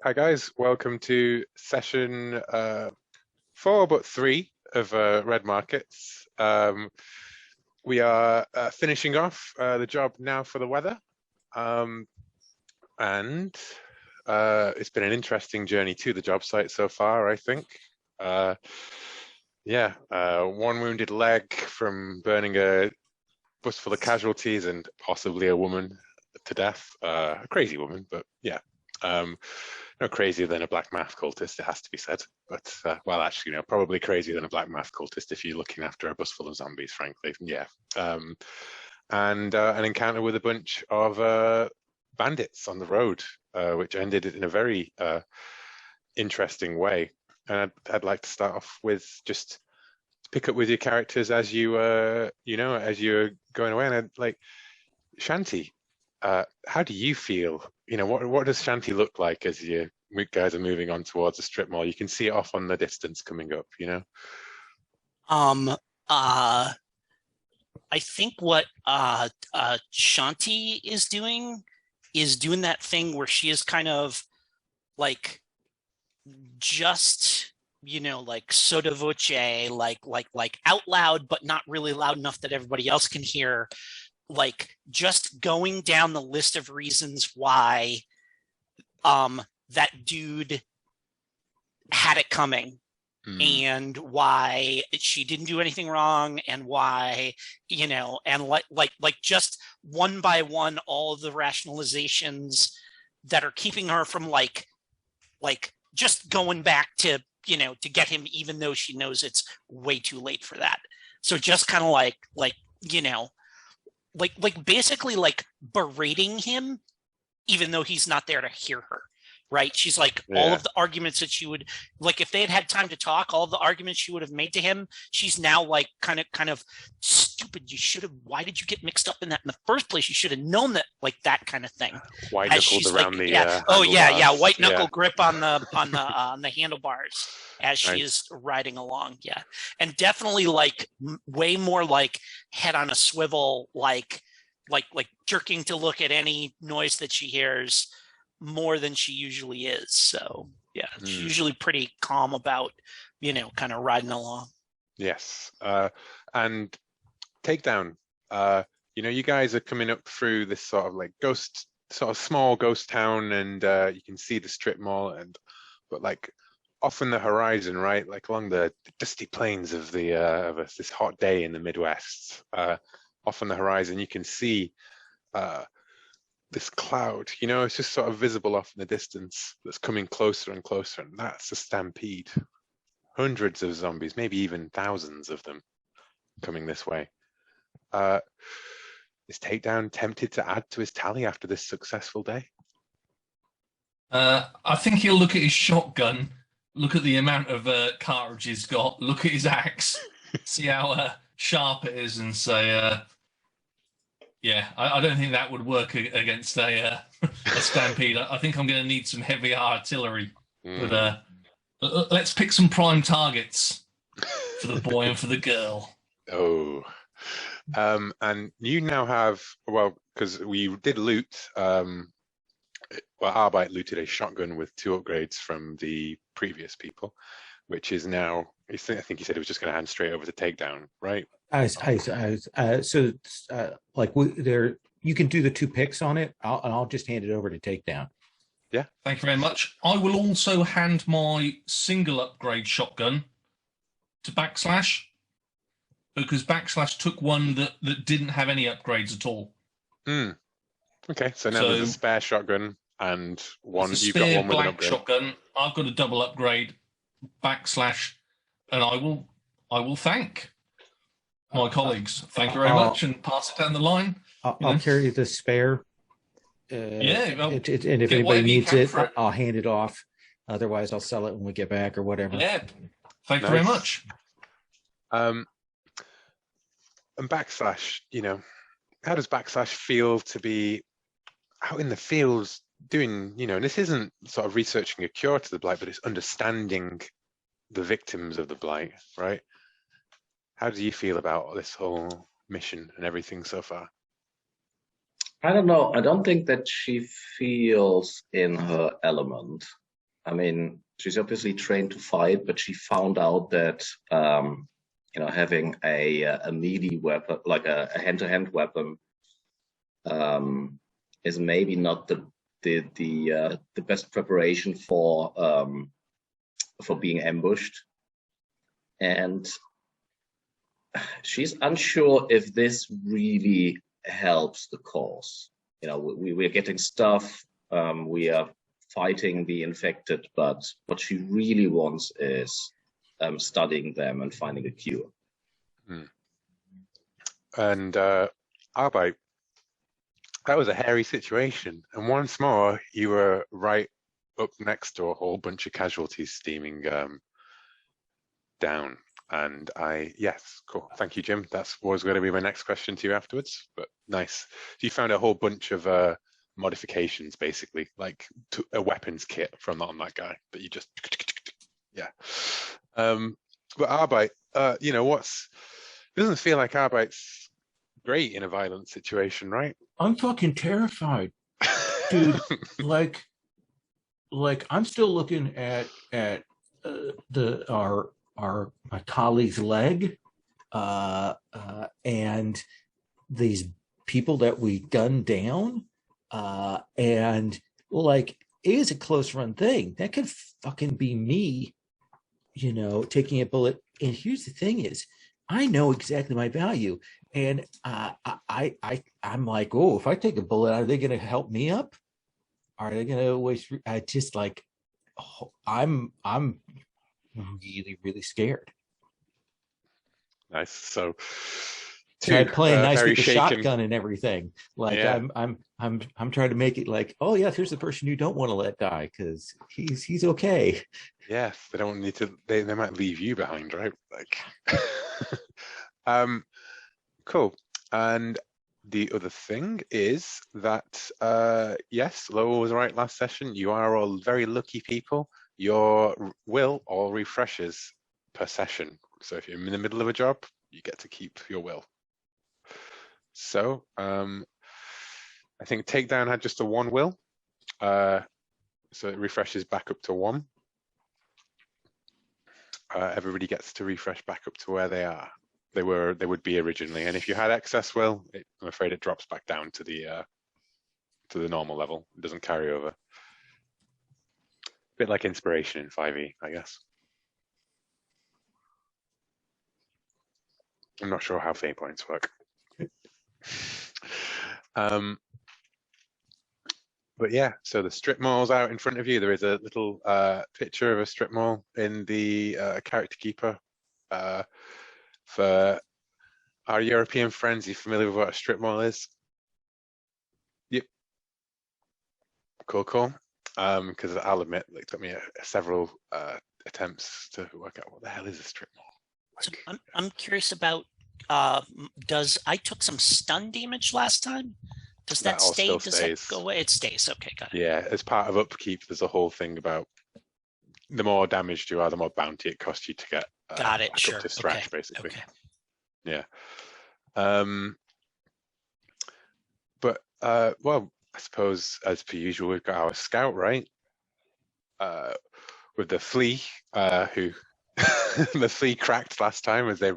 Hi guys, welcome to session 4 but 3 of Red Markets. We are finishing off the job now for the weather, and it's been an interesting journey to the job site so far, I think. One wounded leg from burning a bus full of casualties and possibly a woman to death. A crazy woman, but yeah. No crazier than a black math cultist, it has to be said. But, well, actually, probably crazier than a black math cultist if you're looking after a bus full of zombies, frankly. Yeah. And an encounter with a bunch of bandits on the road, which ended in a very interesting way. And I'd like to start off with just pick up with your characters as you, as you're going away. And I'd like, Shanti, how do you feel? What does Shanti look like as you guys are moving on towards the strip mall? You can see it off on the distance coming up, I think what Shanti is doing that thing where she is kind of like just like sotto voce, like out loud, but not really loud enough that everybody else can hear. Like just going down the list of reasons why that dude had it coming and why she didn't do anything wrong and why, and like just one by one, all of the rationalizations that are keeping her from like just going back to, to get him, even though she knows it's way too late for that. So just kind of like basically like berating him, even though he's not there to hear her, right? She's like, all of the arguments that she would, like, if they had had time to talk, all of the arguments she would have made to him, she's now like kind of stupid. Why did you get mixed up in that in the first place? You should have known that, like that kind of thing. White knuckled around white knuckle grip on the handlebars as she is riding along. Yeah. And definitely like way more like head on a swivel, like jerking to look at any noise that she hears more than she usually is. So yeah, she's usually pretty calm about, kind of riding along. Yes. And Takedown, you guys are coming up through this sort of like small ghost town, and you can see the strip mall, but like off in the horizon, right, like along the dusty plains of this hot day in the Midwest, off on the horizon, you can see this cloud, it's just sort of visible off in the distance that's coming closer and closer, and that's a stampede. Hundreds of zombies, maybe even thousands of them coming this way. Is Takedown tempted to add to his tally after this successful day? I think he'll look at his shotgun, look at the amount of cartridge he's got, look at his axe, see how sharp it is, and say, yeah, I don't think that would work against a stampede. I think I'm going to need some heavy artillery. But let's pick some prime targets for the boy and for the girl. Oh. And you now have, because we did loot, Arbite looted a shotgun with 2 upgrades from the previous people, which is now, I think he said it was just going to hand straight over to Takedown, right? You can do the 2 picks on it, and I'll just hand it over to Takedown. Yeah. Thank you very much. I will also hand my single upgrade shotgun to Backslash, because Backslash took one that didn't have any upgrades at all. Okay, so now there's a spare shotgun and one. You've got one with an upgrade. Shotgun. I've got a double upgrade. Backslash, and I will thank my colleagues. Thank you very much, and pass it down the line. I'll carry the spare. And if anybody needs it, I'll hand it off. Otherwise, I'll sell it when we get back or whatever. Yeah. Thank you very much. And Backslash, how does Backslash feel to be out in the fields doing, and this isn't sort of researching a cure to the blight, but it's understanding the victims of the blight, right? How do you feel about this whole mission and everything so far? I don't know. I don't think that she feels in her element. I mean, she's obviously trained to fight, but she found out that having a melee weapon, like a hand-to-hand weapon, is maybe not the best preparation for being ambushed, and she's unsure if this really helps the cause. We're getting stuff, we are fighting the infected, but what she really wants is studying them and finding a cure. And Arbite, that was a hairy situation. And once more, you were right up next to a whole bunch of casualties steaming down. And yes, cool. Thank you, Jim. That was going to be my next question to you afterwards, but nice. So you found a whole bunch of modifications, basically, like a weapons kit from on that guy that you just, yeah. But Arbite, doesn't feel like Arbite's great in a violent situation, right? I'm fucking terrified, dude. like I'm still looking at my colleague's leg, and these people that we gunned down, and it is a close run thing. That could fucking be me, taking a bullet. And here's the thing is, I know exactly my value, and I'm like, oh, if I take a bullet, are they going to help me up? Are they going to waste? I'm really, really scared. Nice. So I play nice with the shaken shotgun and everything. I'm trying to make it like, oh yeah, here's the person you don't want to let die because he's okay. Yes, they don't need to. They might leave you behind, right? Cool. And the other thing is that yes, Lola was right last session. You are all very lucky people. Your will all refreshes per session. So if you're in the middle of a job, you get to keep your will. So I think Takedown had just a 1 will. So it refreshes back up to 1. Everybody gets to refresh back up to where they are. They would be originally. And if you had excess will, I'm afraid it drops back down to the normal level. It doesn't carry over. A bit like inspiration in 5e, I guess. I'm not sure how fate points work. But yeah, so the strip mall's out in front of you. There is a little picture of a strip mall in the character keeper. For our European friends, are you familiar with what a strip mall is? Yep. Cool. Because I'll admit, it took me several attempts to work out what the hell is a strip mall. So I'm curious about, I took some stun damage last time? Does that stay? Does that go away? It stays. Okay, got it. Yeah, as part of upkeep, there's a whole thing about the more damaged you are, the more bounty it costs you to get. Got it. Sure. Up to stretch, basically. Okay. Yeah. But well, I suppose as per usual, we've got our scout, right? With the flea, who the flea cracked last time as they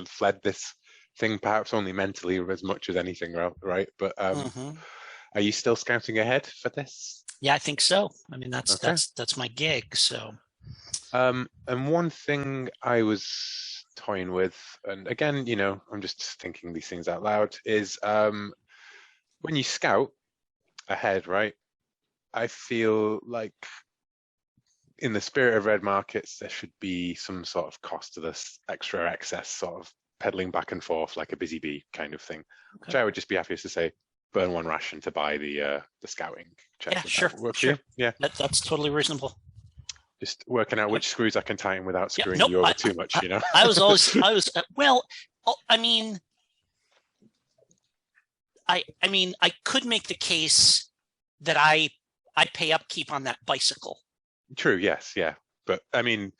fled this thing, perhaps only mentally as much as anything, right? But are you still scouting ahead for this? Yeah, I think so. I mean, that's my gig. So, and one thing I was toying with, and again, I'm just thinking these things out loud, is when you scout ahead, right? I feel like in the spirit of red markets, there should be some sort of cost to this extra excess sort of pedaling back and forth like a busy bee kind of thing, which I would just be happy to say burn 1 ration to buy the scouting chest. Yeah, sure. Yeah, that's totally reasonable. Just working out which screws I can tighten without screwing you over too much, I was well, I mean, I could make the case that I pay upkeep on that bicycle. True, yes, yeah. But I mean,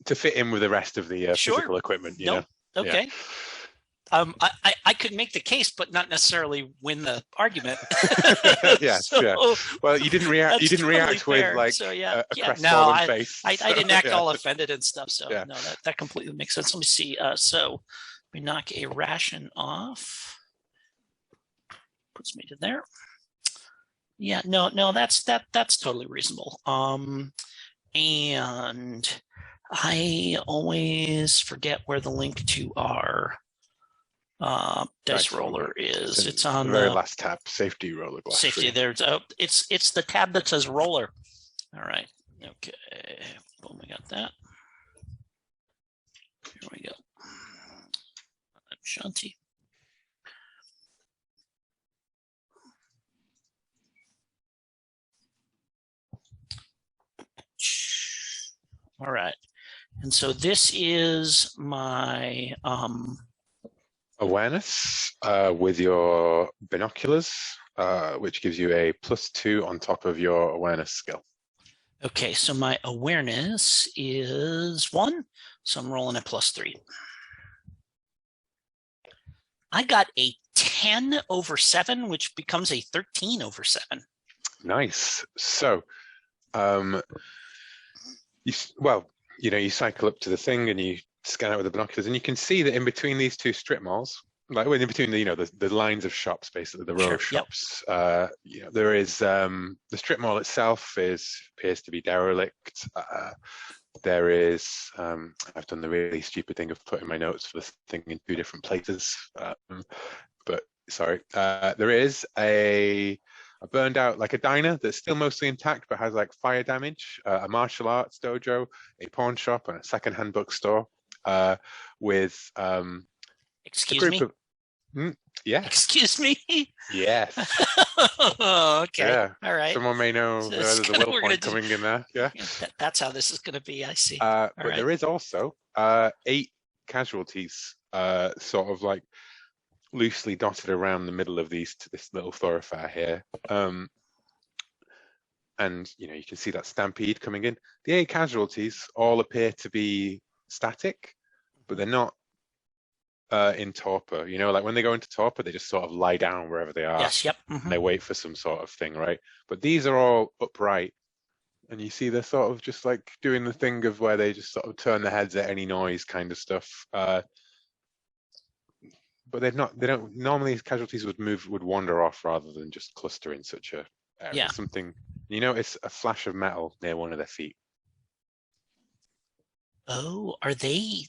to fit in with the rest of the physical equipment, you know. Okay. I could make the case, but not necessarily win the argument. Yes, So, yeah. Well, you didn't react. You that's didn't react totally fair. with like So, yeah, a yeah. crestfallen No, face. I So, didn't act yeah. all offended and stuff. So Yeah. no, that completely makes sense. Let me see. So we knock a ration off. Puts me to there. Yeah, no, that's totally reasonable. And I always forget where the link to our dice roller is. It's on the very last tab, safety roller glass. safety. There's it's the tab that says roller. All right. Okay. Boom, we got that. Here we go. I'm Shanti. All right. And so this is my awareness with your binoculars, which gives you a +2 on top of your awareness skill. okay, so my awareness is 1, so I'm rolling a +3. I got a 10 over 7, which becomes a 13 over 7. Nice. So, you cycle up to the thing and you scan it with the binoculars, and you can see that in between these two strip malls, like in between the lines of shops, basically the row of shops, there is the strip mall itself appears to be derelict. There is I've done the really stupid thing of putting my notes for this thing in 2 different places, but sorry, there is a burned out, like a diner that's still mostly intact but has like fire damage, a martial arts dojo, a pawn shop, and a secondhand bookstore with Excuse me? yeah. Excuse me? Yes. Okay. Yeah. All right. Someone may know there's a will point coming in there. Yeah. That's how this is going to be. I see. But right. There is also 8 casualties, sort of like loosely dotted around the middle of this little thoroughfare here. And you can see that stampede coming in. The 8 casualties all appear to be static, but they're not in torpor. Like when they go into torpor, they just sort of lie down wherever they are. Yes, yep. And they wait for some sort of thing, right? But these are all upright, and you see they're sort of just like doing the thing of where they just sort of turn their heads at any noise kind of stuff. But they don't normally, casualties would wander off rather than just cluster in such a area. Yeah. Something, it's a flash of metal near one of their feet. Oh, are they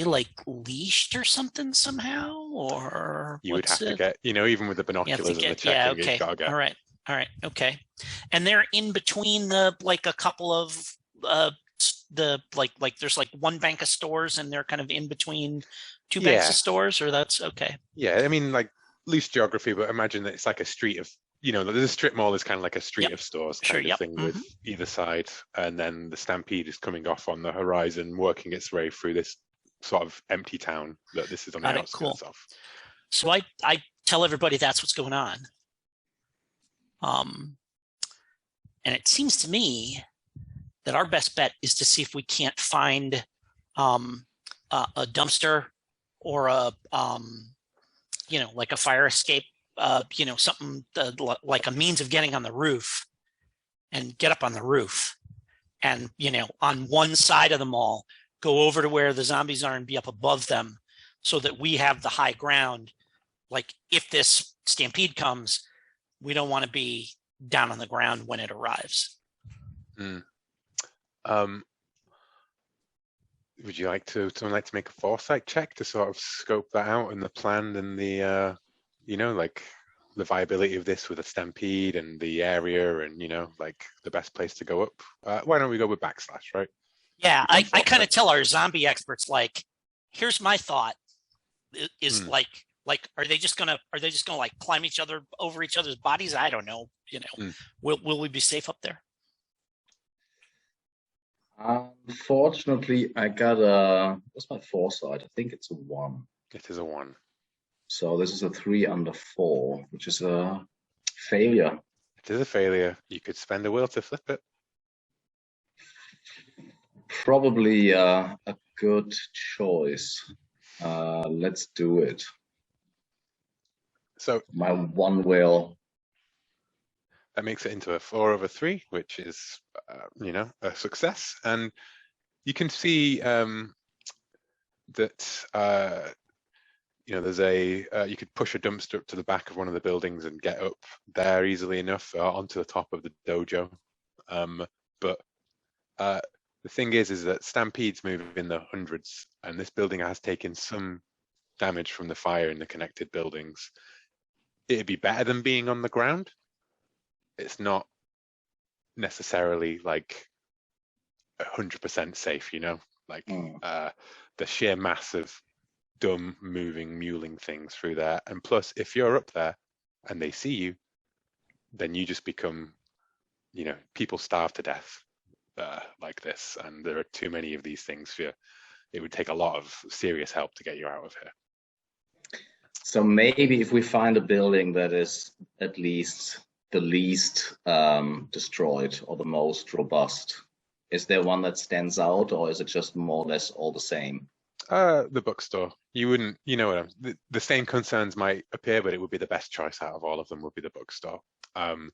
like leashed or something somehow, or you would have to get, even with the binoculars and the checking, okay. you've got to get. All right, okay. And they're in between a couple of there's like one bank of stores, and they're kind of in between 2 banks of stores, or that's okay. Yeah, I mean, like loose geography, but imagine that it's like a street of, the strip mall is kind of like a street of stores kind of thing with either side, and then the stampede is coming off on the horizon, working its way through this sort of empty town that this is on the outskirts of. So I tell everybody that's what's going on. And it seems to me that our best bet is to see if we can't find a dumpster or like a fire escape, something like a means of getting on the roof, and get up on the roof, and on one side of the mall, go over to where the zombies are and be up above them, so that we have the high ground. Like if this stampede comes, we don't want to be down on the ground when it arrives. Would you like someone like to make a foresight check to sort of scope that out, and the plan and the like the viability of this with a stampede and the area, and like the best place to go up? Why don't we go with backslash, right? Yeah, I kind of tell our zombie experts, like, here's my thought is like are they just gonna like climb over each other's bodies? I don't know. Will we be safe up there? Unfortunately, I got what's my foresight? I think it's a 1. It is a 1. So this is a 3 under 4, which is a failure. It is a failure. You could spend a will to flip it. Probably a good choice. Let's do it. So My one will. that makes it into a 4/3, which is, a success. And you can see that, there's you could push a dumpster up to the back of one of the buildings and get up there easily enough onto the top of the dojo. But the thing is that stampedes move in the hundreds, and this building has taken some damage from the fire in the connected buildings. It'd be better than being on the ground. It's not necessarily like 100% safe, like the sheer mass of dumb moving muling things through there. And plus, if you're up there and they see you, then you just become, people starve to death like this, and there are too many of these things for you. It would take a lot of serious help to get you out of here. So maybe if we find a building that is at least the least destroyed or the most robust, is there one that stands out, or is it just more or less all the same? The bookstore. You wouldn't, the same concerns might appear, but it would be the best choice out of all of them would be the bookstore. And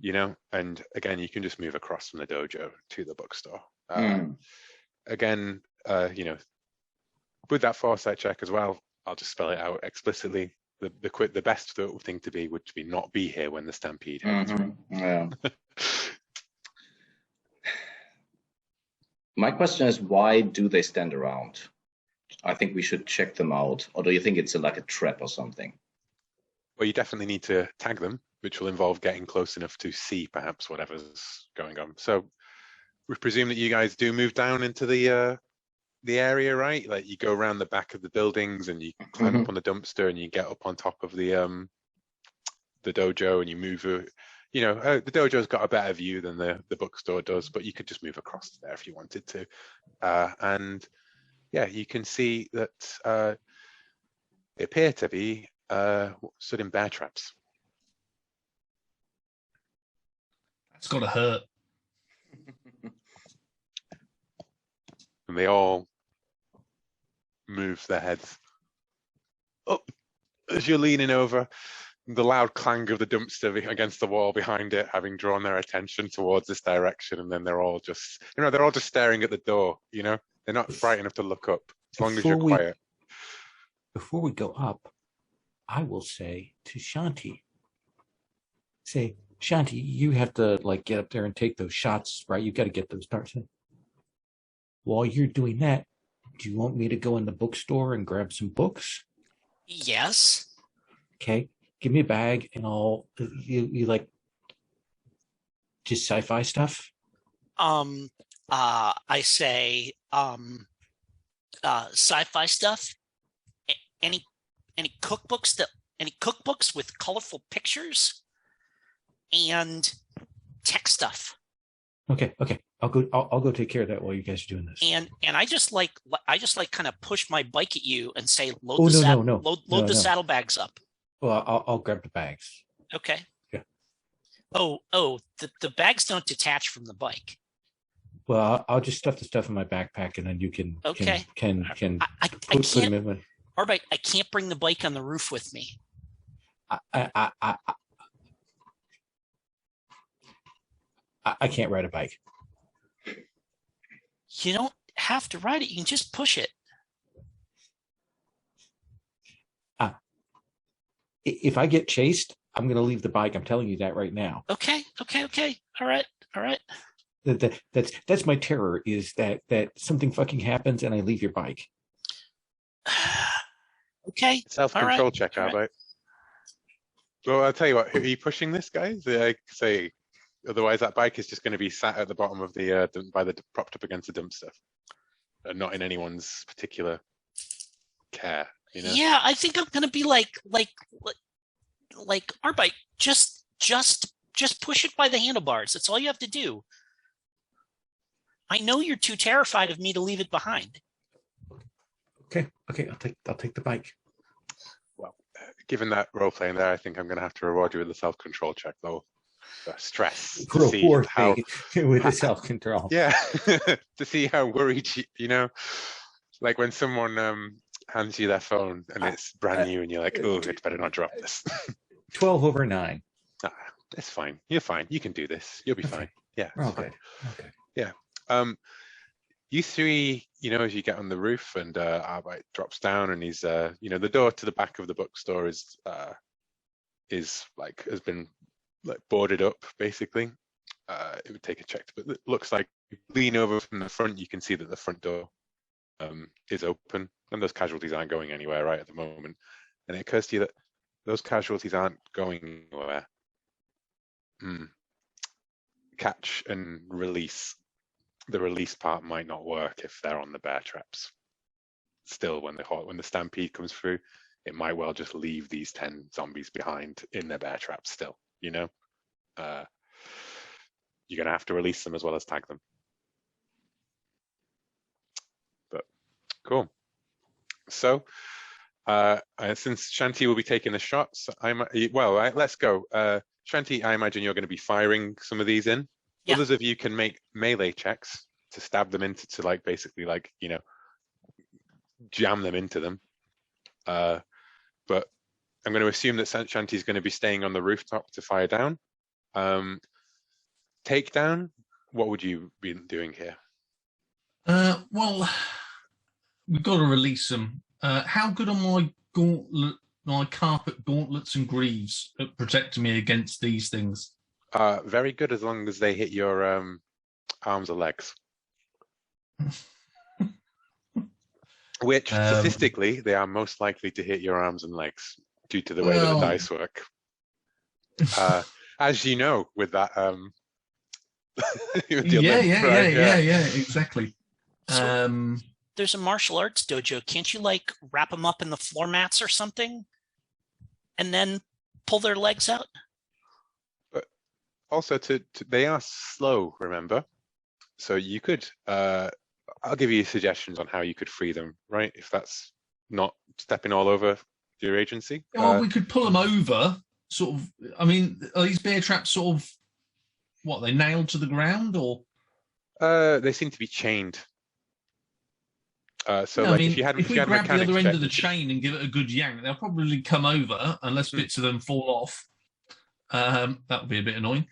again, you can just move across from the dojo to the bookstore. Again, with that foresight check as well, I'll just spell it out explicitly. The best thing to be would be not be here when the stampede happens. Yeah. My question is, why do they stand around? I think we should check them out. Or do you think it's like a trap or something? Well, you definitely need to tag them, which will involve getting close enough to see perhaps whatever's going on. So we presume that you guys do move down into the area, right? Like you go around the back of the buildings and you climb up on the dumpster and you get up on top of the dojo and you move. The dojo's got a better view than the bookstore does, but you could just move across there if you wanted to. And yeah, you can see that they appear to be stood in bear traps. That's got to hurt. And they all move their heads up as you're leaning over. The loud clang of the dumpster against the wall behind it, having drawn their attention towards this direction, and then they're all just staring at the door. They're not bright enough to look up as long as you're quiet. Before we go up, I will say to Shanti, Shanti, you have to get up there and take those shots, right? You got to get those darts in. While you're doing that, do you want me to go in the bookstore and grab some books? Yes. Okay. Give me a bag and you like just sci-fi stuff? I say sci-fi stuff. Any cookbooks with colorful pictures and tech stuff. Okay. I'll go take care of that while you guys are doing this. And I just kind of push my bike at you and say, load the saddlebags up. Well, I'll grab the bags. Okay. Yeah. Oh, the bags don't detach from the bike. Well, I'll just stuff the stuff in my backpack, and then you can put them in. All right, I can't bring the bike on the roof with me. I can't ride a bike. You don't have to ride it. You can just push it. If I get chased, I'm going to leave the bike. I'm telling you that right now. Okay. All right. That's my terror, is that something fucking happens and I leave your bike. Okay. Self-control check, Albert. Well, I'll tell you what. Are you pushing this, guys? I say, otherwise that bike is just going to be sat at the bottom of propped up against the dumpster, not in anyone's particular care. Yeah, I think I'm gonna be like Arbite, just push it by the handlebars. That's all you have to do. I know you're too terrified of me to leave it behind. Okay, I'll take the bike. Well, given that role playing there, I think I'm gonna have to reward you with a self-control check, though. The stress to see how with the self-control. Yeah, to see how worried like when someone hands you their phone, and it's brand new, and you're like, oh, it's better not drop this. 12 over 9. It's fine. You're fine. You can do this. You'll be fine. Yeah. It's Okay. fine. Okay. Yeah. You three, as you get on the roof, and Arbite drops down, and he's, the door to the back of the bookstore is like has been like boarded up basically. It would take a check, but it looks like you lean over from the front, you can see that the front door is open, and those casualties aren't going anywhere right at the moment. And it occurs to you that those casualties aren't going anywhere. Catch and release. The release part might not work if they're on the bear traps. Still, when the stampede comes through, it might well just leave these 10 zombies behind in their bear traps still, you're gonna have to release them as well as tag them. But cool. So since Shanti will be taking the shots, let's go. Shanti, I imagine you're going to be firing some of these in. Yeah. Others of you can make melee checks to stab them into, to like basically like, jam them into them. But I'm going to assume that Shanti's going to be staying on the rooftop to fire down. Takedown, what would you be doing here? Well, we've got to release them. How good are my carpet gauntlets and greaves at protecting me against these things? Very good, as long as they hit your arms or legs. Which, statistically, they are most likely to hit your arms and legs due to the way that the dice work. As you know, with that... exactly. So, there's a martial arts dojo. Can't you, like, wrap them up in the floor mats or something? And then pull their legs out? But also, they are slow, remember? So you could... I'll give you suggestions on how you could free them, right? If that's not stepping all over your agency. Well, we could pull them over, sort of. I mean, are these bear traps sort of, what, they nailed to the ground, or? They seem to be chained. If we grab the other end of the chain and give it a good yank, they'll probably come over unless bits of them fall off. That would be a bit annoying.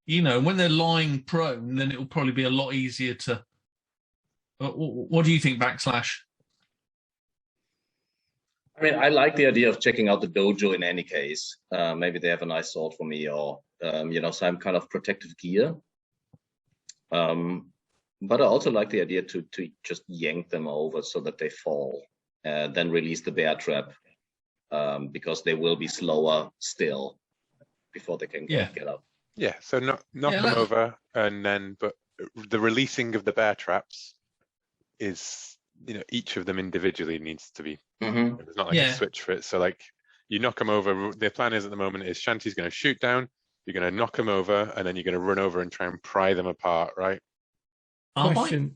When they're lying prone, then it will probably be a lot easier to... What do you think, Backslash? I mean, I like the idea of checking out the dojo in any case. Maybe they have a nice sword for me, or, some kind of protective gear. But I also like the idea to just yank them over so that they fall, then release the bear trap, because they will be slower still before they can get up. Yeah, so knock them over, and then, but the releasing of the bear traps is, each of them individually needs to be. There's not like a switch for it. So like, you knock them over. The plan is at the moment is Shanti's going to shoot down, you're going to knock them over, and then you're going to run over and try and pry them apart, right? Question.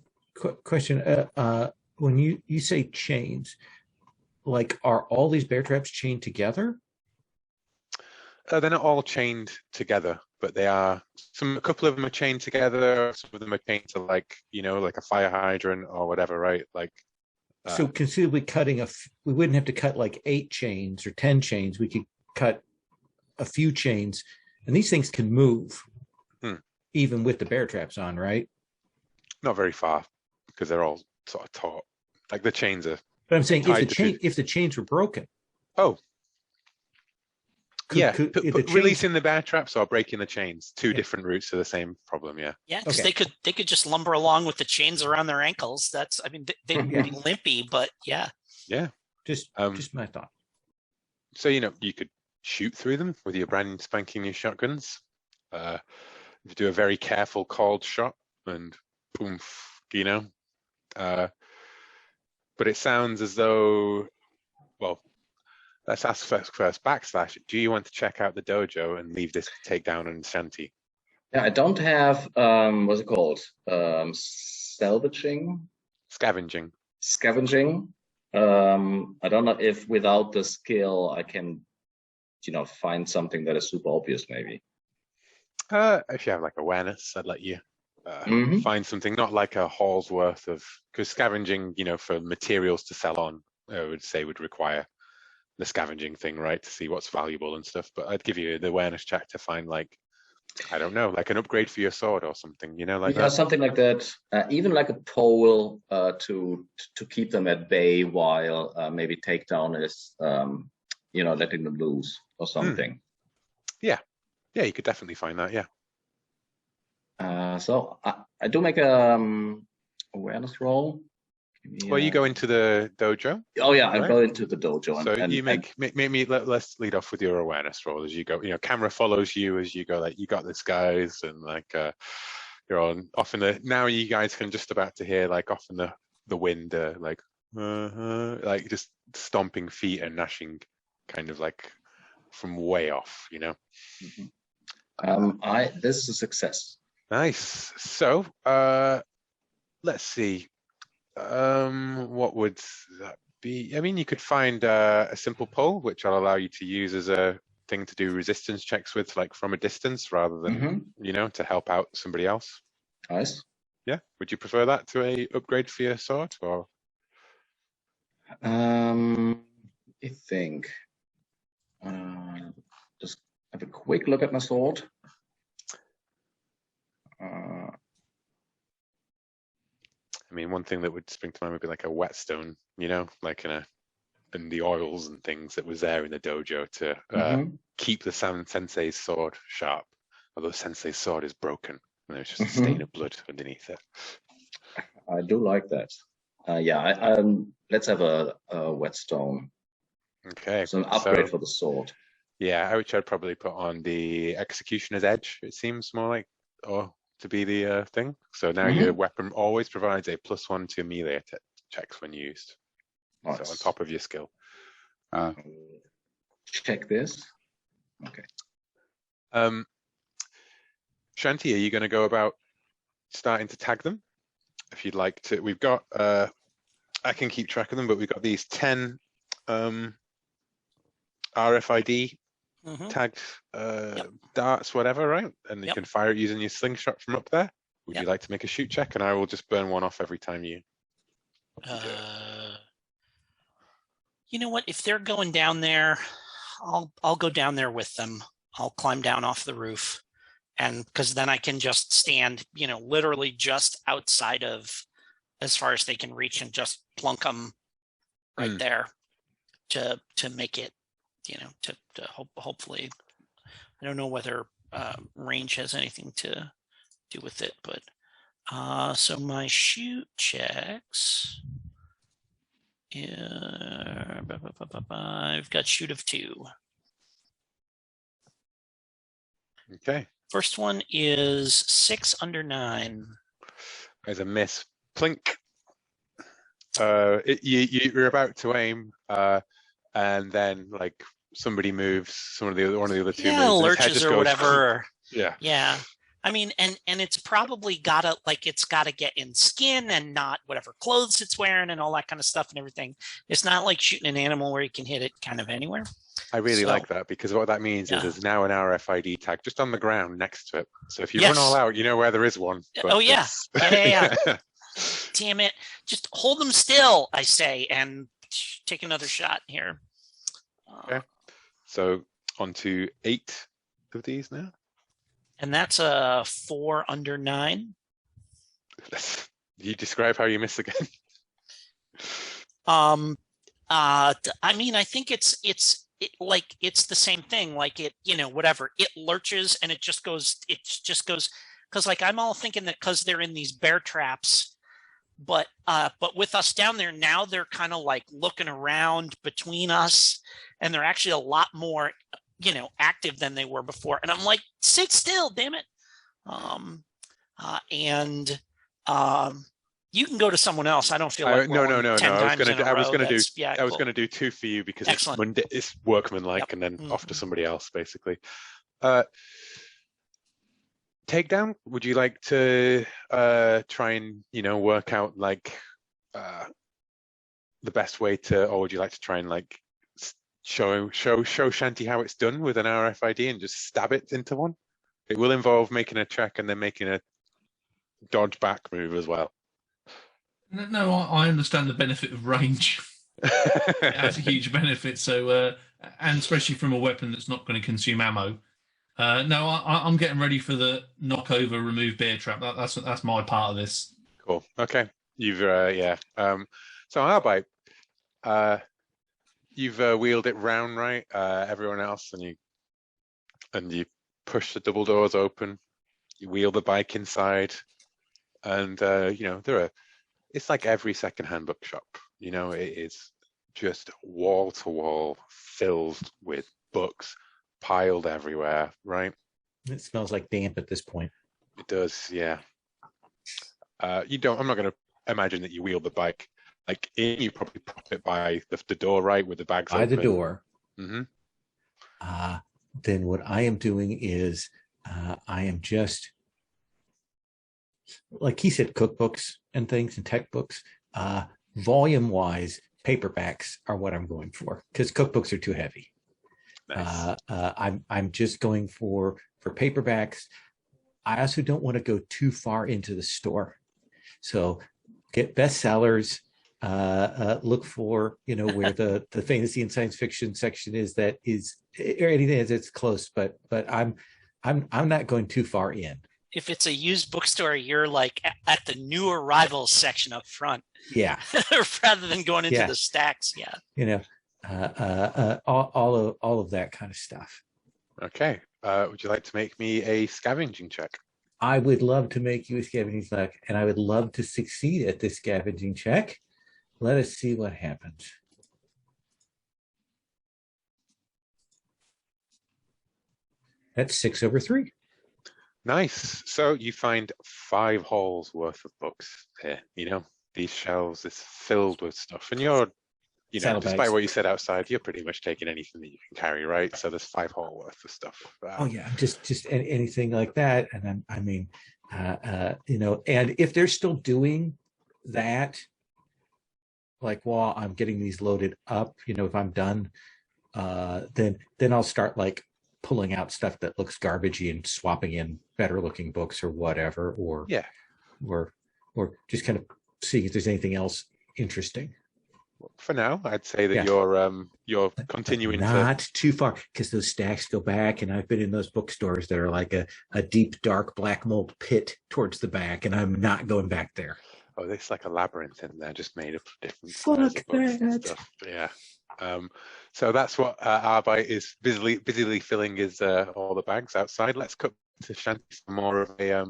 When you say chains, like, are all these bear traps chained together? They're not all chained together, but they are. A couple of them are chained together. Some of them are chained to like a fire hydrant or whatever, right? Like. So conceivably cutting we wouldn't have to cut like 8 chains or 10 chains. We could cut a few chains, and these things can move, even with the bear traps on, right? Not very far, because they're all sort of taut. Like the chains are. But I'm saying if the chains were broken. Oh. Releasing the bear traps or breaking the chains, two different routes to the same problem. Yeah, because they could just lumber along with the chains around their ankles. They'd be limpy, but yeah. Just my thought. So you could shoot through them with your brand spanking new shotguns. You do a very careful called shot and boom, but it sounds as though, well. Let's ask first, Backslash, do you want to check out the dojo and leave this Takedown and Shanti? Yeah, I don't have, what's it called? Scavenging. I don't know if without the skill I can, find something that is super obvious, maybe. If you have like awareness, I'd let you find something, not like a haul's worth of, because scavenging, for materials to sell on, I would say would require the scavenging thing, right, to see what's valuable and stuff. But I'd give you the awareness check to find, like, I don't know, like an upgrade for your sword or something, like yeah, that. something like that. Even like a pole to keep them at bay while maybe Takedown is, letting them loose or something. Yeah, you could definitely find that. Yeah. So I do make a awareness roll. Well, you go into the dojo. Oh yeah, right? I go into the dojo. So you let's lead off with your awareness roll as you go. Camera follows you as you go. Like, you got this, guys, and like you're off in the. Now you guys can just about to hear, like, off in the wind, like just stomping feet and gnashing, kind of like from way off. This is a success. Nice. So let's see. What would that be? I mean, you could find a simple pole, which I'll allow you to use as a thing to do resistance checks with, like from a distance, rather than to help out somebody else. Nice. Yeah. Would you prefer that to a upgrade for your sword, or? I think. Just have a quick look at my sword. I mean, one thing that would spring to mind would be like a whetstone, like in the oils and things that was there in the dojo to keep the sensei's sword sharp. Although sensei's sword is broken, and there's just a stain of blood underneath it. I do like that. Let's have a whetstone. Okay. So an upgrade for the sword. Yeah, which I'd probably put on the executioner's edge. It seems more like, to be the thing. So now your weapon always provides a +1 to melee checks when used. Nice. So on top of your skill. Check this. Okay. Shanti, are you going to go about starting to tag them? If you'd like to, we've got. I can keep track of them, but we've got these 10 RFID tagged darts, whatever, right? And you can fire it using your slingshot from up there. Would you like to make a shoot check? And I will just burn one off every time you. You know what? If they're going down there, I'll go down there with them. I'll climb down off the roof, and because then I can just stand, literally just outside of, as far as they can reach, and just plunk them right there to make it, to hopefully. I don't know whether range has anything to do with it, but so my shoot checks. I've got shoot of 2. Okay. First one is 6 under 9. There's a miss. Plink. You're about to aim, and then like somebody moves. One of the other two moves. Lurches or whatever. Yeah. I mean, and it's probably gotta get in skin and not whatever clothes it's wearing and all that kind of stuff and everything. It's not like shooting an animal where you can hit it kind of anywhere. I really like that, because what that means is there's now an RFID tag just on the ground next to it. So if you run all out, you know where there is one. Yeah. Damn it. Just hold them still, I say, and take another shot here. Okay. So on to 8 of these now. And that's a 4 under 9. You describe how you miss again. I mean, I think it's the same thing. Like it, whatever. It lurches and it just goes. Because like I'm all thinking that because they're in these bear traps, but with us down there now, they're kind of like looking around between us, and they're actually a lot more, active than they were before. And I'm like, sit still, damn it. You can go to someone else. I don't feel like no. I was gonna do 2 for you, because it's workmanlike, and then off to somebody else, basically. Takedown, would you like to try and work out like the best way to, or would you like to try and like show Shanti how it's done with an RFID and just stab it into one? It will involve making a check and then making dodge back move as well. No, I understand the benefit of range. It has a huge benefit. So, and especially from a weapon that's not going to consume ammo. No, I'm getting ready for the knock over, remove bear trap. That's my part of this. Cool. Okay. You've yeah. So Arbite, you've wheeled it round, right? Everyone else, and you push the double doors open. You wheel the bike inside, and it's like every secondhand bookshop. It is just wall to wall filled with books piled everywhere, right? It smells like damp at this point. It does, yeah. I'm not going to imagine that you wheel the bike like in. You probably prop it by the door, right, with the bags By open. the door. Mm-hmm. Then what I am doing is I am just, like he said, cookbooks and things and tech books. Volume wise, paperbacks are what I'm going for because cookbooks are too heavy. Nice. I'm just going for paperbacks. I also don't want to go too far into the store, so get bestsellers. Look for where the fantasy and science fiction section is, or anything that's close. But I'm not going too far in. If it's a used bookstore, you're like at the new arrivals section up front. Yeah. Rather than going into the stacks. Yeah. All of that kind of stuff. Okay. Would you like to make me a scavenging check? I would love to make you a scavenging check, and I would love to succeed at this scavenging check. Let us see what happens. That's 6/3. Nice. So you find 5 halls worth of books here. These shelves is filled with stuff, and you're, despite what you said outside, you're pretty much taking anything that you can carry, right? So there's 5 hall worth of stuff. Oh yeah, just anything like that, and then and if they're still doing that, like while I'm getting these loaded up, if I'm done, then I'll start like pulling out stuff that looks garbagey and swapping in better looking books or whatever, or just kind of seeing if there's anything else interesting. For now, I'd say that you're continuing not too far, because those stacks go back, and I've been in those bookstores that are like a deep dark black mold pit towards the back, and I'm not going back there. Oh, there's like a labyrinth in there, just made up of different Fuck books and that. stuff. Yeah. So that's what Arbite is busily filling his all the bags outside. Let's cut to Shanti for more of a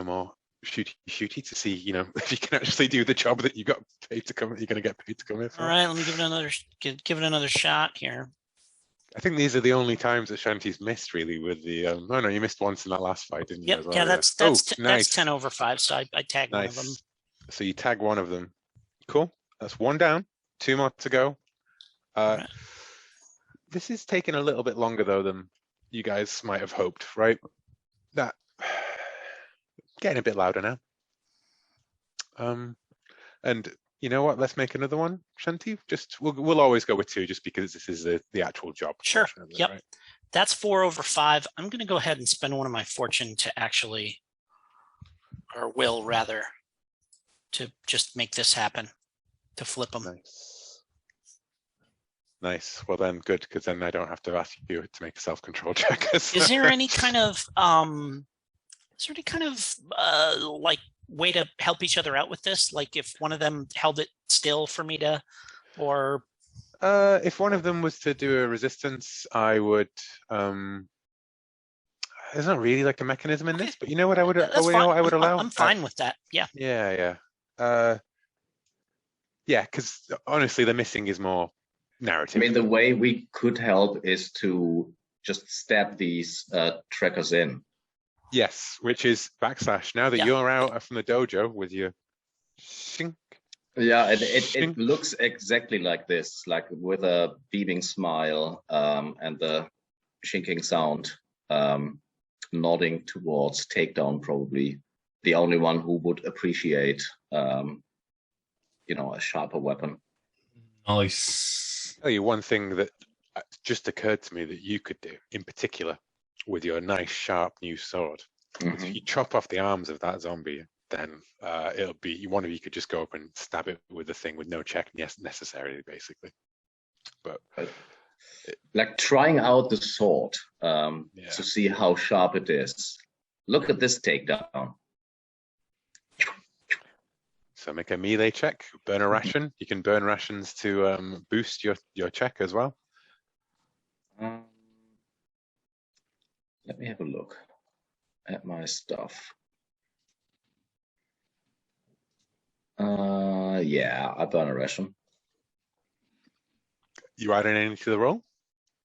more shooty to see if you can actually do the job that you got paid to come. You're going to get paid to come in for. All right, let me give it another shot here. I think these are the only times that Shanti's missed really with the. Oh no, you missed once in that last fight, didn't you? Yep. Yeah, that's 10/5. So I tagged one of them. So you tag one of them. Cool. That's 1 down. 2 more to go. Right. This is taking a little bit longer though than you guys might have hoped, right? That getting a bit louder now. And you know what? Let's make another one, Shanti. We'll always go with 2, just because this is the actual job. Sure. Yep. Right? That's 4/5. I'm going to go ahead and spend one of my fortune to actually, or will rather, to just make this happen, to flip them. Nice. Well then, good, because then I don't have to ask you to make a self-control check. Is there any kind of like way to help each other out with this? Like if one of them held it still for me to, or if one of them was to do a resistance, I would. There's not really like a mechanism in this, but you know what I would allow. I'm fine with that. Yeah. Yeah. Because honestly, the missing is more narrative. I mean, the way we could help is to just stab these trackers in. Yes, which is /. Now that you're out from the dojo with your shink. Yeah, it looks exactly like this, like with a beaming smile and the shinking sound, nodding towards Takedown, probably the only one who would appreciate, a sharper weapon. Nice. I'll tell you one thing that just occurred to me that you could do in particular with your nice sharp new sword If you chop off the arms of that zombie, then it'll be one of you could just go up and stab it with the thing with no check necessary, basically. But like trying out the sword yeah. to see how sharp it is. Look at this takedown. So make a melee check, burn a ration. You can burn rations to boost your check as well. Let me have a look at my stuff. Yeah, I burn a ration. You adding anything to the roll?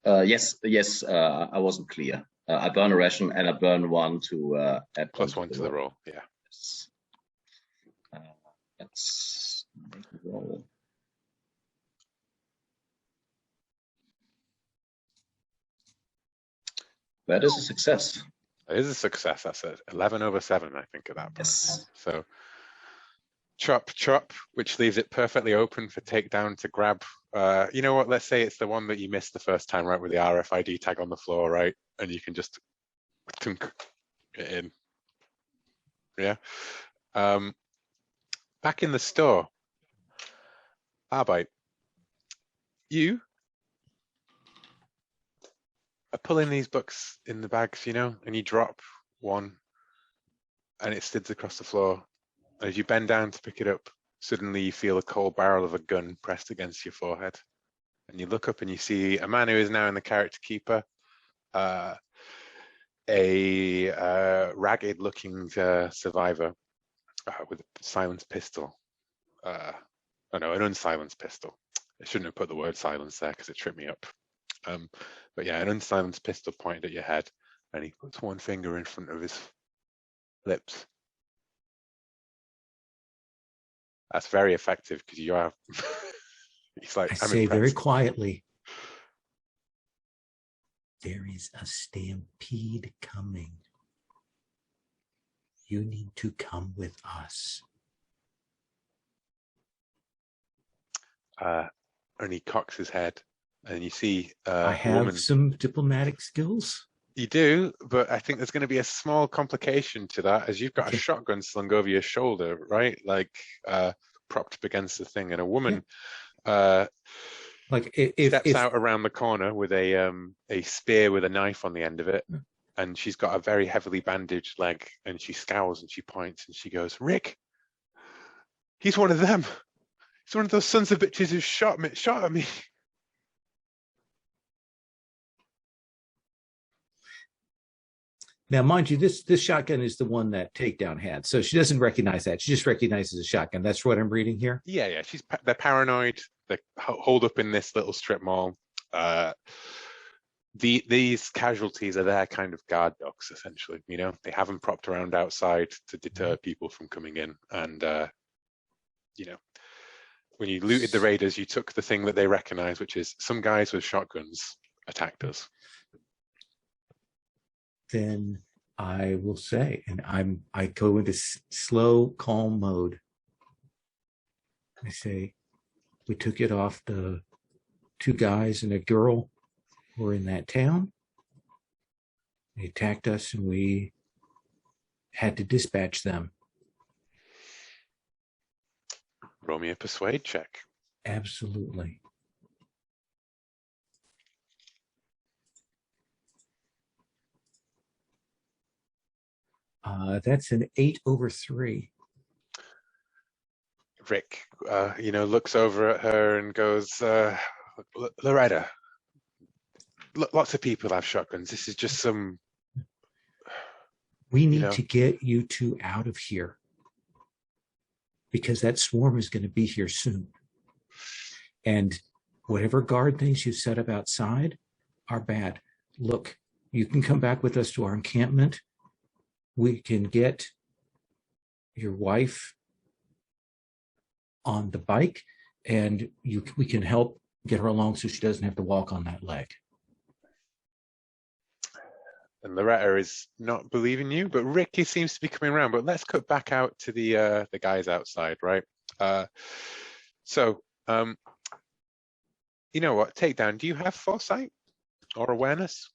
Yes, I wasn't clear. I burn a ration and I burn one to add +1 to the roll. Yeah. Yes. Let's make a roll. That is a success. It is a success. That's it. 11/7, I think, at that point. Yes. So chop, which leaves it perfectly open for Takedown to grab. You know what? Let's say it's the one that you missed the first time, right, with the RFID tag on the floor, right? And you can just tunk it in. Yeah. Back in the store, Arbeit, you are pulling these books in the bags, you know, and you drop one and it skids across the floor. As you bend down to pick it up, suddenly you feel the cold barrel of a gun pressed against your forehead. And you look up and you see a man who is now in the character keeper, a ragged-looking survivor with a silenced pistol. Oh no, an unsilenced pistol. I shouldn't have put the word silence there because it tripped me up. But yeah, an unsilenced pistol pointed at your head, and he puts one finger in front of his lips. That's very effective because you are. He's like, I I'm say impressed. very quietly, there is a stampede coming. You need to come with us. And he cocks his head, and you see I a have woman. some diplomatic skills. You do, but I think there's going to be a small complication to that, as you've got Okay. a shotgun slung over your shoulder, right? Like propped up against the thing, and a woman Like steps if out around the corner with a spear with a knife on the end of it, and she's got a very heavily bandaged leg, and she scowls and she points and she goes, "Rick, he's one of them. He's one of those sons of bitches who shot at me." Now, mind you, this shotgun is the one that Takedown had, so she doesn't recognize that. She just recognizes a shotgun. That's what I'm reading here. Yeah. They're paranoid. They're holed up in this little strip mall. These casualties are their kind of guard dogs, essentially. You know, they have them propped around outside to deter people from coming in. And you know, when you looted the raiders, you took the thing that they recognize, which is some guys with shotguns attacked us. Then I will say, and I go into slow, calm mode. I say, we took it off the 2 guys and a girl who were in that town. They attacked us and we had to dispatch them. Roll me a persuade check. Absolutely. That's an 8/3. Rick, you know, looks over at her and goes, Loretta, lots of people have shotguns. This is just some. We need to get you 2 out of here because that swarm is going to be here soon. And whatever guard things you set up outside are bad. Look, you can come back with us to our encampment. We can get your wife on the bike and we can help get her along so she doesn't have to walk on that leg. And Loretta is not believing you, but Ricky seems to be coming around. But let's cut back out to the guys outside, right? So you know what? Takedown, do you have foresight or awareness?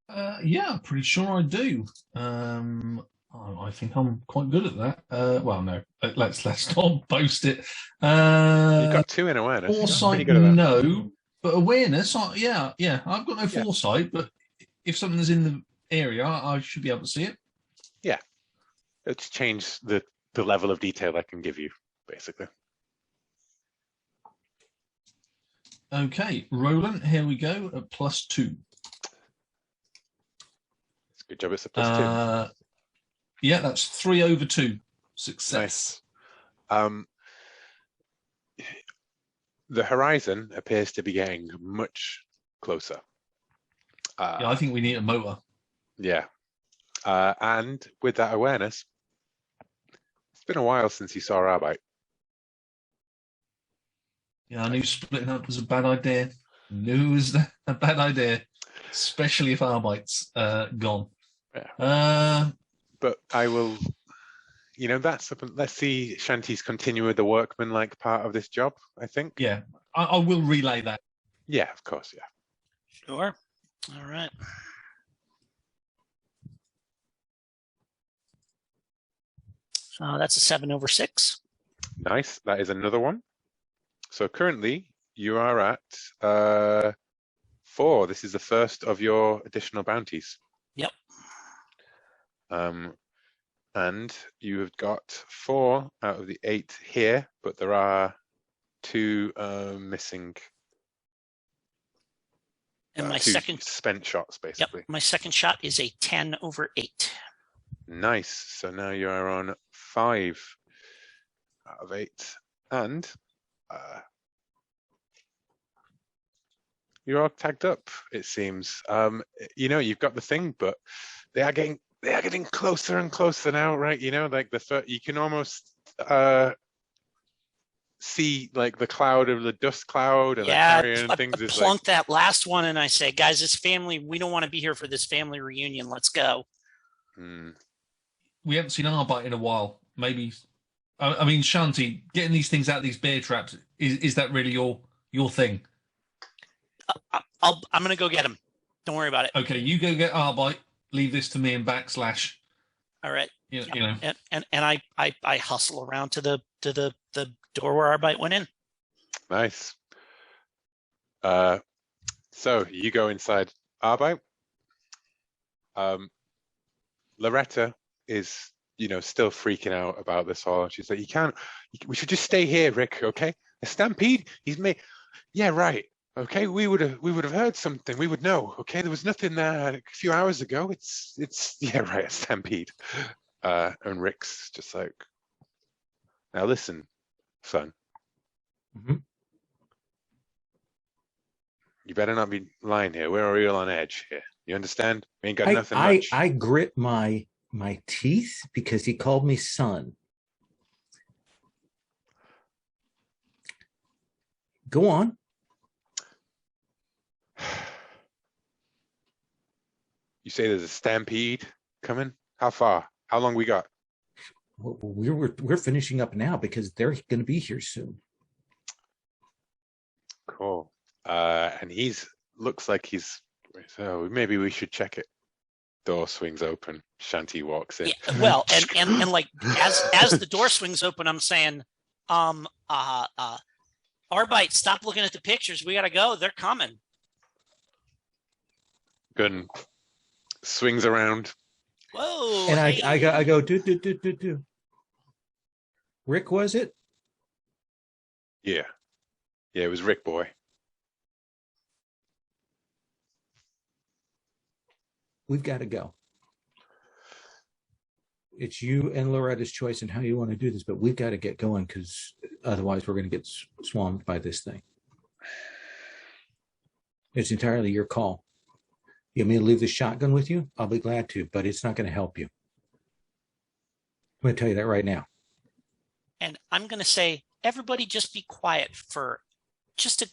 Yeah, I'm pretty sure I do. I think I'm quite good at that. Well, no, let's not boast it. You've got 2 in awareness. You're pretty Foresight, good at that. no, but awareness, yeah. I've got no Yeah. foresight, but if something's in the area, I should be able to see it. Yeah. It's changed the level of detail I can give you, basically. Okay, Roland, here we go at +2. Good job. It's a +2. Yeah, that's 3 over 2. Success. Nice. The horizon appears to be getting much closer. Yeah, I think we need a motor. Yeah. And with that awareness, it's been a while since you saw Arbite. Yeah, I knew splitting up was a bad idea. Knew it was a bad idea, especially if Arbite's gone. Yeah. But I will, that's something. Let's see Shanti's continue with the workman-like part of this job, I think. Yeah, I will relay that. Yeah, of course, yeah. Sure. All right. That's a 7 over 6. Nice. That is another one. So currently you are at 4. This is the first of your additional bounties. Yep. And you have got 4 out of the 8 here, but there are 2 missing. And my 2 second spent shots, basically. Yep. My second shot is a 10 over 8. Nice. So now you are on 5 out of 8, and you're all tagged up. It seems. You've got the thing, but they are getting closer and closer now, right? Like you can almost see like the cloud of the dust cloud and the carrier and things. I plunk that last one and I say, guys, this family, we don't want to be here for this family reunion. Let's go. We haven't seen Arbite in a while. Maybe, I mean, Shanti, getting these things out of these bear traps, is that really your thing? I'm going to go get him. Don't worry about it. Okay, you go get Arbite. Leave this to me and backslash. All right. You know. And I hustle around to the door where Arbite went in. Nice. So you go inside Arbite. Loretta is, still freaking out about this all. She's like, we should just stay here, Rick, okay? A stampede? He's made. Yeah, right. Okay, we would have heard something. We would know. Okay, there was nothing there a few hours ago. It's yeah, right, a stampede. And Rick's just like, now listen, son. Mm-hmm. You better not be lying here. We're real on edge here. You understand? We ain't got nothing much. I grit my teeth because he called me son. Go on. You say there's a stampede coming? How far? How long we got? We're finishing up now because they're going to be here soon. Cool. And looks like so maybe we should check it. Door swings open. Shanti walks in. Yeah, well, and like as the door swings open, I'm saying, Arbite, stop looking at the pictures. We gotta go. They're coming. Gun swings around. Whoa. And I go do. Rick, was it? Yeah, it was Rick boy. We've got to go. It's you and Loretta's choice in how you want to do this, but we've got to get going because otherwise we're going to get swamped by this thing. It's entirely your call. You want me to leave the shotgun with you? I'll be glad to, but it's not going to help you. I'm going to tell you that right now. And I'm going to say, everybody just be quiet for just a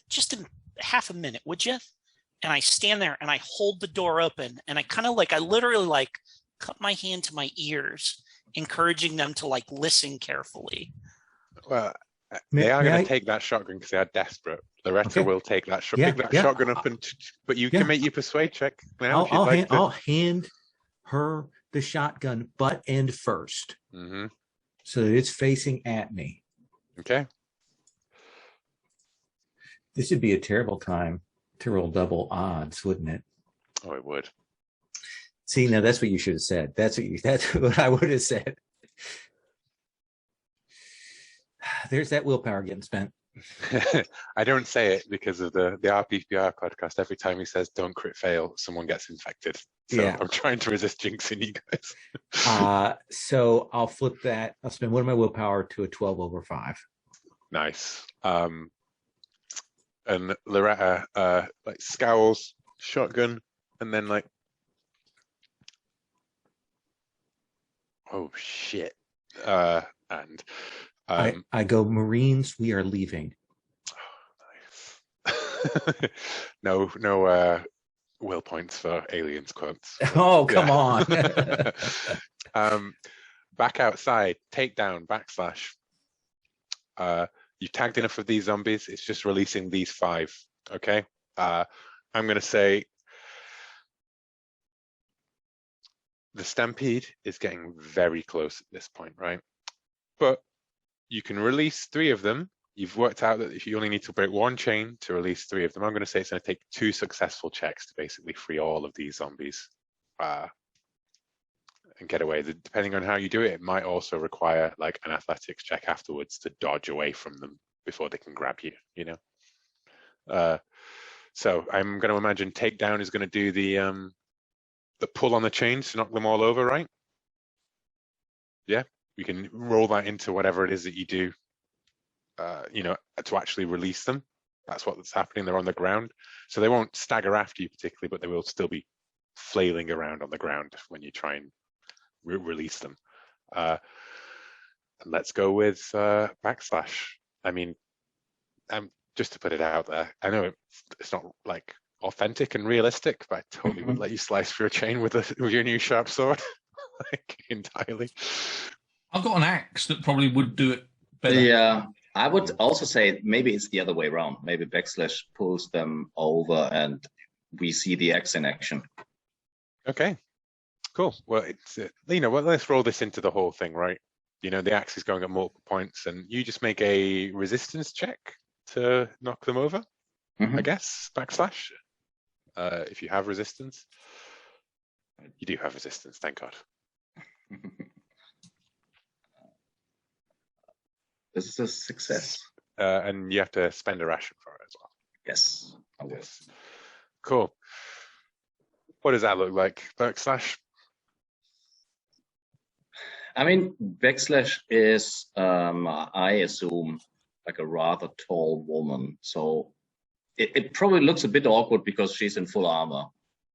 half a minute, would you? And I stand there and I hold the door open and I literally cut my hand to my ears, encouraging them to listen carefully. Well, they are going to take that shotgun because they are desperate. Loretta Okay. will take that. She'll Yeah, pick that yeah. shotgun up, but you Yeah. can make your persuade check now if you'd I'll like hand, to. I'll hand her the shotgun butt end first, Mm-hmm. so that it's facing at me. Okay. This would be a terrible time to roll double odds, wouldn't it? Oh, it would. See, now that's what you should have said. That's what I would have said. There's that willpower getting spent. I don't say it because of the RPPR podcast. Every time he says "don't crit fail," someone gets infected. So Yeah. I'm trying to resist jinxing you guys. So I'll flip that. I'll spend one of my willpower to a 12/5. Nice. And Loretta like scowls, shotgun, and then like, oh shit. And I go, Marines, we are leaving. Nice. No will points for aliens quotes. Oh, come on. Back outside, takedown, /. You've tagged enough of these zombies. It's just releasing these 5. Okay. I'm going to say the stampede is getting very close at this point, right? But you can release 3 of them. You've worked out that if you only need to break 1 chain to release 3 of them, I'm going to say it's going to take 2 successful checks to basically free all of these zombies and get away. Depending on how you do it, it might also require like an athletics check afterwards to dodge away from them before they can grab you, you know? So I'm going to imagine takedown is going to do the pull on the chains to knock them all over, right? Yeah, you can roll that into whatever it is that you do, you know, to actually release them. That's what's happening. They're on the ground. So they won't stagger after you particularly, but they will still be flailing around on the ground when you try and release them. And let's go with /. I mean, just to put it out there, I know it's not like authentic and realistic, but I totally would let you slice through a chain with your new sharp sword, like entirely. I've got an axe that probably would do it better. Yeah, I would also say maybe it's the other way around. Maybe / pulls them over and we see the axe in action. Okay, cool. Well, it's you know, well, let's roll this into the whole thing, right? You know, the axe is going at multiple points, and you just make a resistance check to knock them over. I guess / if you have resistance. You do have resistance, thank God. This is a success. And you have to spend a ration for it as well. Yes, I will. Yes. Cool. What does that look like? /. I mean, / is, I assume, like a rather tall woman. So it probably looks a bit awkward because she's in full armor.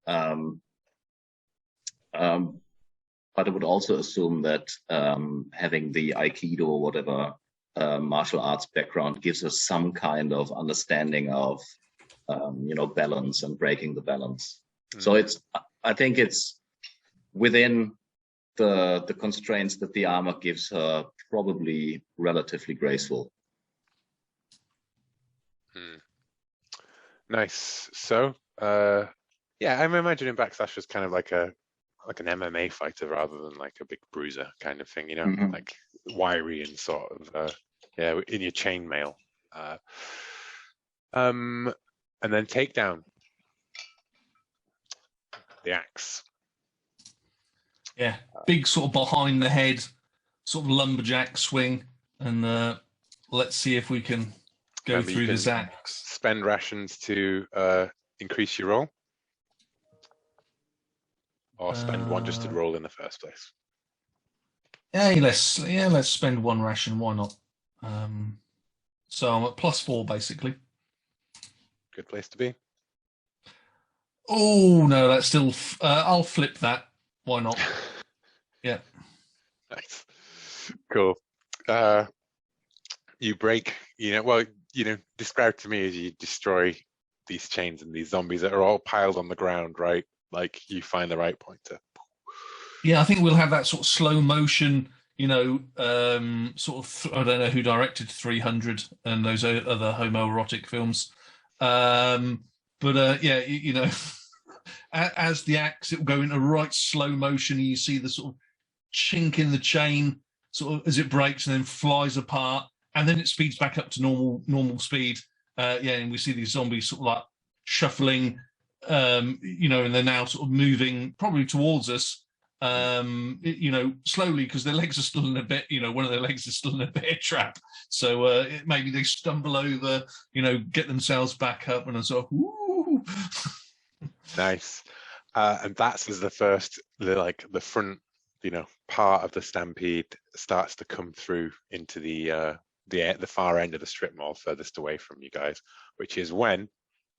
But I would also assume that having the Aikido or whatever martial arts background gives us some kind of understanding of, you know, balance and breaking the balance. So I think it's within the constraints that the armor gives her, probably relatively graceful. Nice. So, yeah, I'm imagining /. as kind of like an MMA fighter rather than like a big bruiser kind of thing, you know, like wiry and sort of, yeah, in your chainmail. And then takedown. The axe. Yeah, big sort of behind the head, sort of lumberjack swing, and let's see if we can go Remember, through you this can axe. Spend rations to increase your roll, or spend 1 just to roll in the first place. Yeah, let's spend 1 ration. Why not? So I'm at +4 basically. Good place to be. Oh no, that's still. I'll flip that. Why not? Yeah. Nice. Cool. You break, you know, well, you know, describe to me as you destroy these chains and these zombies that are all piled on the ground, right? Like you find the right point to. Yeah, I think we'll have that sort of slow motion, you know, sort of. I don't know who directed 300 and those other homoerotic films. Yeah, you know, as the axe, it will go into right slow motion, and you see the sort of chink in the chain, sort of as it breaks and then flies apart, and then it speeds back up to normal speed. And we see these zombies sort of like shuffling, you know, and they're now sort of moving probably towards us, you know, slowly, because their legs are still in a bit, you know, one of their legs is still in a bear trap. So maybe they stumble over, you know, get themselves back up, and sort of, woo. Nice. And that's as the first, the front, you know, part of the stampede starts to come through into the far end of the strip mall, furthest away from you guys, which is when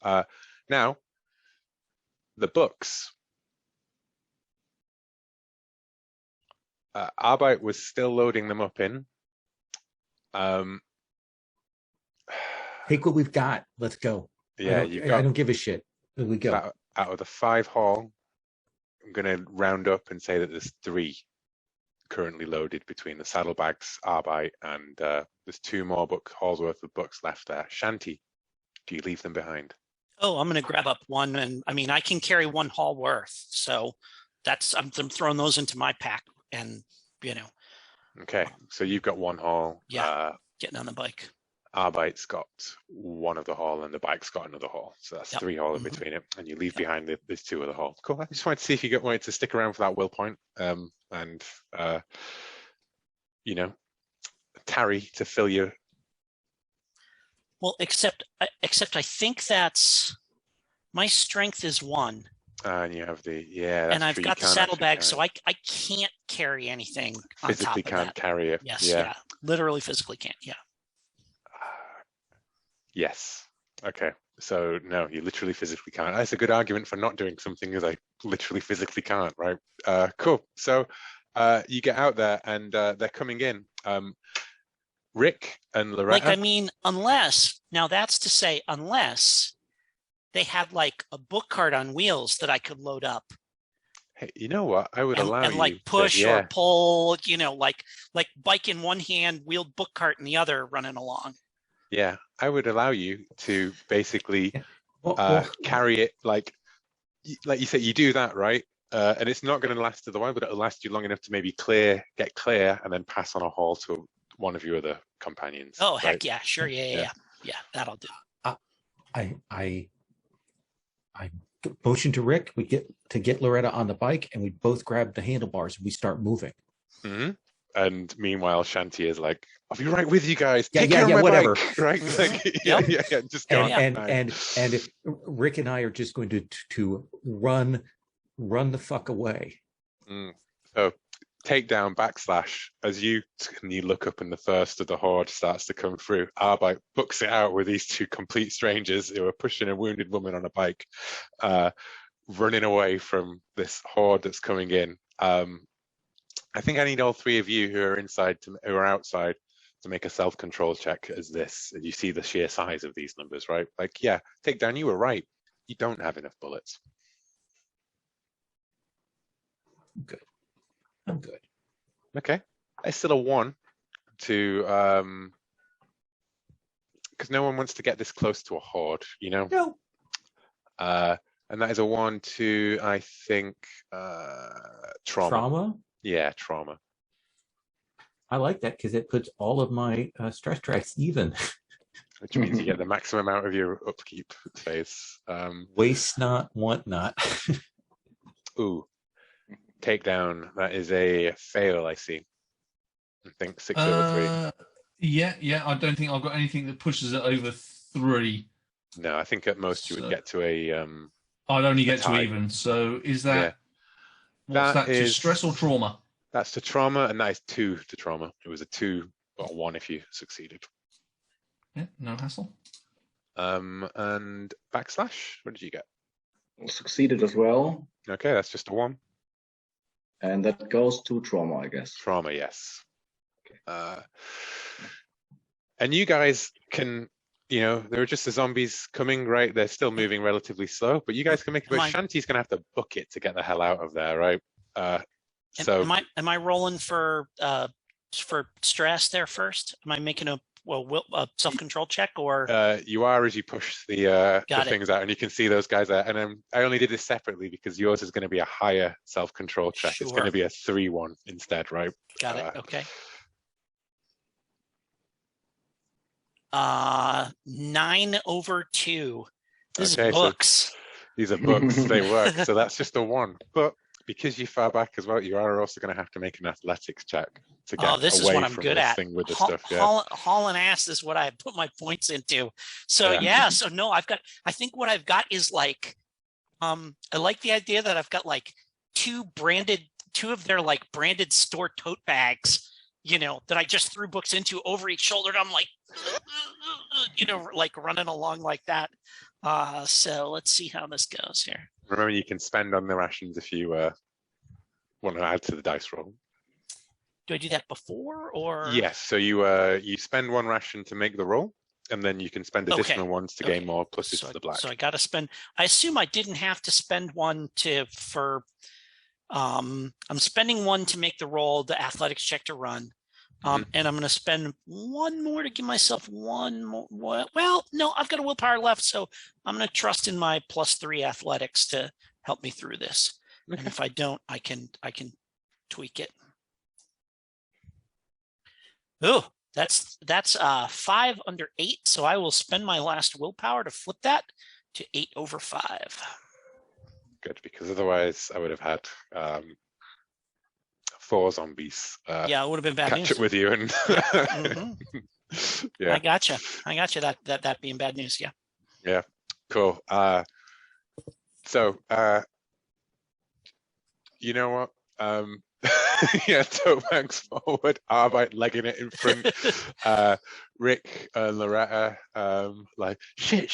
now the books. Arbite was still loading them up in. Take what we've got. Let's go. Yeah, I don't give a shit. Here we go. Out of the 5 haul, I'm going to round up and say that there's 3 currently loaded between the saddlebags, Arbite, and there's 2 more hauls worth of books left there. Shanti, do you leave them behind? Oh, I'm going to grab up one, and I mean, I can carry 1 haul worth, so I'm throwing those into my pack, and you know. Okay, so you've got 1 haul. Yeah, getting on the bike. Arbite's got 1 of the haul, and the bike's got another haul, so that's 3 haul in between it, and you leave behind these 2 of the haul. Cool. I just wanted to see if you wanted to stick around for that will point, and you know, tarry to fill your. Well, except I think that's my strength is 1. And you have and I've got the saddlebag, so I can't carry anything. Physically on top of can't carry it. Yes, yeah, literally physically can't. Yeah. Yes. Okay. So no, you literally physically can't. That's a good argument for not doing something, as I literally physically can't. Right. Cool. So you get out there, and they're coming in. Rick and Loretta. Like, I mean, unless they had like a book cart on wheels that I could load up. Hey, you know what? I would allow and you like push to, or pull, you know, like bike in one hand, wheeled book cart in the other, running along. Yeah, I would allow you to basically carry it like you said. You do that, right? And it's not going to last to the while, but it'll last you long enough to maybe get clear, and then pass on a haul to one of your other companions. Oh, right? heck yeah, sure, yeah, that'll do. I motion to Rick. We get Loretta on the bike, and we both grab the handlebars and we start moving. Mm-hmm. And meanwhile, Shanti is like, "I'll be right with you guys. Yeah, Take care of my whatever." bike. Right? Like, yeah. Just go. And Rick and I are just going to run the fuck away. So, takedown / as you look up, and the first of the horde starts to come through. Arbite books it out with these 2 complete strangers who are pushing a wounded woman on a bike, running away from this horde that's coming in. I think I need all 3 of you who are outside to make a self-control check as you see the sheer size of these numbers, right? Like, yeah, Takedown, you were right. You don't have enough bullets. I'm good. Okay. It's still a 1 to because no one wants to get this close to a horde, you know? No. And that is a 1 to, I think, trauma. Yeah, trauma. I like that because it puts all of my stress tracks even. Which means you get the maximum amount of your upkeep phase. Waste not, want not. Ooh. Takedown. That is a fail, I see. I think 6 over 3. Yeah. I don't think I've got anything that pushes it over 3. No, I think at most you would get to a. I'd only get to even. So is that? Yeah. What's that to stress or trauma? That's to trauma, and that is 2 to trauma. It was a 2 or a 1 if you succeeded. Yeah, no hassle. And / what did you get? Succeeded as well. Okay, that's just a 1. And that goes to trauma, I guess. Trauma, yes. Okay. And you guys can, you know, there are just the zombies coming, right? They're still moving relatively slow, but you guys can make it. But Shanti's going to have to book it to get the hell out of there, right? So am I rolling for stress there first? Am I making a self-control check or? You are as you push the Got it. things out, and you can see those guys there. And I only did this separately because yours is going to be a higher self-control check. It's going Sure. to be a 3-1 instead, right? Got it. Okay. 9/2. This Okay, is so books. these are books. They work. So that's just a 1. But because you're far back as well, you are also going to have to make an athletics check to get This is away what I'm from good this at. thing with the stuff. Yeah. Hauling ass is what I put my points into. So so no, I think what I've got is like, I like the idea that I've got like two of their like branded store tote bags, that I just threw books into over each shoulder. And I'm like, like running along like that. So let's see how this goes here. Remember, you can spend on the rations if you want to add to the dice roll. Do I do that before or? Yes. So you spend 1 ration to make the roll, and then you can spend additional ones to gain more pluses to the black. So I got to spend. I assume I didn't have to spend 1 I'm spending 1 to make the roll, the athletics check to run. And I'm going to spend 1 more to give myself 1 more. Well, no, I've got a willpower left, so I'm going to trust in my +3 athletics to help me through this. Okay. And if I don't, I can tweak it. Oh, that's 5/8. So I will spend my last willpower to flip that to 8/5. Good, because otherwise I would have had 4 zombies. It would have been bad news. Catch it with you and yeah. I gotcha. That being bad news. Yeah. Yeah. Cool. So you know what? Yeah, toe bags forward, Arbite legging it in front. Rick and Loretta like shit.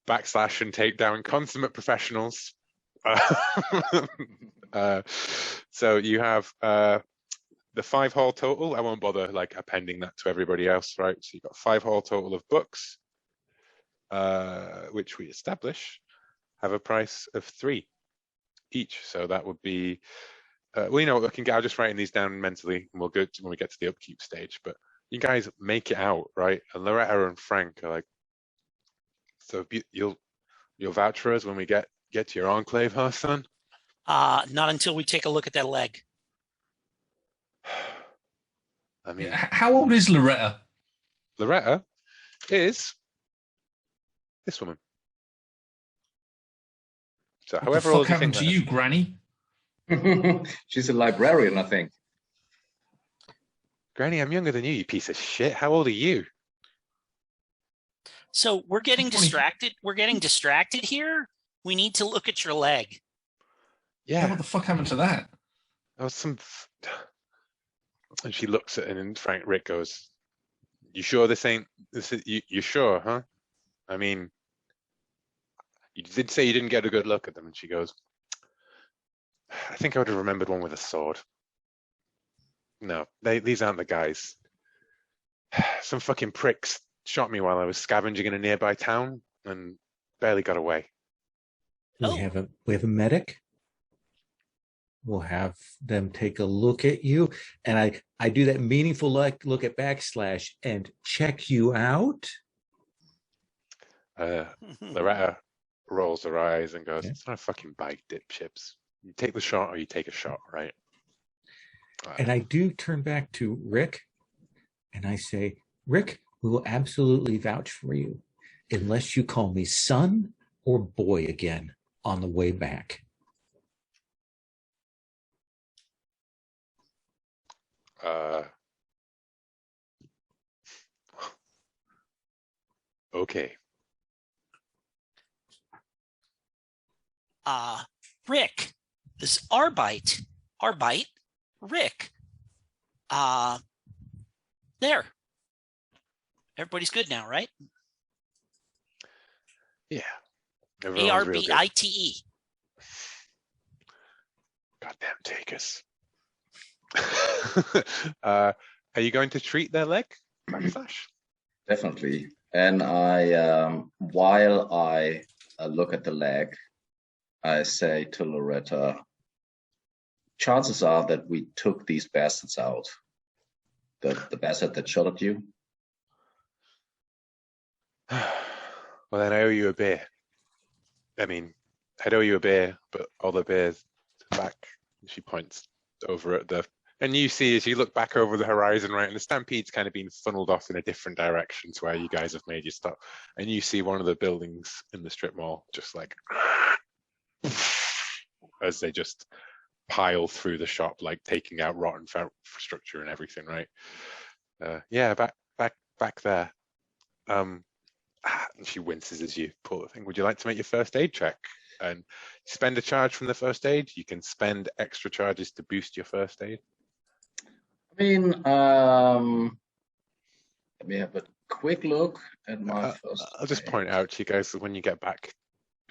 Backslash and takedown, consummate professionals. So you have the 5 haul total. I won't bother like appending that to everybody else, right? So you've got 5 haul total of books, which we establish have a price of 3 each. So that would be, I'll just writing these down mentally, and we'll go to when we get to the upkeep stage. But you guys make it out, right? And Loretta and Frank are like, so you'll vouch for us when we get to your enclave, huh, son? Not until we take a look at that leg. I mean, how old is Loretta? Loretta is this woman. So, what however the fuck old happened to you, Granny? She's a librarian, I think. Granny, I'm younger than you piece of shit. How old are you? So we're getting distracted. We're getting distracted here. We need to look at your leg. Yeah. What the fuck happened to that? There was some. And she looks at it, and Rick goes, "You sure this ain't? You sure, huh? I mean, you did say you didn't get a good look at them." And she goes, "I think I would have remembered one with a sword. No, these aren't the guys. Some fucking pricks shot me while I was scavenging in a nearby town and barely got away." We have a medic. We'll have them take a look at you, and I do that meaningful look at backslash and check you out. Loretta rolls her eyes and goes, "It's not a fucking bite, dipships. You take the shot or you take a shot, right?" And I do turn back to Rick, and I say, "Rick, we will absolutely vouch for you, unless you call me son or boy again on the way back." Okay. Rick, this Arbite, Rick. There. Everybody's good now, right? Yeah. ARBITE. Goddamn takers. Are you going to treat their leg, backslash? Definitely. And I, while I look at the leg, I say to Loretta, chances are that we took these bastards out. the bastard that shot at you? Well, then I owe you a beer. I mean, I'd owe you a beer, but all the beers back. She points over at and you see as you look back over the horizon, right, and the stampede's kind of been funneled off in a different direction to where you guys have made your stop, and you see one of the buildings in the strip mall just like as they just pile through the shop, like taking out rotten infrastructure and everything, right? Yeah, back there. And she winces as you pull the thing. Would you like to make your first aid check? And spend a charge from the first aid. You can spend extra charges to boost your first aid. I mean, let me have a quick look at my first. I'll just point out to you guys that when you get back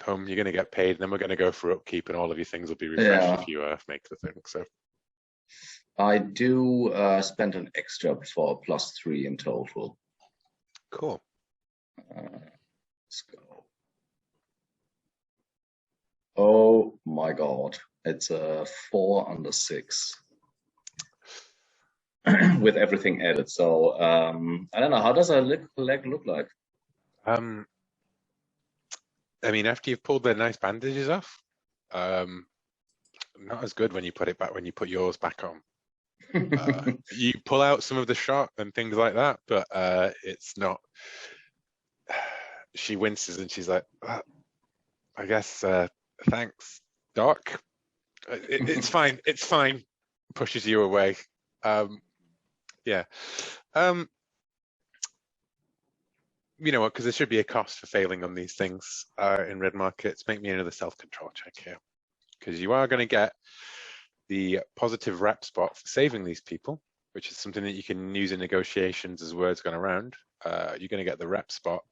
home, you're going to get paid, and then we're going to go for upkeep, and all of your things will be refreshed if you make the thing. So I do spend an extra for +3 in total. Cool. Let's go. Oh my god, it's a 4 under 6 with everything added. So I don't know, how does a leg look like? I mean, after you've pulled the nice bandages off, not as good when you put it back, when you put yours back on. You pull out some of the shot and things like that, but it's not. She winces and she's like, I guess thanks, Doc. It's fine. It's fine. Pushes you away. Yeah. You know what? Because there should be a cost for failing on these things in red markets. Make me another self-control check here, because you are going to get the positive rep spot for saving these people, which is something that you can use in negotiations as words gone around. You're going to get the rep spot.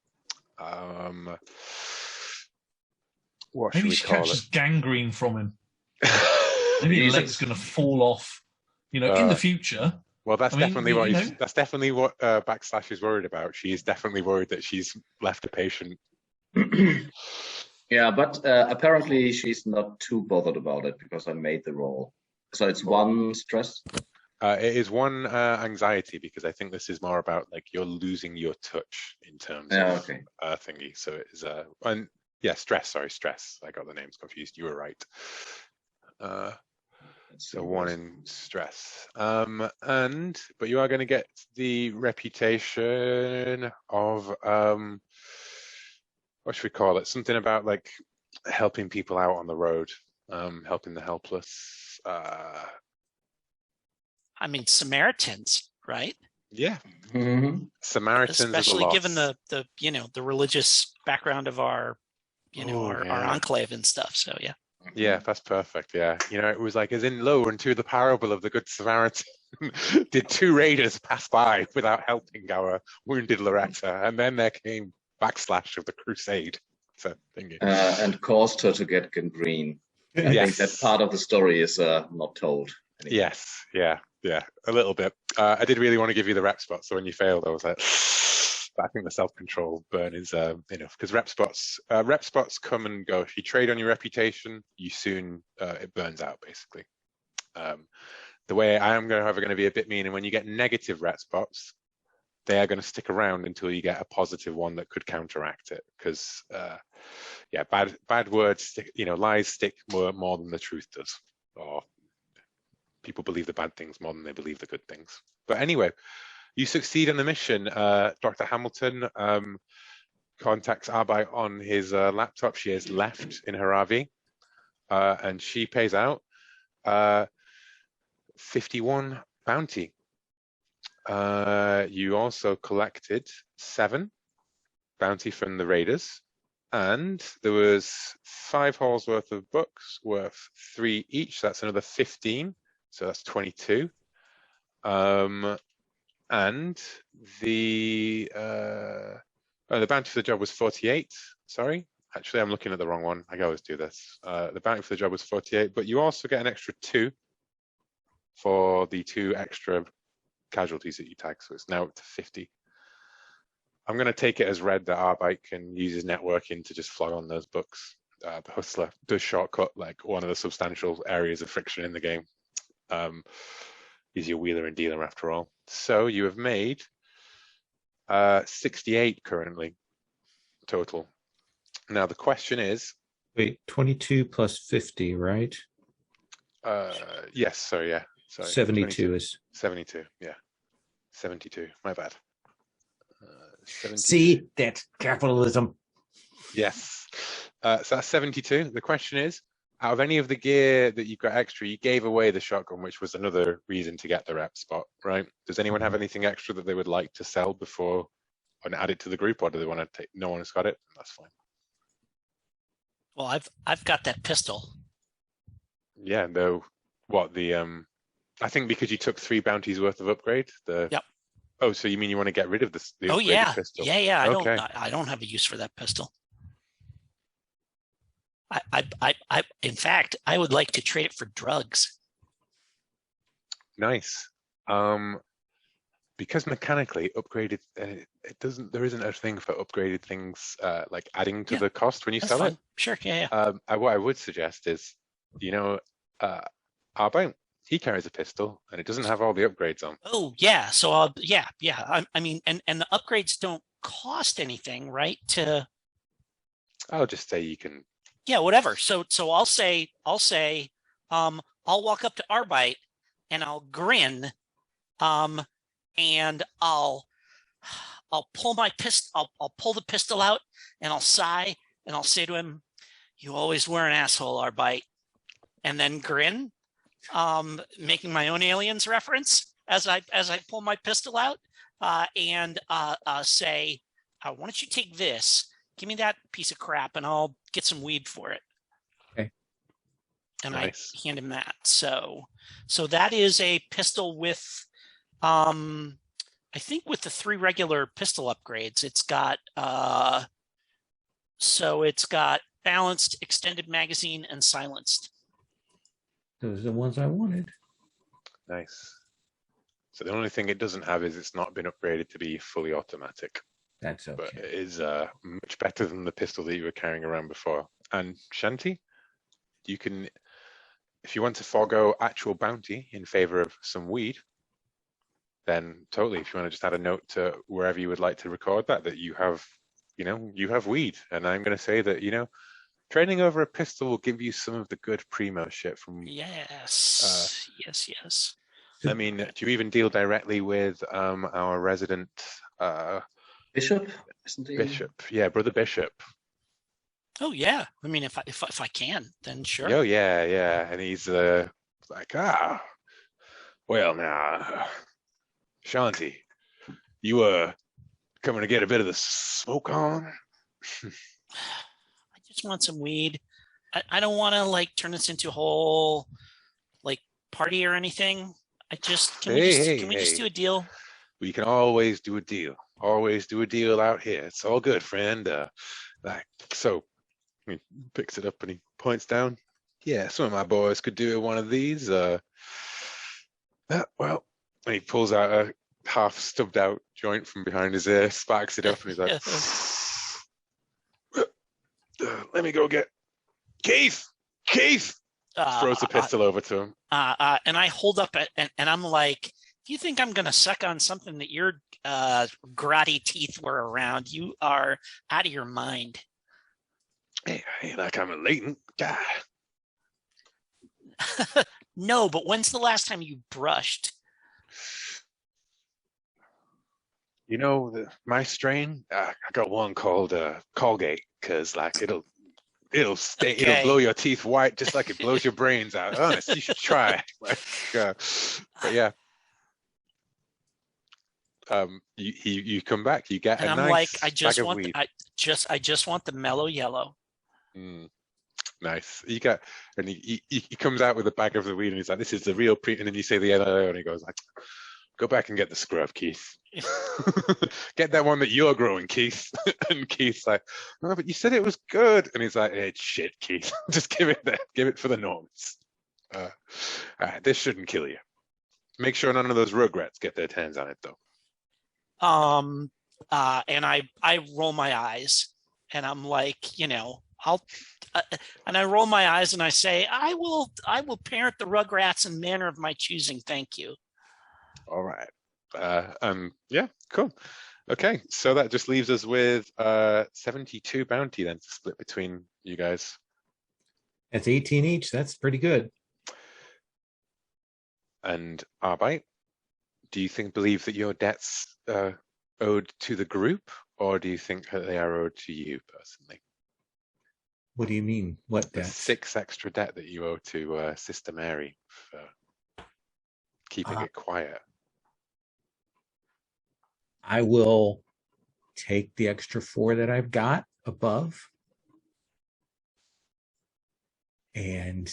What Maybe should we she call catches it? gangrene from him. Maybe his leg's going to fall off. You know, in the future. Well, that's definitely what that's definitely what Backslash is worried about. She is definitely worried that she's left a patient. Yeah, but apparently she's not too bothered about it because I made the roll. So it's 1 stress. It is 1 anxiety, because I think this is more about like you're losing your touch in terms of thingy. So it is and yeah, stress. Sorry, stress. I got the names confused. You were right. So 1 in stress. But you are going to get the reputation of what should we call it? Something about like helping people out on the road, helping the helpless. I mean, Samaritans, right? Yeah. Mm-hmm. Samaritans, especially given the the religious background of our our enclave and stuff. So yeah. Yeah, that's perfect. Yeah, it was like as in lo, and to the parable of the Good Samaritan, did 2 raiders pass by without helping our wounded Loretta, and then there came Backslash of the Crusade. So thingy. And caused her to get gangrene. I think that part of the story is not told anymore. Yes, yeah, a little bit. I did really want to give you the rep spot, so when you failed, I was like, but I think the self-control burn is enough, because rep spots come and go. If you trade on your reputation, you soon it burns out basically. The way I am going to be a bit mean, and when you get negative rep spots, they are going to stick around until you get a positive one that could counteract it, because bad words stick, lies stick more than the truth does, or people believe the bad things more than they believe the good things. But anyway, you succeed on the mission. Dr. Hamilton contacts Arbite on his laptop. She has left in her RV, and she pays out 51 bounty. You also collected 7 bounty from the raiders, and there was 5 hauls worth of books worth 3 each. So that's another 15. So that's 22. And the bounty for the job was 48. Sorry, actually, I'm looking at the wrong one. I always do this. The bounty for the job was 48, but you also get an extra 2 for the 2 extra casualties that you tag. So it's now up to 50. I'm going to take it as read that Arbite can use his networking to just flog on those books. The Hustler does shortcut like one of the substantial areas of friction in the game. He's your wheeler and dealer after all. So you have made 68 currently total. Now the question is, Wait, 22 plus 50, right? yes, sorry, yeah. Sorry, 72 is. 72, yeah. 72, my bad. 72. See, that's capitalism. Yes. So that's 72. The question is, out of any of the gear that you've got extra, you gave away the shotgun, which was another reason to get the rep spot, right? Does anyone have anything extra that they would like to sell before and add it to the group, or do they want to take? No one has got it. That's fine. Well, I've got that pistol. Yeah. No. What the I think because you took 3 bounties worth of upgrade. Yep. Oh, so you mean you want to get rid of the Oh upgraded yeah, pistol? yeah. Okay. I don't have a use for that pistol. In fact, I would like to trade it for drugs. Nice. Because mechanically upgraded, there isn't a thing for upgraded things like adding to the cost when you sell fine. it. Sure, yeah. What I would suggest is, Arbite, he carries a pistol and it doesn't have all the upgrades on. Oh yeah, so yeah. I mean, and the upgrades don't cost anything, right? I'll just say you can. Yeah, whatever. So I'll say, I'll walk up to Arbite and I'll grin, and I'll pull my pistol. I'll pull the pistol out and I'll sigh and I'll say to him, "You always were an asshole, Arbite," and then grin, making my own Aliens reference as I pull my pistol out, and say, "Why don't you take this? Give me that piece of crap, and I'll get some weed for it." Okay. And Nice. I hand him that. So that is a pistol with, I think with the 3 regular pistol upgrades, it's got balanced, extended magazine, and silenced. Those are the ones I wanted. Nice. So the only thing it doesn't have is it's not been upgraded to be fully automatic. That's okay. But it is much better than the pistol that you were carrying around before. And Shanti, you can, if you want to forego actual bounty in favor of some weed, then totally. If you want to just add a note to wherever you would like to record that you have, you have weed. And I'm going to say that, training over a pistol will give you some of the good primo shit from. Yes. Yes. I mean, do you even deal directly with our resident Bishop, isn't he? Bishop? Yeah, Brother Bishop. Oh yeah. I mean, if I can, then sure. Oh yeah. And he's like, well now, Shanti, you coming to get a bit of the smoke on? I just want some weed. I don't want to turn this into a whole party or anything. Can we just do a deal? We can always do a deal. Always do a deal out here. It's all good, friend. So he picks it up and he points down. Yeah, some of my boys could do one of these. Well, and he pulls out a half stubbed out joint from behind his ear, sparks it up, and he's like, let me go get Keith. Throws the pistol over to him. And I hold up and I'm like, if you think I'm going to suck on something that your grotty teeth were around, you are out of your mind. Hey, like I'm a latent guy. No, but when's the last time you brushed? My strain, I got one called Colgate, because it'll stay, Okay. It'll blow your teeth white just like it blows your brains out. Honest, you should try. But yeah. You come back, you get And a I'm nice like, I just want the mellow yellow. Nice. He comes out with a bag of the weed and he's like, this is the real and then you say the yellow and he goes like, go back and get the scrub, Keith. Get that one that you're growing, Keith. And Keith's like, no, but you said it was good. And he's like, it's shit, Keith. Just give it there. Give it for the norms. This shouldn't kill you. Make sure none of those rugrats get their hands on it, though. And I roll my eyes and I'm like, and I roll my eyes and I say, I will parent the rugrats in manner of my choosing. Thank you. All right. Yeah, cool. Okay, so that just leaves us with 72 bounty then to split between you guys. That's 18 each. That's pretty good. And Arbite, do you believe that your debts owed to the group, or do you think that they are owed to you personally? What do you mean? What The debt? 6 extra debt that you owe to Sister Mary for keeping it quiet. I will take the extra 4 that I've got above, and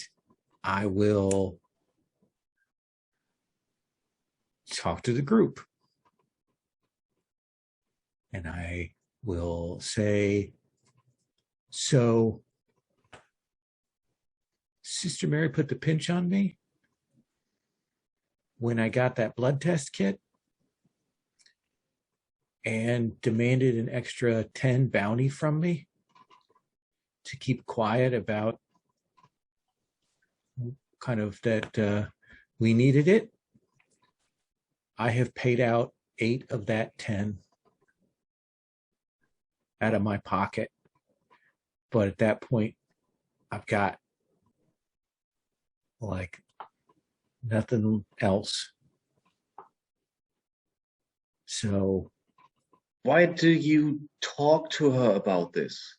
I will talk to the group. And I will say, so Sister Mary put the pinch on me when I got that blood test kit and demanded an extra 10 bounty from me to keep quiet about kind of that we needed it. I have paid out 8 of that 10 out of my pocket. But at that point, I've got like nothing else. So Why do you talk to her about this?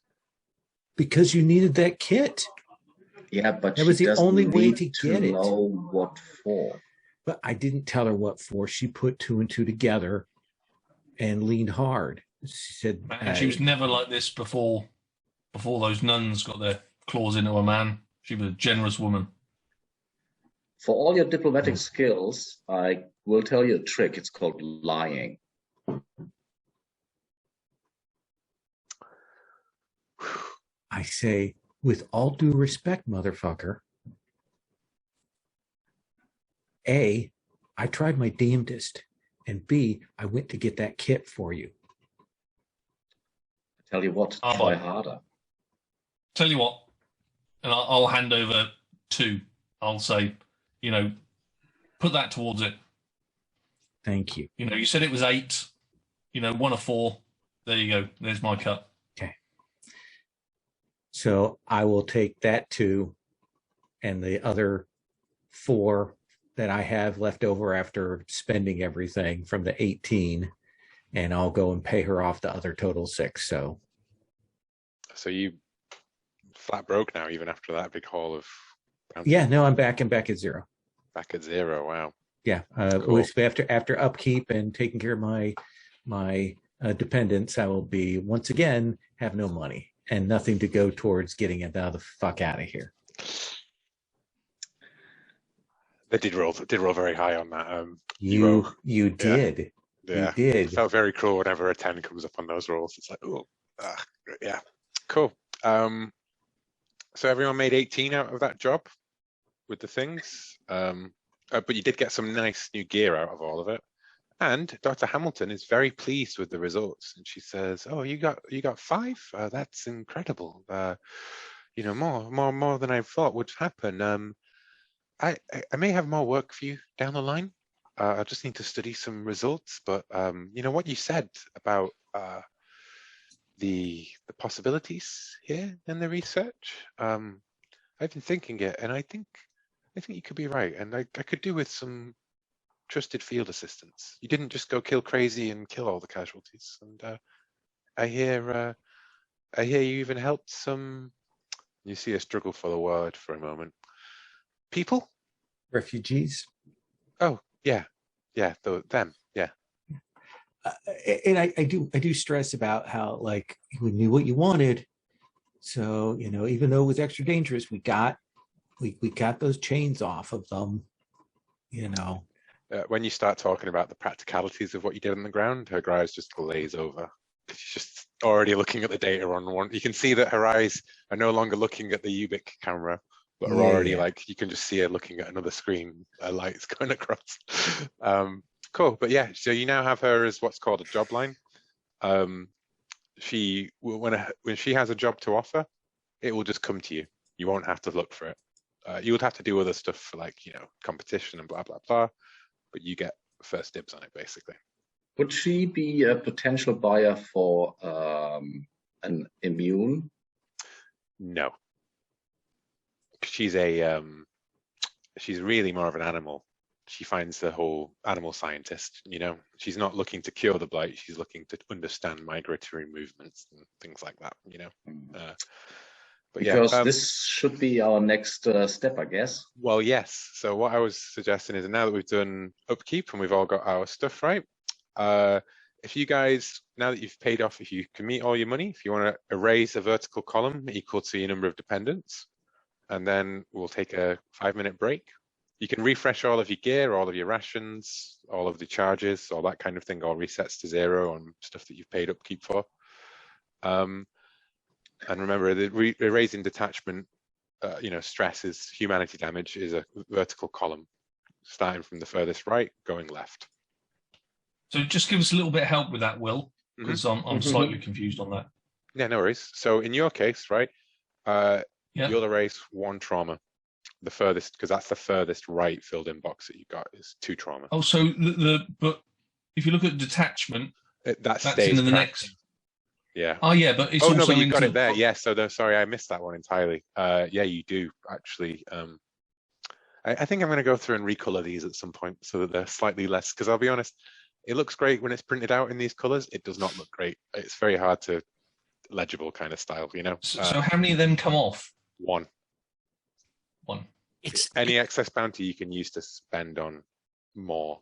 because you needed that kit. Yeah, but That she was the doesn't only way need to get it. know what for. But I didn't tell her what for. She put 2 and 2 together and leaned hard. She said, And she was never like this before those nuns got their claws into her, man. She was a generous woman. For all your diplomatic skills, I will tell you a trick. It's called lying. I say, with all due respect, motherfucker, A, I tried my damnedest, and B, I went to get that kit for you. I tell you what, try harder. Tell you what, and I'll hand over 2. I'll say, put that towards it. Thank you. You said it was 8. 1 of 4. There you go. There's my cut. Okay. So I will take that 2 and the other 4 that I have left over after spending everything from the 18, and I'll go and pay her off the other total 6. So you flat broke now, even after that big haul of bounty? Yeah, no, I'm back at 0. Back at 0. Wow. Yeah, Cool. after upkeep and taking care of my dependents, I will be once again have no money and nothing to go towards getting it the fuck out of here. They did roll very high on that. You did. Yeah. You did. It felt very cruel whenever a 10 comes up on those rolls. It's like, yeah, cool. So everyone made 18 out of that job with the things. But you did get some nice new gear out of all of it. And Dr. Hamilton is very pleased with the results, and she says, "Oh, you got 5? That's incredible. More than I thought would happen. I may have more work for you down the line. I just need to study some results. But what you said about the possibilities here in the research, I've been thinking it, and I think you could be right, and I could do with some trusted field assistance. You didn't just go kill crazy and kill all the casualties. And I hear you even helped some." You see a struggle for the word for a moment. People? Refugees. Oh, yeah, them, yeah. And I do stress about how like we knew what you wanted, so even though it was extra dangerous, we got those chains off of them. When you start talking about the practicalities of what you did on the ground, her eyes just glaze over. She's just already looking at the data on one. You can see that her eyes are no longer looking at the Ubik camera, but are already like, you can just see her looking at another screen, lights going across. Cool, but yeah, so you now have her as what's called a job line. When she has a job to offer, it will just come to you. You won't have to look for it. You would have to do other stuff for competition and blah, blah, blah, but you get first dibs on it, basically. Would she be a potential buyer for an immune? No, she's she's really more of an animal. She finds the whole animal scientist, she's not looking to cure the blight. She's looking to understand migratory movements and things like that, But because yeah, this should be our next step, I guess. Well, yes. So what I was suggesting is now that we've done upkeep and we've all got our stuff right, if you guys, now that you've paid off, if you can meet all your money, if you want to erase a vertical column equal to your number of dependents, and then we'll take a 5-minute break. You can refresh all of your gear, all of your rations, all of the charges, all that kind of thing, all resets to 0 on stuff that you've paid upkeep for. And remember, the erasing detachment, stress is humanity damage is a vertical column, starting from the furthest right, going left. So just give us a little bit of help with that, Will, because I'm slightly confused on that. Yeah, no worries. So in your case, right, you'll erase 1 trauma. The furthest, because that's the furthest right filled in box that you got is 2 trauma. Oh, so but if you look at detachment, that that's stays into the next. Yeah. Oh yeah, but it's oh also no, but you into got it there. Yes. So sorry, I missed that one entirely. Yeah, you do actually. I think I'm going to go through and recolor these at some point so that they're slightly less. Because I'll be honest, it looks great when it's printed out in these colors. It does not look great. It's very hard to legible kind of style, So how many of them come off? 1. Any excess bounty you can use to spend on more.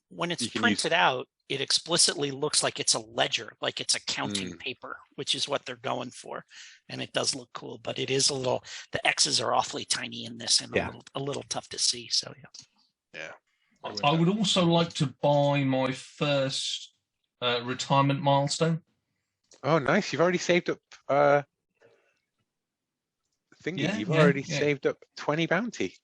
When it's printed out, it explicitly looks like it's a ledger, like it's a counting paper, which is what they're going for. And it does look cool, but it is the X's are awfully tiny in this and a little tough to see. So yeah. I would also like to buy my first retirement milestone. Oh, nice. You've already saved up you've already saved up 20 bounty.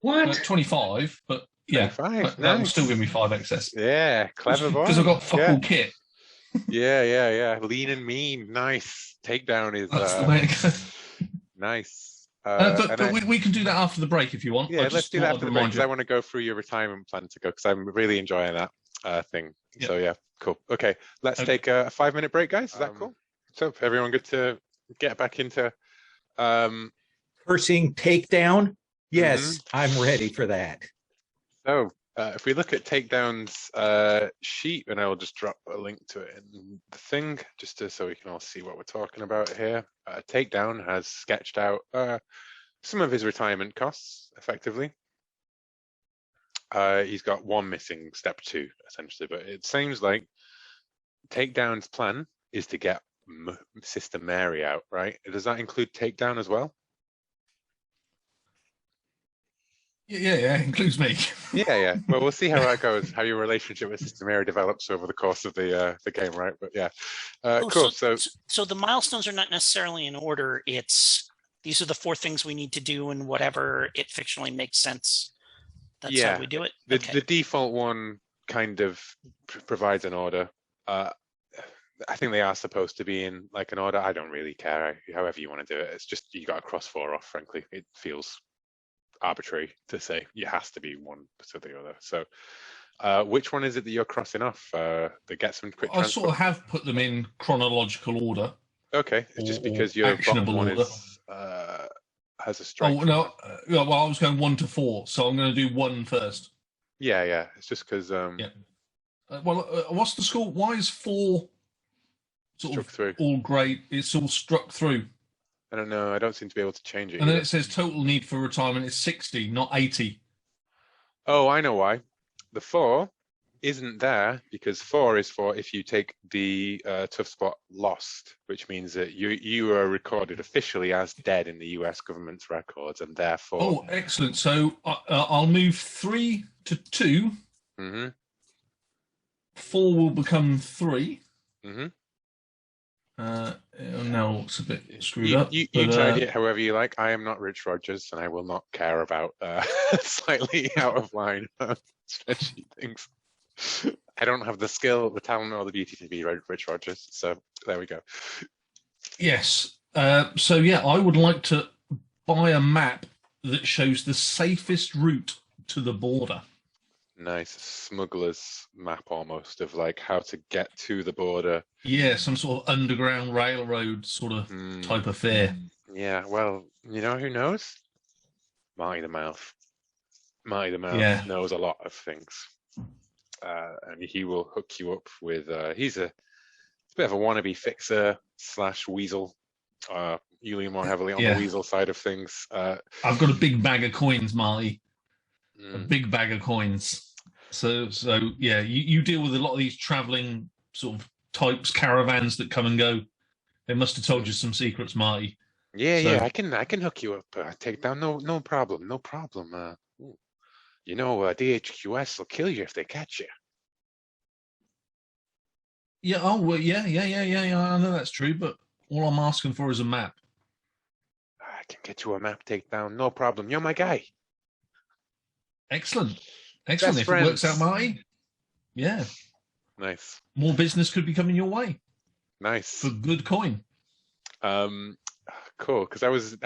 What? 25, but yeah, 25, that will nice. still give me 5 excess. Yeah, clever boy. Because I've got fuck all kit. Yeah. Lean and mean. Nice. Takedown is That's the way to go. Nice. But we can do that after the break if you want. Yeah, let's do that after the break because I want to go through your retirement plan to go because I'm really enjoying that thing. Yep. So yeah, cool. Okay, let's take a 5-minute break, guys. Is that cool? So everyone good to get back into cursing Takedown? Yes, I'm ready for that. So if we look at Takedown's sheet, and I will just drop a link to it in the thing, just so we can all see what we're talking about here. Takedown has sketched out some of his retirement costs, effectively. He's got 1 missing, step 2, essentially, but it seems like Takedown's plan is to get Sister Mary out, right? Does that include Takedown as well? Yeah, includes me. Yeah. Well, we'll see how that goes, how your relationship with Sister Mary develops over the course of the game, right? But yeah, cool. So the milestones are not necessarily in order. It's these are the 4 things we need to do, and whatever it fictionally makes sense. That's how we do it. The default one kind of provides an order. I think they are supposed to be in like an order. I don't really care. However you want to do it. It's just you got to cross 4 off. Frankly, it feels arbitrary to say it has to be one to the other. So which one is it that you're crossing off? The get some quick transport? I sort of have put them in chronological order. Okay, it's just because your bottom one is has a strike. Oh no, well I was going 1 to 4, so I'm going to do 1 first. Yeah, it's just because what's the score? Why is 4 sort of through? All great? It's all struck through. I don't know. I don't seem to be able to change it. And then it says total need for retirement is 60, not 80. Oh, I know why. The 4 isn't there because 4 is for if you take the tough spot lost, which means that you are recorded officially as dead in the US government's records, and therefore. Oh, excellent. So I'll move 3 to 2. 4 will become 3. Now it's a bit screwed up. You tried it however you like. I am not Rich Rogers, and I will not care about slightly out of line spreadsheet things. I don't have the skill, the talent, or the beauty to be Rich Rogers. So there we go. Yes. So yeah, I would like to buy a map that shows the safest route to the border. Nice smuggler's map almost of like how to get to the border. Yeah, some sort of underground railroad sort of type affair. Yeah, well, you know who knows? Marty the Mouth. Marty the Mouth Yeah. knows a lot of things. And he will hook you up with, he's a bit of a wannabe fixer / weasel. You lean more heavily on the weasel side of things. I've got a big bag of coins, Marty. A big bag of coins. So yeah, you deal with a lot of these traveling sort of types, caravans that come and go. They must have told you some secrets, Marty. Yeah, I can hook you up. Takedown, no problem, no problem. You know, DHQS will kill you if they catch you. Yeah. Oh, well, yeah. I know that's true, but all I'm asking for is a map. I can get you a map, Takedown, no problem. You're my guy. Excellent. Best If friends. It works out, Marty. Yeah. Nice. More business could be coming your way. Nice. For good coin. Cool. Because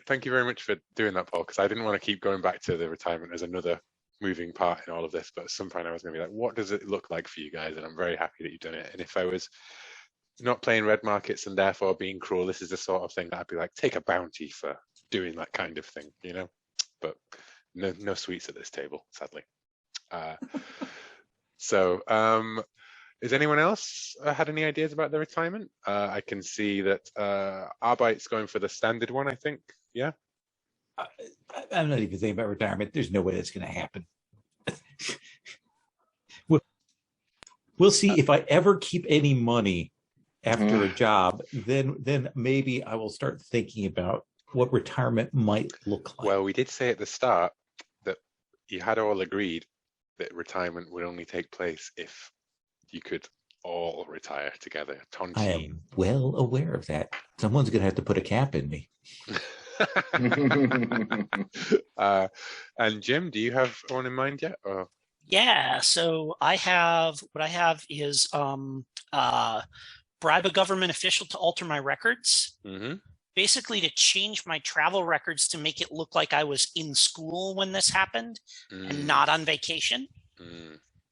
thank you very much for doing that, Paul. Because I didn't want to keep going back to the retirement as another moving part in all of this. But at some point, I was going to be like, what does it look like for you guys? And I'm very happy that you've done it. And if I was not playing red markets and therefore being cruel, this is the sort of thing that I'd be like, take a bounty for doing that kind of thing, you know. But no sweets at this table, sadly. So has anyone else had any ideas about the retirement? I can see that Arbeit's going for the standard one, I think. Yeah. I'm not even thinking about retirement. There's no way that's going to happen. We'll see if I ever keep any money after a job. Then maybe I will start thinking about what retirement might look like. Well, we did say at the start that you had all agreed that retirement would only take place if you could all retire together. I am well aware of that. Someone's going to have to put a cap in me. And Jim, do you have one in mind yet? Or? Yeah, so what I have is bribe a government official to alter my records. Basically to change my travel records to make it look like I was in school when this happened and not on vacation.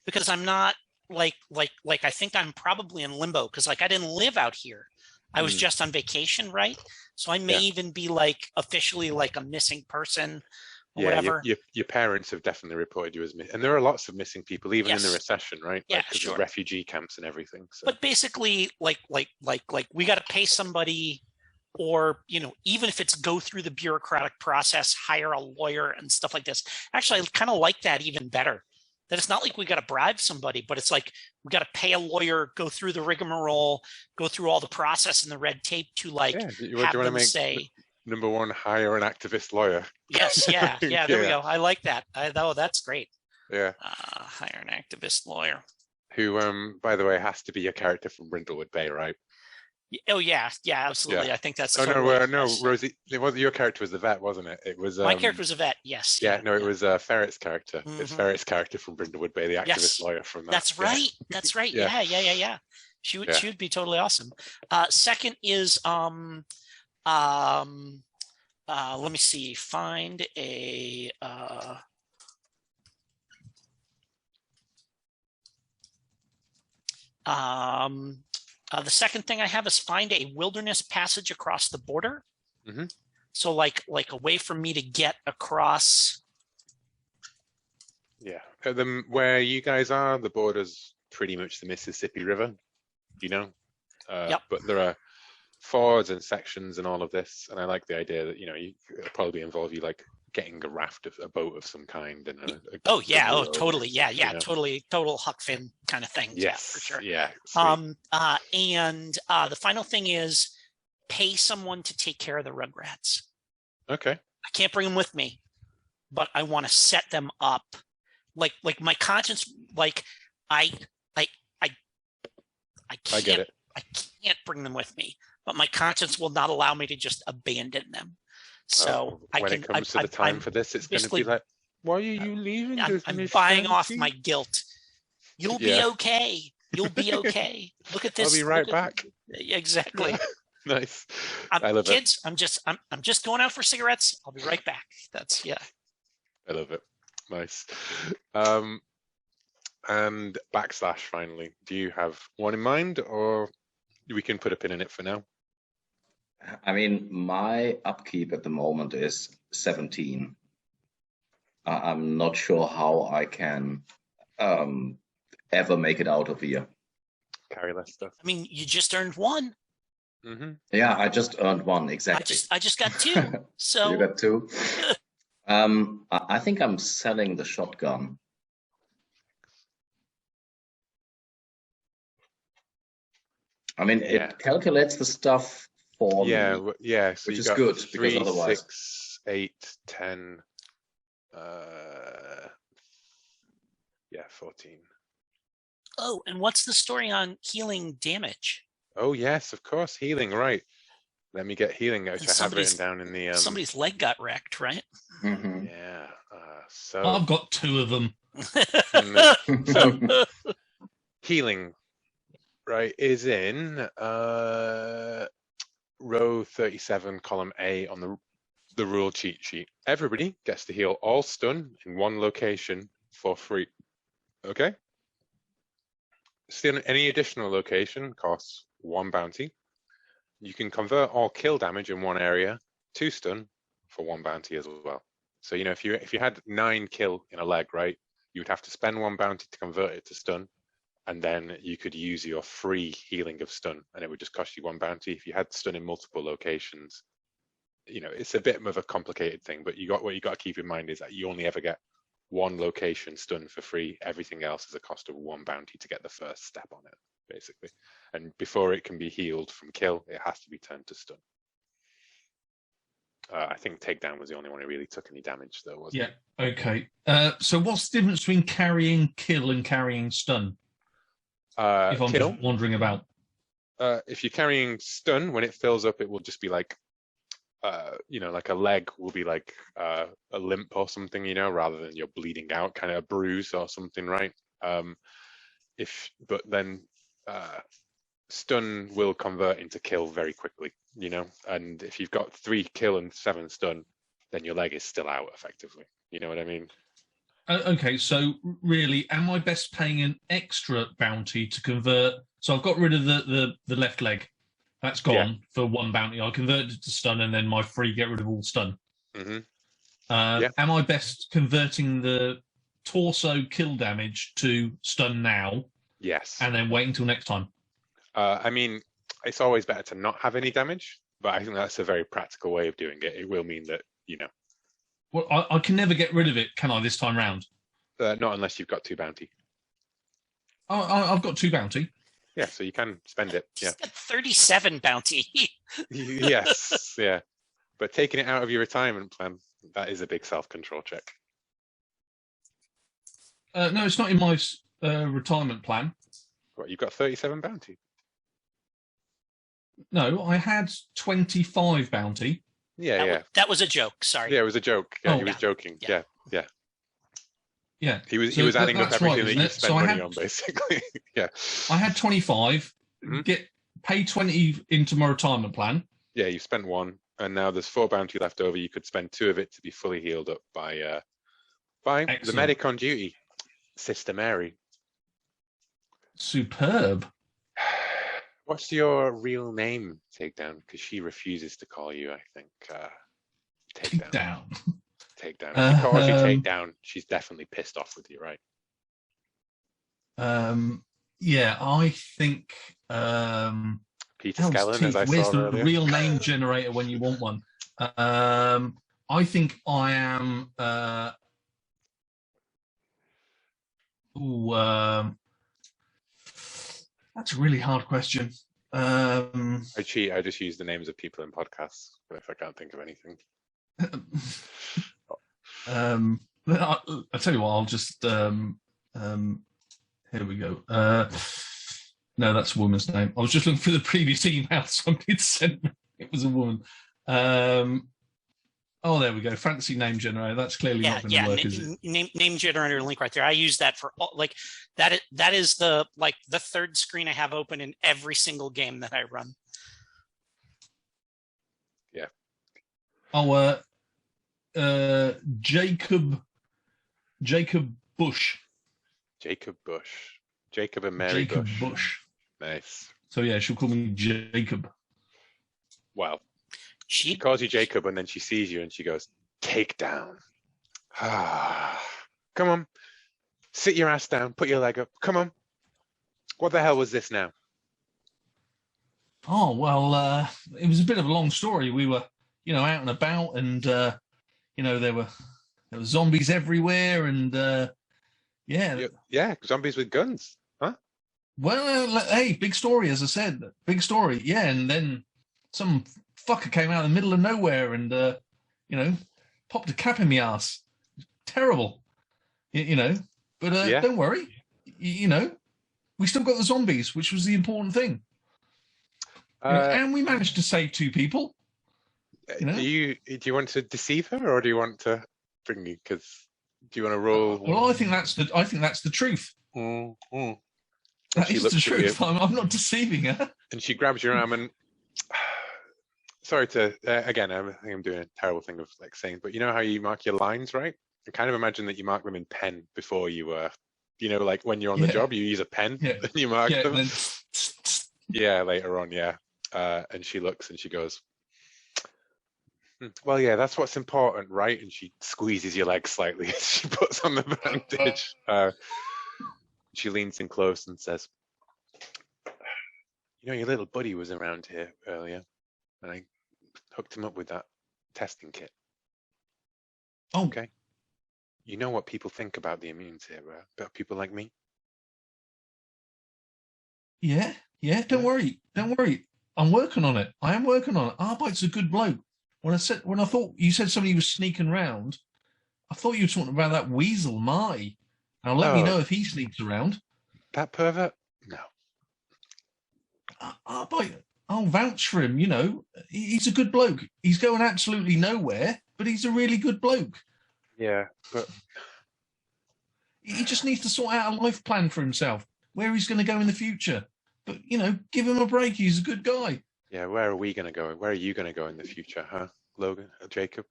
Because I'm not like I think I'm probably in limbo because like I didn't live out here. I was just on vacation, right? So I may even be like officially like a missing person or whatever. Your parents have definitely reported you as missing. And there are lots of missing people, even in the recession, right? Yeah, like, sure. Refugee camps and everything. So. But basically, like we got to pay somebody, or even if it's go through the bureaucratic process, hire a lawyer and stuff like this. Actually, I kind of like that even better. That it's not like we got to bribe somebody, but it's like we got to pay a lawyer, go through the rigmarole, go through all the process and the red tape to like have them say. Number one, hire an activist lawyer. Yes, yeah, there we go. I like that. That's great. Yeah. Hire an activist lawyer. Who, by the way, has to be a character from Brindlewood Bay, right? Oh yeah, absolutely. Yeah. I think that's. No, Rosie. It was your character was the vet, wasn't it? It was. My character was a vet. Yes. Yeah. No, it was Ferret's character. It's Ferret's character from Brindlewood Bay, the activist lawyer from that. That's right. That's right. Yeah. She would be totally awesome. Second is let me see. Find a. The second thing I have is find a wilderness passage across the border. So like a way for me to get across. Yeah. Where you guys are, the border's pretty much the Mississippi River, But there are fords and sections and all of this. And I like the idea that, you probably involve you like getting a boat of some kind. And totally. Totally. Total Huck Finn kind of thing. Yes, yeah, for sure. Yeah. And the final thing is pay someone to take care of the rugrats. Okay. I can't bring them with me, but I want to set them up. Like my conscience, like I can't, I get it. I can't bring them with me, but my conscience will not allow me to just abandon them. So when it comes to the time for this, it's going to be like, why are you leaving? I'm buying off my guilt. You'll be okay. You'll be okay. Look at this. I'll be right back. Exactly. Nice. I love kids, it. I'm just going out for cigarettes. I'll be right back. I love it. Nice. and backslash. Finally, do you have one in mind, or we can put a pin in it for now? I mean, my upkeep at the moment is 17. I'm not sure how I can ever make it out of here. Carry less stuff. I mean, you just earned one. Yeah, I just earned one, exactly. I just got two. So You got two? I think I'm selling the shotgun. I mean, it calculates the stuff for me. Yeah. So which you is got good, 3, because otherwise 6, 8, 10. 14. Oh, and what's the story on healing damage? Oh yes, of course, healing. Right. Let me get healing, which I have written down in the. Somebody's leg got wrecked, right? Mm-hmm. Yeah. So I've got two of them. so healing, right, is in row 37, column A on the rule cheat sheet. Everybody gets to heal all stun in one location for free. Okay. Still, any additional location costs 1 bounty. You can convert all kill damage in one area to stun for 1 bounty as well. So you know, if you had 9 kill in a leg, right, you would have to spend 1 bounty to convert it to stun, and then you could use your free healing of stun, and it would just cost you 1 bounty. If you had stun in multiple locations, you know, it's a bit of a complicated thing, but what you got to keep in mind is that you only ever get 1 location stun for free. Everything else is a cost of 1 bounty to get the first step on it, basically. And before it can be healed from kill, it has to be turned to stun. I think Takedown was the only one who really took any damage, though, wasn't it? Yeah. Okay. So what's the difference between carrying kill and carrying stun? If I'm kill, just wandering about. if you're carrying stun, when it fills up, it will just be like, you know, like a leg will be like a limp or something, you know, rather than you're bleeding out, kind of a bruise or something, right? But then stun will convert into kill very quickly, you know, and if you've got 3 kill and 7 stun, then your leg is still out effectively. You know what I mean? Okay, so really, am I best paying an extra bounty to convert? So I've got rid of the left leg. That's gone for 1 bounty. I converted it to stun, and then my free get rid of all stun. Am I best converting the torso kill damage to stun now? Yes. And then wait until next time? I mean, it's always better to not have any damage, but I think that's a very practical way of doing it. It will mean that, you know. Well, I can never get rid of it, can I, this time round? Not unless you've got 2 bounty. I've got 2 bounty. Yeah, so you can spend it. Just got 37 bounty. Yes, yeah. But taking it out of your retirement plan, that is a big self-control check. No, it's not in my retirement plan. What, you've got 37 bounty? No, I had 25 bounty. Yeah. That was a joke. Sorry. Yeah, it was a joke. Yeah, he was joking. Yeah. He was adding up everything that you spent money on, basically. Yeah. I had 25. Pay 20 into my retirement plan. Yeah, you spent 1, and now there's 4 bounty left over. You could spend 2 of it to be fully healed up by the medic on duty, Sister Mary. Superb. What's your real name, Takedown? Because she refuses to call you, I think. Takedown. Takedown. If she calls you Takedown, she's definitely pissed off with you, right? Yeah, I think. Peter Skellen, as I where's saw the earlier. real name generator when you want one? I think I am. That's a really hard question. I cheat. I just use the names of people in podcasts, but if I can't think of anything. I'll tell you what, I'll just here we go. No, that's a woman's name. I was just looking for the previous email somebody had sent me. It was a woman. Oh, there we go. Fancy name generator. That's clearly not going to work, is it? Name generator link right there. I use that for all, like that. That is the third screen I have open in every single game that I run. Yeah. Oh, Jacob Bush. Jacob Bush. Jacob and Mary Jacob Bush. Bush. Nice. So yeah, she'll call me Jacob. Well, she She calls you Jacob, and then she sees you, and she goes, "Takedown." Come on, sit your ass down, put your leg up. Come on. What the hell was this now? Oh well, it was a bit of a long story. We were, out and about, and there were zombies everywhere, and yeah. Yeah, zombies with guns, huh? Well, hey, big story, as I said, big story. Yeah, and then some fucker came out in the middle of nowhere and popped a cap in my ass. Terrible, But Yeah. don't worry, we still got the zombies, which was the important thing. And we managed to save 2 people. Do you want to deceive her, or do you want to bring me? Because do you want to roll? Well, I think that's the truth. Mm-hmm. That She is looks the at you. truth. I'm not deceiving her. And she grabs your arm and sorry to again, I think I'm doing a terrible thing of like saying, but you know how you mark your lines, right? I kind of imagine that you mark them in pen before you like when you're on the job, you use a pen and you mark them. Then... Yeah, later on, yeah. And she looks and she goes, well, yeah, that's what's important, right? And she squeezes your leg slightly as she puts on the bandage. She leans in close and says, your little buddy was around here earlier, and I hooked him up with that testing kit. Oh. Okay. You know what people think about the immunes here, about people like me? Yeah, don't worry. I'm working on it. I am working on it. Arbeit's a good bloke. When I thought you said somebody was sneaking around, I thought you were talking about that weasel, Mai. Now let me know if he sneaks around. That pervert? No. Arbeit, I'll vouch for him, He's a good bloke. He's going absolutely nowhere, but he's a really good bloke. Yeah, but he just needs to sort out a life plan for himself, where he's going to go in the future. But, give him a break. He's a good guy. Yeah, where are we going to go? Where are you going to go in the future, huh, Logan, Jacob?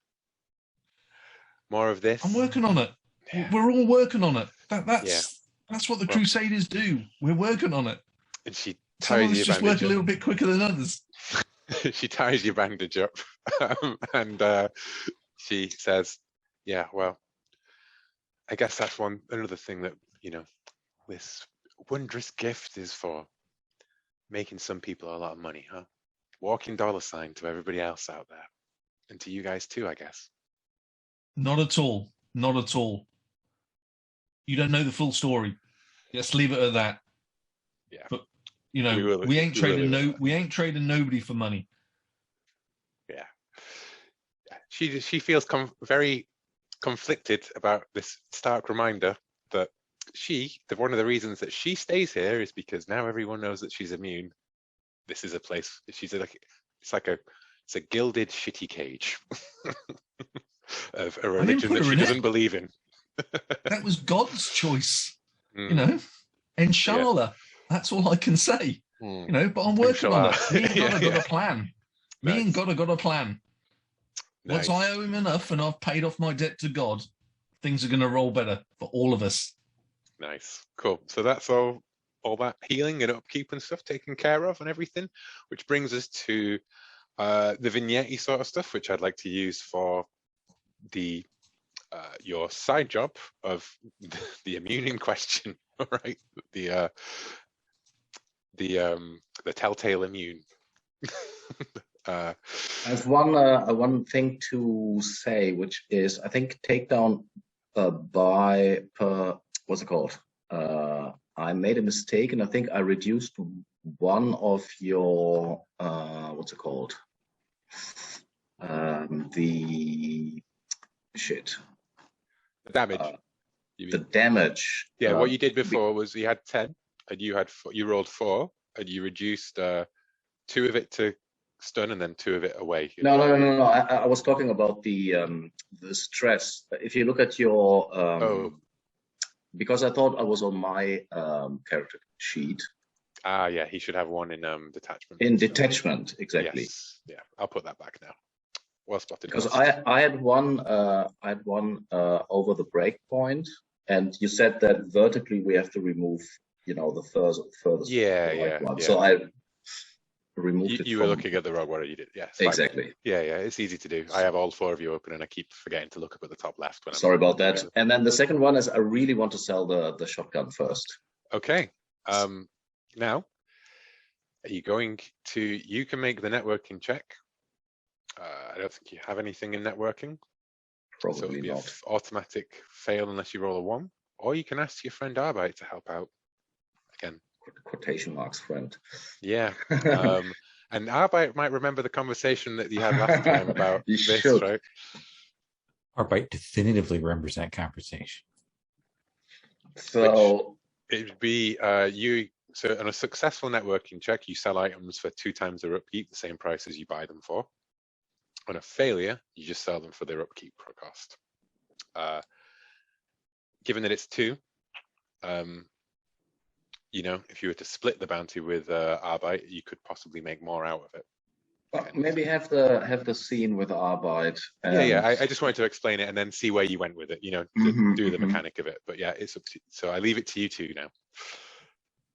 More of this? I'm working on it. Yeah. We're all working on it. That's what the Crusaders do. We're working on it. And she Some ties of us your just bandage work a little bit quicker than others. She ties your bandage up, and she says, "Yeah, well, I guess that's another thing that this wondrous gift is for making some people a lot of money, huh? Walking dollar sign to everybody else out there, and to you guys too, I guess." Not at all. Not at all. You don't know the full story. Let's leave it at that. Yeah. But we ain't trading nobody for money. Yeah. She feels very conflicted about this stark reminder that one of the reasons that she stays here is because now everyone knows that she's immune. This is a place it's a gilded shitty cage of a religion that she doesn't believe in. That was God's choice, Inshallah. That's all I can say. But I'm working on it. Me and God have got a plan. Me and God have got a plan. Nice. Once I owe him enough and I've paid off my debt to God, things are going to roll better for all of us. Nice. Cool. So that's all that healing and upkeep and stuff taken care of and everything, which brings us to the vignette sort of stuff, which I'd like to use for the your side job of the immune in question. All right. The telltale immune. There's one thing to say, which is I think Takedown what's it called? I made a mistake, and I think I reduced one of your what's it called? The damage. The damage. Yeah, what you did before was you had 10, and you rolled 4, and you reduced 2 of it to stun and then 2 of it away. No. I was talking about the stress. If you look at your because I thought I was on my character sheet. Yeah, he should have 1 in detachment. In detachment, exactly. Yes. Yeah, I'll put that back now. Well spotted. Because I had one over the break point, And you said that vertically we have to remove, the furthest one. Yeah. So I removed it. You were looking at the wrong one. You did, yes. Exactly. Yeah. It's easy to do. I have all 4 of you open, and I keep forgetting to look up at the top left. Sorry about that. And then the second one is I really want to sell the shotgun first. Okay. Now, are you going to? You can make the networking check. I don't think you have anything in networking. Probably so not. Automatic fail unless you roll a 1, or you can ask your friend Arbeit to help out. Again, quotation marks, friend. Yeah. And Arbeit might remember the conversation that you had last time about You this, should. right? Arbeit definitively remembers that conversation. So it would be you. So on a successful networking check, you sell items for 2 times their upkeep, the same price as you buy them for. On a failure, you just sell them for their upkeep cost. Given that it's 2, if you were to split the bounty with Arbeit, you could possibly make more out of it. well, maybe have the scene with Arbeit. I just wanted to explain it and then see where you went with it, do the mechanic of it. But yeah, it's up to you. So I leave it to you 2 now.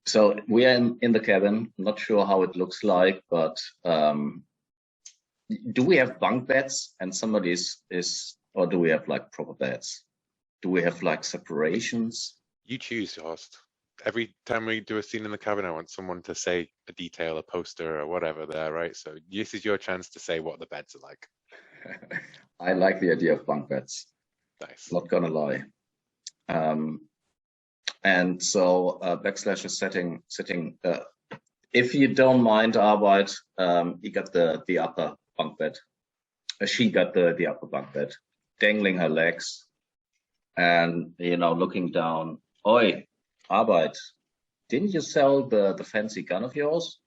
So we are in the cabin. Not sure how it looks like, but do we have bunk beds and somebody is or do we have like proper beds? Do we have like separations? You choose, host. Every time we do a scene in the cabin, I want someone to say a detail, a poster, or whatever there, right? So this is your chance to say what the beds are like. I like the idea of bunk beds. Nice. Not gonna lie. And so backslash is sitting. If you don't mind, Arbeit, he got the upper bunk bed. She got the upper bunk bed, dangling her legs, and looking down. Oi, Arbeit, didn't you sell the fancy gun of yours?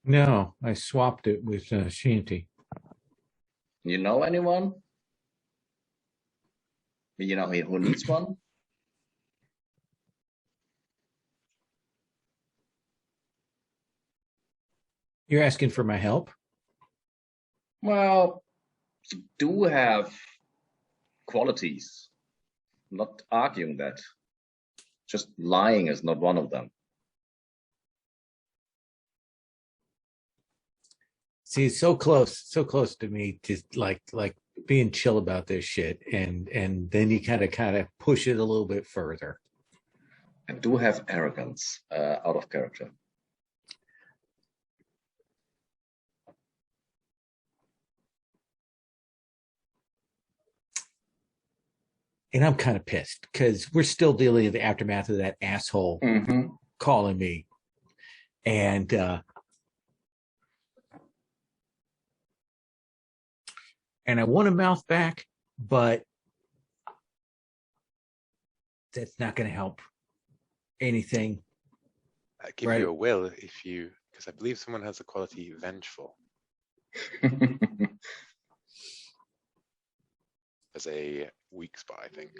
No, I swapped it with Shanty. You know anyone? Who needs one? You're asking for my help? Well, you do have qualities. I'm not arguing that. Just lying is not one of them. See, it's so close to me to like being chill about this shit, and then you kind of push it a little bit further. I do have arrogance out of character. And I'm kind of pissed because we're still dealing with the aftermath of that asshole calling me. And I want to mouth back, but that's not going to help anything. I give you a will because I believe someone has the quality vengeful. As a weak spot, I think.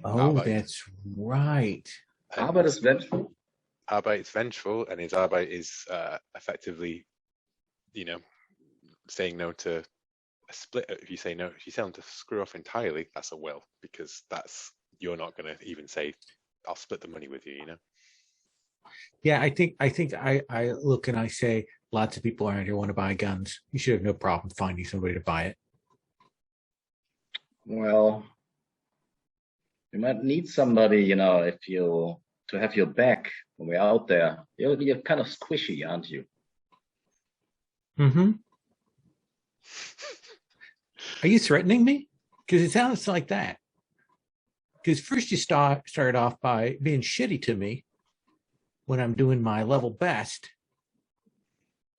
Oh, Arbeit. That's right. Arbeit is vengeful. Arbeit is vengeful, and his Arbeit is effectively, saying no to a split. If you say no, if you tell him to screw off entirely, that's a will, because you're not going to even say, "I'll split the money with you." Yeah, I think I look and I say, lots of people around here want to buy guns. You should have no problem finding somebody to buy it. Well, you might need somebody, to have your back when we're out there. You're kind of squishy, aren't you? Mm-hmm. Are you threatening me? Because it sounds like that. Because first you started off by being shitty to me when I'm doing my level best,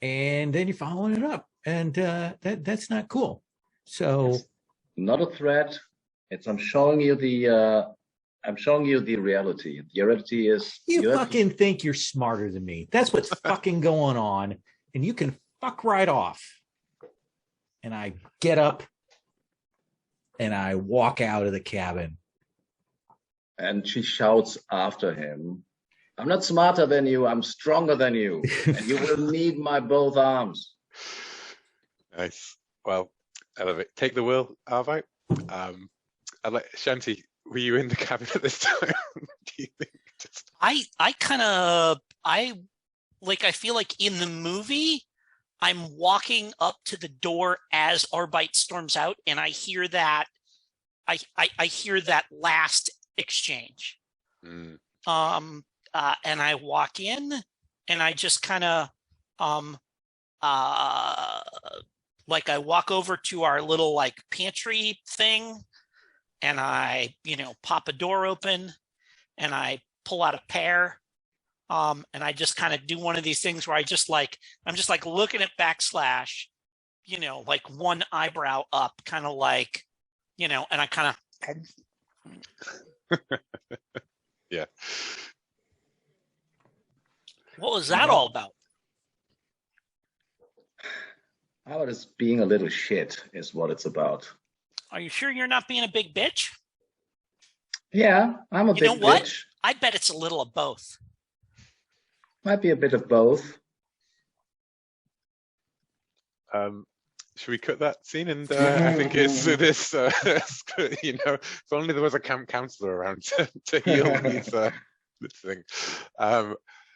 and then you're following it up, and that's not cool. So. It's not a threat. I'm showing you the reality. The reality is you fucking think you're smarter than me. That's what's fucking going on, and you can fuck right off. And I get up and I walk out of the cabin. And she shouts after him, "I'm not smarter than you, I'm stronger than you, and you will need my both arms." Nice. Well, I love it. Take the will, Arbeit. Shanti, were you in the cabin at this time? Do you think? I feel like in the movie, I'm walking up to the door as Arbite storms out, and I hear that. I hear that last exchange. Mm. And I walk in, and I just kind of I walk over to our little like pantry thing, and I pop a door open, and I pull out a pear. And I just kind of do one of these things where I'm just like looking at backslash, like one eyebrow up, kind of like, and I kind of. Yeah. What was that all about? How it is being a little shit is what it's about. Are you sure you're not being a big bitch? Yeah, I'm a big bitch. I bet it's a little of both. Might be a bit of both. Should we cut that scene? And I think it's this. If only there was a camp counselor around to heal this thing.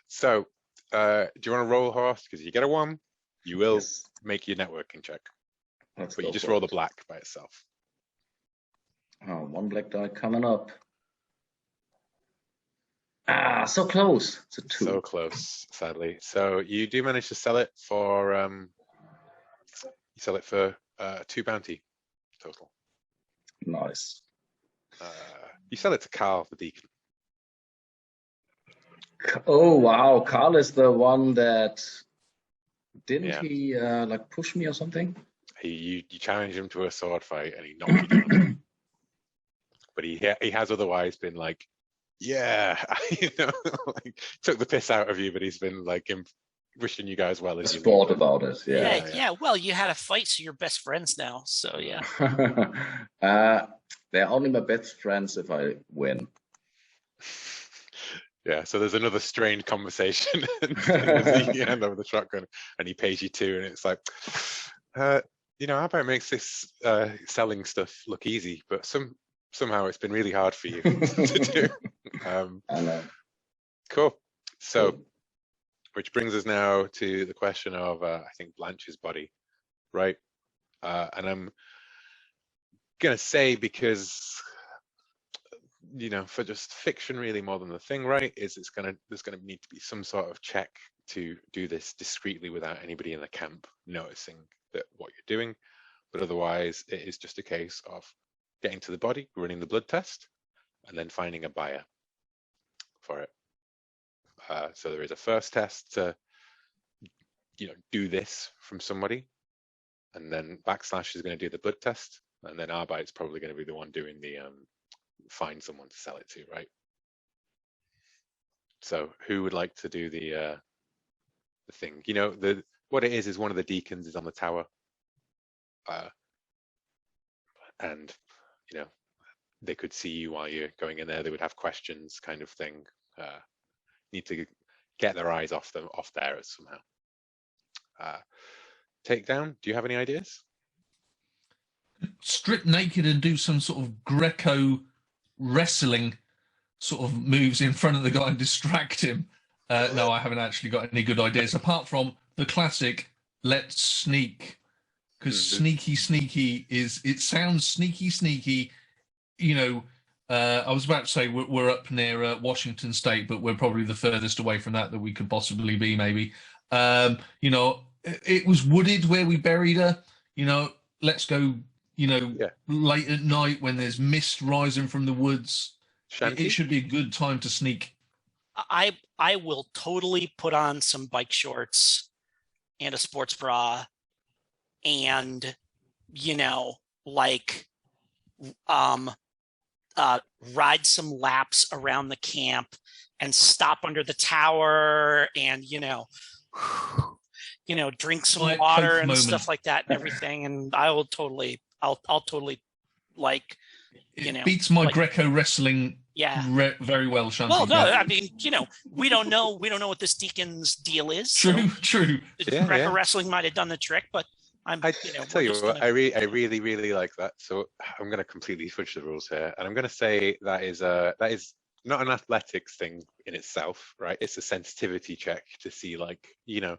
So, do you want to roll horse? Because you get a 1, you will make your networking check. But you just roll the black by itself. Oh, 1 black die coming up. Ah, so close. It's a 2. So close, sadly. So you do manage to sell it for 2 bounty total. Nice. You sell it to Carl, the deacon. Oh wow, Carl is the one that he push me or something? You challenged him to a sword fight and he knocked you down. But he has otherwise been like, yeah, took the piss out of you, but he's been like wishing you guys well. Sport about it, yeah. Well, you had a fight, so you're best friends now. So yeah. They're only my best friends if I win. Yeah, so there's another strained conversation as you hand over the shotgun and he pays you 2, and it's like, Arbite makes this selling stuff look easy, but somehow it's been really hard for you to do. I know. Cool. So, which brings us now to the question of, I think, Blanche's body, right? And I'm gonna say, because for just fiction really more than the thing, right, there's gonna need to be some sort of check to do this discreetly without anybody in the camp noticing that what you're doing. But otherwise, it is just a case of getting to the body, running the blood test, and then finding a buyer for it. So there is a first test to, do this from somebody, and then backslash is going to do the blood test, and then Arbite's probably going to be the one doing the find someone to sell it to, right? So who would like to do the thing? What it is one of the deacons is on the tower, and they could see you while you're going in there. They would have questions, kind of thing. Need to get their eyes off there somehow. Takedown, do you have any ideas? Strip naked and do some sort of Greco wrestling sort of moves in front of the guy and distract him. No, I haven't actually got any good ideas apart from the classic let's sneak, because sneaky it sounds sneaky. I was about to say we're up near Washington State, but we're probably the furthest away from that we could possibly be, maybe. It was wooded where we buried her. Let's go, late at night when there's mist rising from the woods. It should be a good time to sneak. I will totally put on some bike shorts and a sports bra and, ride some laps around the camp and stop under the tower and, drink some water and stuff like that and everything. And I'll totally it beats my Greco wrestling very well, Shanti. Well, no, I mean, we don't know what this deacon's deal is. True. Greco wrestling might have done the trick, but I'm, I tell we're you just what, gonna, I really like that. So I'm going to completely switch the rules here, and I'm going to say that is not an athletics thing in itself, right? It's a sensitivity check to see, like, to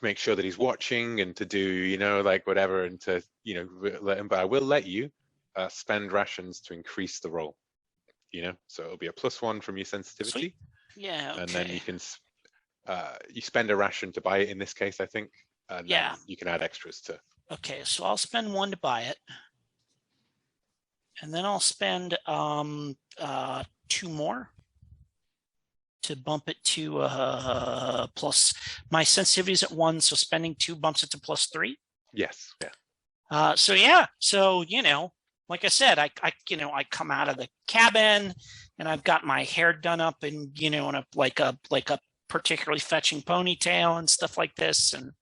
make sure that he's watching and to do, like whatever, and to, let him. But I will let you spend rations to increase the roll. So it'll be a +1 from your sensitivity. Sweet. Yeah. Okay. And then you can you spend a ration to buy it in this case, I think, and Yeah. then you can add extras to. Okay, so I'll spend 1 to buy it, and then I'll spend 2 more to bump it to plus. My sensitivity is at 1, so spending 2 bumps it to +3. Yes. Yeah. So like I said, I come out of the cabin and I've got my hair done up in in a like a particularly fetching ponytail and stuff like this, and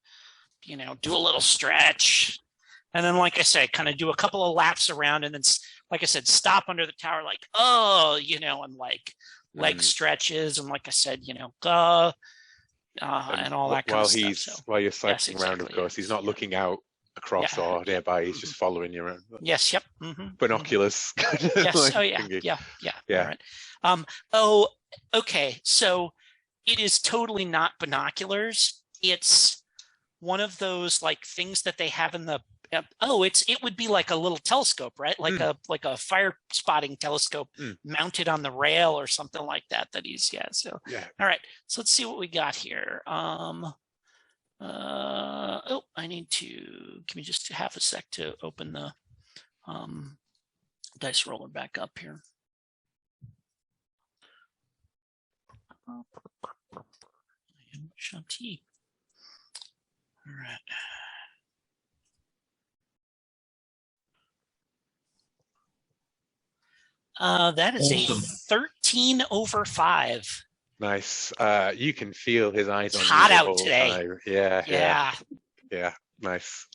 do a little stretch, and then, like I said, kind of do a couple of laps around, and then, like I said, stop under the tower, like, and like leg stretches, and like I said, and all that kind of stuff. While you're cycling around, of course, he's not looking out across or nearby. He's just following you around. Yes. Yep. Binoculars. Yes. Like, yeah. All right. Okay. So it is totally not binoculars. It's one of those like things that they have in the. It would be like a little telescope, right? Like a fire spotting telescope mounted on the rail or something like that. So yeah. All right. So let's see what we got here. I need to give me just half a sec to open the dice roller back up here. Shanti. All right. That is awesome. A 13 over 5. Nice. You can feel his eyes on you. It's hot out today. Yeah. Nice.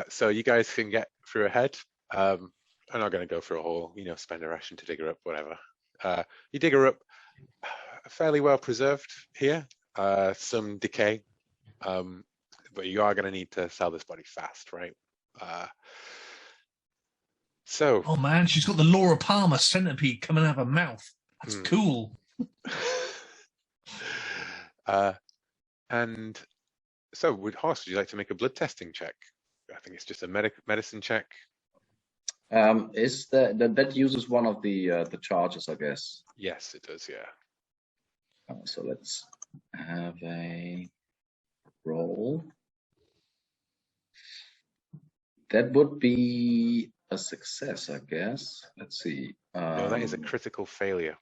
So you guys can get through ahead. I'm not going to go for a whole, spend a ration to dig her up, whatever. You dig her up, fairly well preserved here. Some decay, but you are going to need to sell this body fast, right? Oh man, she's got the Laura Palmer centipede coming out of her mouth. That's cool. And so, Horst, would you like to make a blood testing check? I think it's just a medicine check. Is that uses one of the charges, I guess? Yes, it does. Yeah. So let's have a roll. That would be a success, I guess. Let's see. No, that is a critical failure.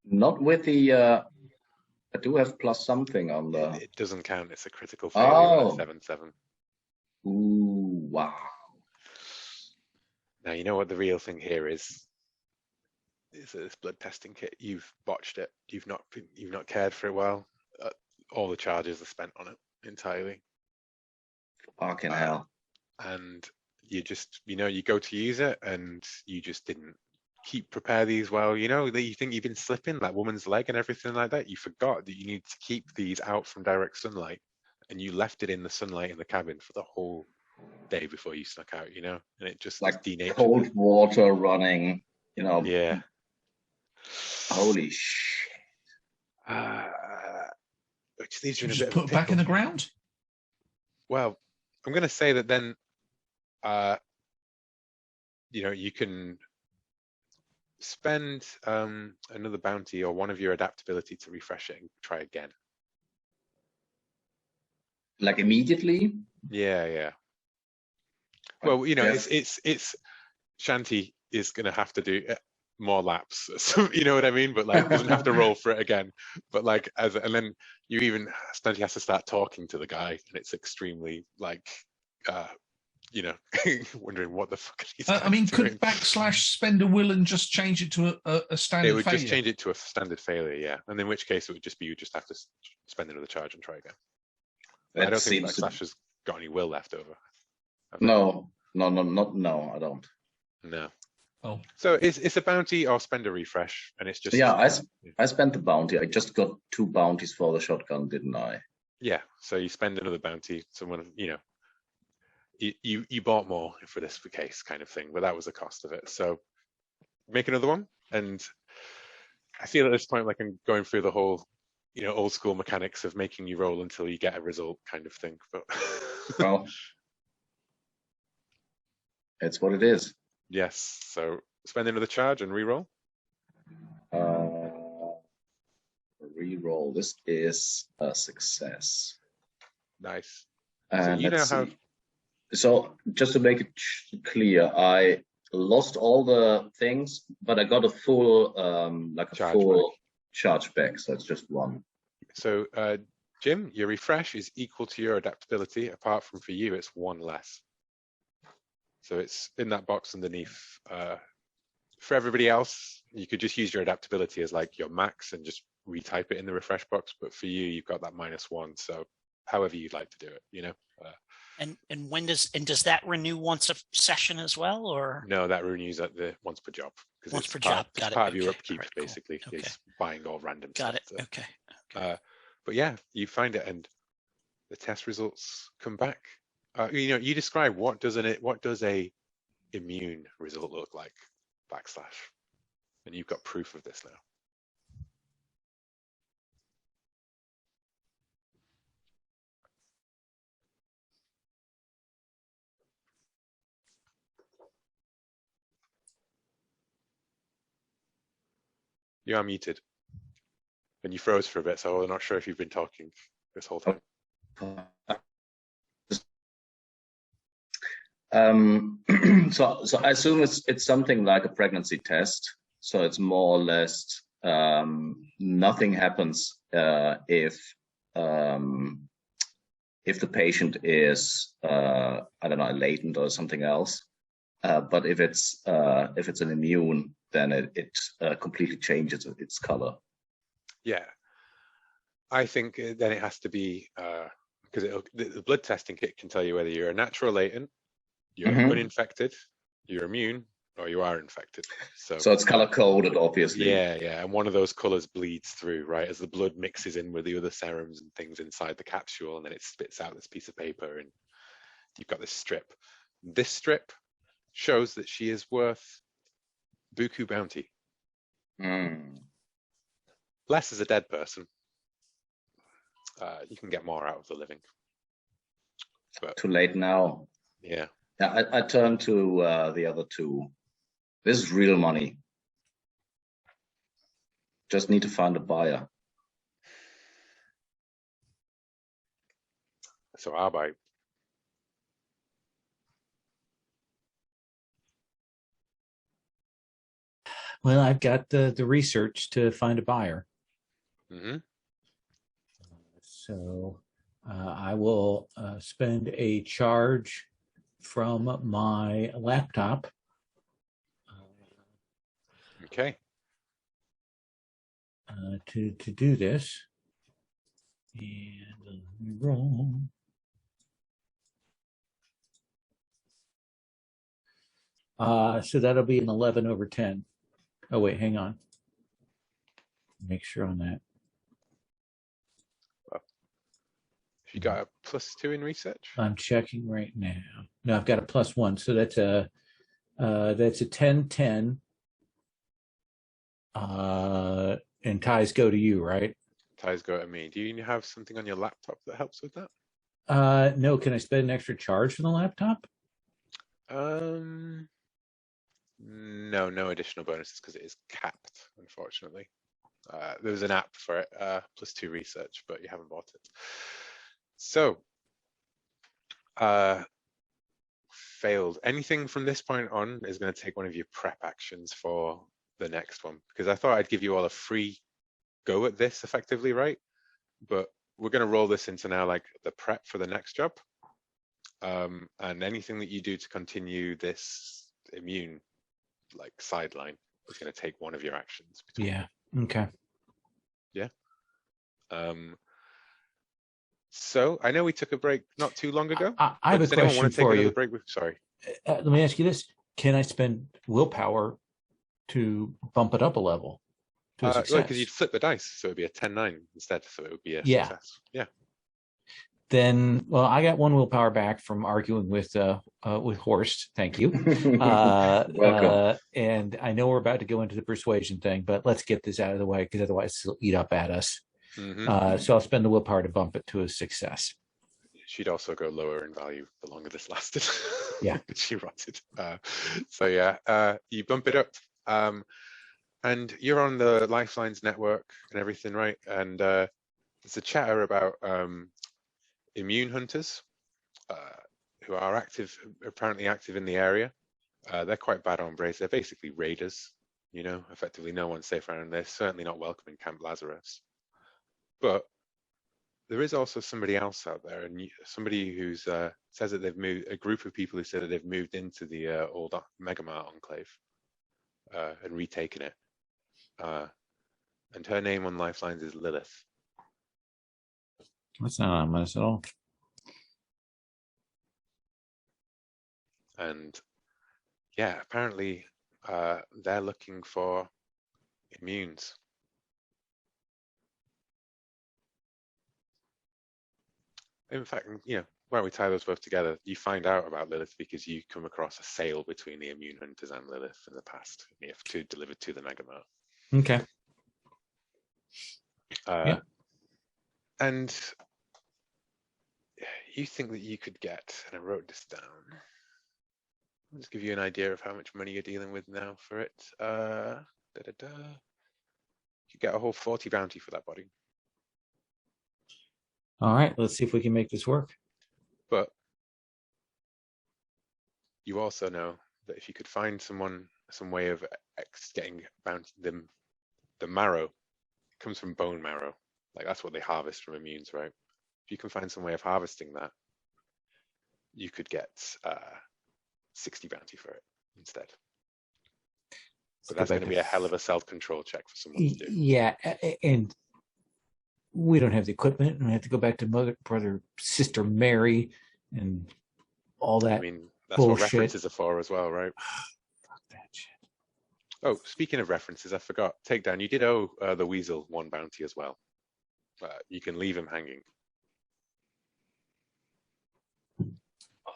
Not with the. I do have plus something on the. It doesn't count. It's a critical failure. 7/7. Ooh! Wow. Now you know what the real thing here is. Is this blood testing kit? You've botched it. You've not cared for it well. All the charges are spent on it entirely. Fucking hell. And you just, you go to use it, and you just didn't prepare these well. That you think you've been slipping that woman's leg and everything like that. You forgot that you need to keep these out from direct sunlight, and you left it in the sunlight in the cabin for the whole day before you snuck out. And it just like denatured cold water running. Yeah. Holy shit. Which leaves you in a just bit put of a it back in pickle. the ground. Well, I'm going to say that then, you can spend another bounty or one of your adaptability to refresh it and try again. Like immediately? Yeah. Well, it's Shanti is going to have to do more laps. So, you know what I mean? But like, doesn't have to roll for it again. But like, and then Shanti has to start talking to the guy, and it's extremely like, wondering what the fuck he's I mean, doing. could / spend a will and just change it to a standard failure? It would just change it to a standard failure, yeah. And in which case it would just be you just have to spend another charge and try again. I don't think / has got any will left over. No, I don't. No. Oh. So it's a bounty or spend a refresh, and it's just... Yeah, I spent the bounty. I just got 2 bounties for the shotgun, didn't I? Yeah, so you spend another bounty. Someone, you bought more for this case kind of thing, but that was the cost of it. So make another one. And I feel at this point like I'm going through the whole, old school mechanics of making you roll until you get a result kind of thing. But Well, it's what it is. yes. So spend another charge and re-roll. Re-roll. This is a success. Nice. And you let's now see. have. So just to make it clear, I lost all the things, but I got a full, charge back. So it's just one. So Jim, your refresh is equal to your adaptability. Apart from for you, it's one less. So it's in that box underneath. For everybody else, you could just use your adaptability as like your max and just retype it in the refresh box. But for you, you've got that -1. So however you'd like to do it, And when does that renew once a session as well, or No, that renews at the once per job. once per job? It's Got it. part of your Okay. upkeep, All right, cool. basically. Okay. Is buying all random Got stuff. it. Okay. But yeah, you find it, and the test results come back. You describe what does a immune result look like, /, and you've got proof of this now. You are muted, and you froze for a bit, so I'm not sure if you've been talking this whole time. So I assume it's something like a pregnancy test. So it's more or less nothing happens if the patient is I don't know, latent or something else. But if it's an immune, then it completely changes its color. Yeah, I think then it has to be because the blood testing kit can tell you whether you're a natural latent, you're uninfected, you're immune, or you are infected. So it's color coded, obviously. Yeah, and one of those colors bleeds through, right, as the blood mixes in with the other serums and things inside the capsule, and then it spits out this piece of paper, and you've got this strip. This strip shows that she is worth buku bounty. Less as a dead person. You can get more out of the living. But too late now. Yeah. I turn to the other two. This is real money. Just need to find a buyer. So I'll buy. Well, I've got the research to find a buyer. So I will spend a charge from my laptop. Okay. To do this. And roll. So that'll be an 11 over 10. Oh, wait, hang on. Make sure on that. Well, if you got a +2 in research? I'm checking right now. No, I've got a +1. So that's a 10-10. And ties go to you, right? Ties go to me. Do you have something on your laptop that helps with that? No. Can I spend an extra charge for the laptop? No additional bonuses because it is capped, unfortunately. There's an app for it, +2 research, but you haven't bought it. So, failed. Anything from this point on is going to take one of your prep actions for the next one, because I thought I'd give you all a free go at this effectively, right? But we're going to roll this into now like the prep for the next job. And anything that you do to continue this immune like sideline is going to take one of your actions. Yeah. Okay. Yeah. So I know we took a break not too long ago. I have a question for you. Break? Sorry. Let me ask you this: can I spend willpower to bump it up a level to a success? Because you'd flip the dice, so it would be a 10-9 instead. So it would be a success. Yeah. Then, well, I got 1 willpower back from arguing with Horst. Thank you. Welcome. And I know we're about to go into the persuasion thing, but let's get this out of the way because otherwise it'll eat up at us. So I'll spend the willpower to bump it to a success. She'd also go lower in value the longer this lasted. Yeah. She rotted. So yeah, you bump it up. And you're on the Lifelines network and everything, right? And there's a chatter about immune hunters who are apparently active in the area. They're quite bad hombres. They're basically raiders, effectively no one's safe around. They're certainly not welcome in Camp Lazarus. But there is also somebody else out there, and somebody who's says that they've moved, a group of people who said that they've moved into the old Megamart enclave and retaken it. And her name on Lifelines is Lilith. That's not ominous at all. And yeah, apparently they're looking for immunes. In fact, why don't we tie those both together? You find out about Lilith because you come across a sale between the immune hunters and Lilith in the past. You have to delivered to the Megamart. Okay. Yeah. And you think that you could get, and I wrote this down. I'll just give you an idea of how much money you're dealing with now for it. You could get a whole 40 bounty for that body. All right, let's see if we can make this work. But you also know that if you could find some way of getting the marrow, it comes from bone marrow. Like that's what they harvest from immunes, right? If you can find some way of harvesting that, you could get 60 bounty for it instead. But that's going to be a hell of a self-control check for someone to do. Yeah, and we don't have the equipment, and we have to go back to brother, sister Mary, and all that. I mean, that's bullshit. What references are for as well, right? Fuck that shit. Oh, speaking of references, I forgot. Takedown, you did owe the Weasel 1 bounty as well. You can leave him hanging.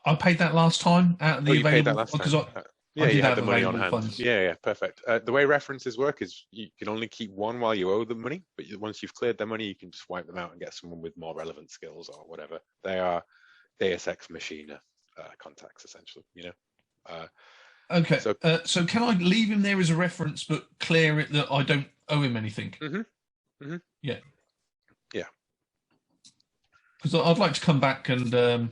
I paid that last time out of the available. You paid that last time. Yeah, you had the money on hand. Funds. Yeah, perfect. The way references work is you can only keep 1 while you owe them money, but once you've cleared their money, you can just wipe them out and get someone with more relevant skills or whatever. They are Deus Ex Machina contacts, essentially, Okay, so can I leave him there as a reference, but clear it that I don't owe him anything? Yeah. Because I'd like to come back and,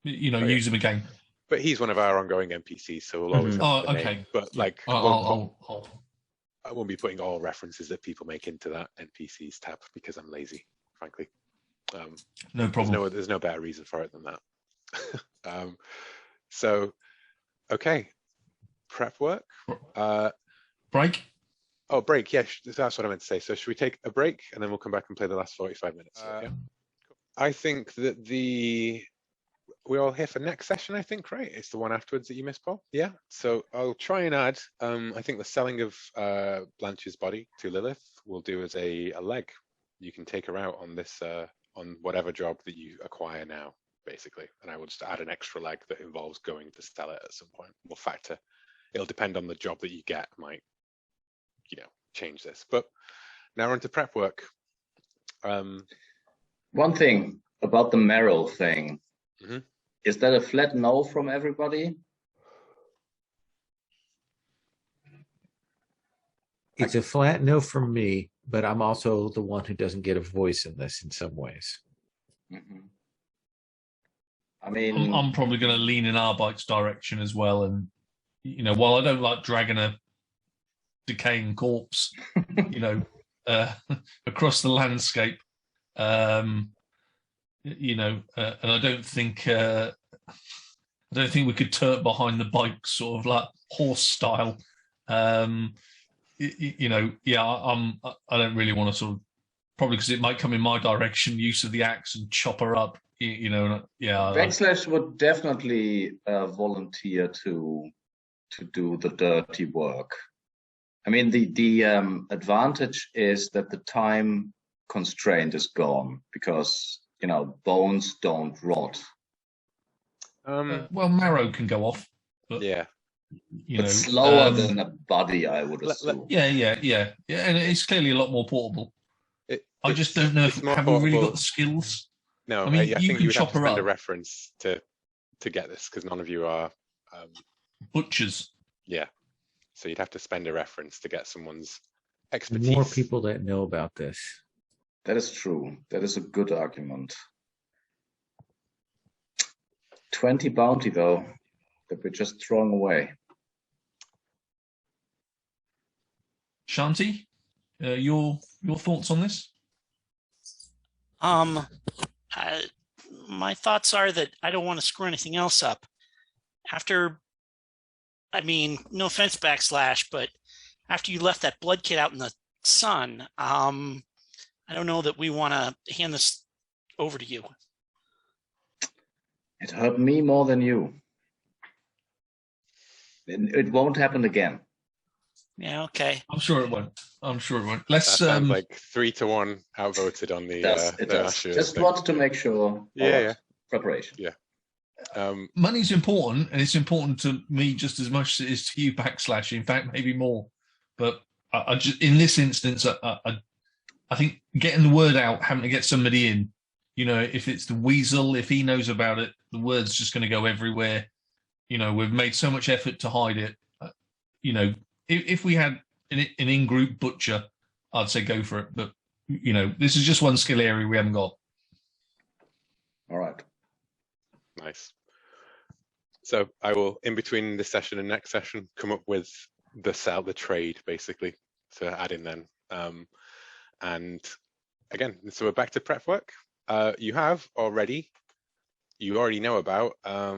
use him again. But he's one of our ongoing NPCs, so we'll always have the name. But like, I won't be putting all references that people make into that NPCs tab because I'm lazy, frankly. No problem. There's no better reason for it than that. So, okay, prep work. Break. Oh, break. Yeah, that's what I meant to say. So should we take a break and then we'll come back and play the last 45 minutes? Yeah. I think that we're all here for next session, I think, right? It's the one afterwards that you missed, Paul. Yeah. So I'll try and add, I think the selling of Blanche's body to Lilith will do as a leg. You can take her out on this, on whatever job that you acquire now, basically. And I will just add an extra leg that involves going to sell it at some point. We'll factor. It'll depend on the job that you get, might, change this. But now we're into prep work. One thing about the marrow thing. Is that a flat no from everybody? It's a flat no from me, but I'm also the one who doesn't get a voice in this in some ways. I mean, I'm probably going to lean in our bike's direction as well. And, while I don't like dragging a decaying corpse, across the landscape, and I don't think we could turn behind the bike sort of like horse style. I don't really want to sort of, probably because it might come in my direction, use of the axe and chop her up. Backslash would definitely volunteer to do the dirty work. I mean, the advantage is that the time constraint is gone because bones don't rot. Well, marrow can go off, but Yeah. But slower than a body, I would assume. Yeah, and it's clearly a lot more portable. I just don't know if it's more have we really portable. got the skills. No, I mean, I you think can you would have chop to her spend a up. reference to get this because none of you are Butchers. Yeah, so you'd have to spend a reference to get someone's expertise. More people that know about this. That is true. That is a good argument. 20 bounty though, that we're just throwing away. Shanti, your thoughts on this? My thoughts are that I don't want to screw anything else up. After, I mean, no offense, Backslash, but after you left that blood kit out in the sun, I don't know that we want to hand this over to you. It hurt me more than you. It won't happen again. Yeah, okay. I'm sure it won't. Let's. That sounds like 3-1 outvoted on the. It does. Just wanted to make sure. Yeah. Preparation. Yeah. Money's important, and it's important to me just as much as it is to you, Backslash. In fact, maybe more. But I just, in this instance, I think getting the word out, having to get somebody in. If it's the weasel, if he knows about it, the word's just going to go everywhere. We've made so much effort to hide it. If we had an in-group butcher, I'd say go for it. But, this is just one skill area we haven't got. All right. Nice. So I will, in between this session and next session, come up with the trade, basically, to add in then. And again, so we're back to prep work. You already know about, let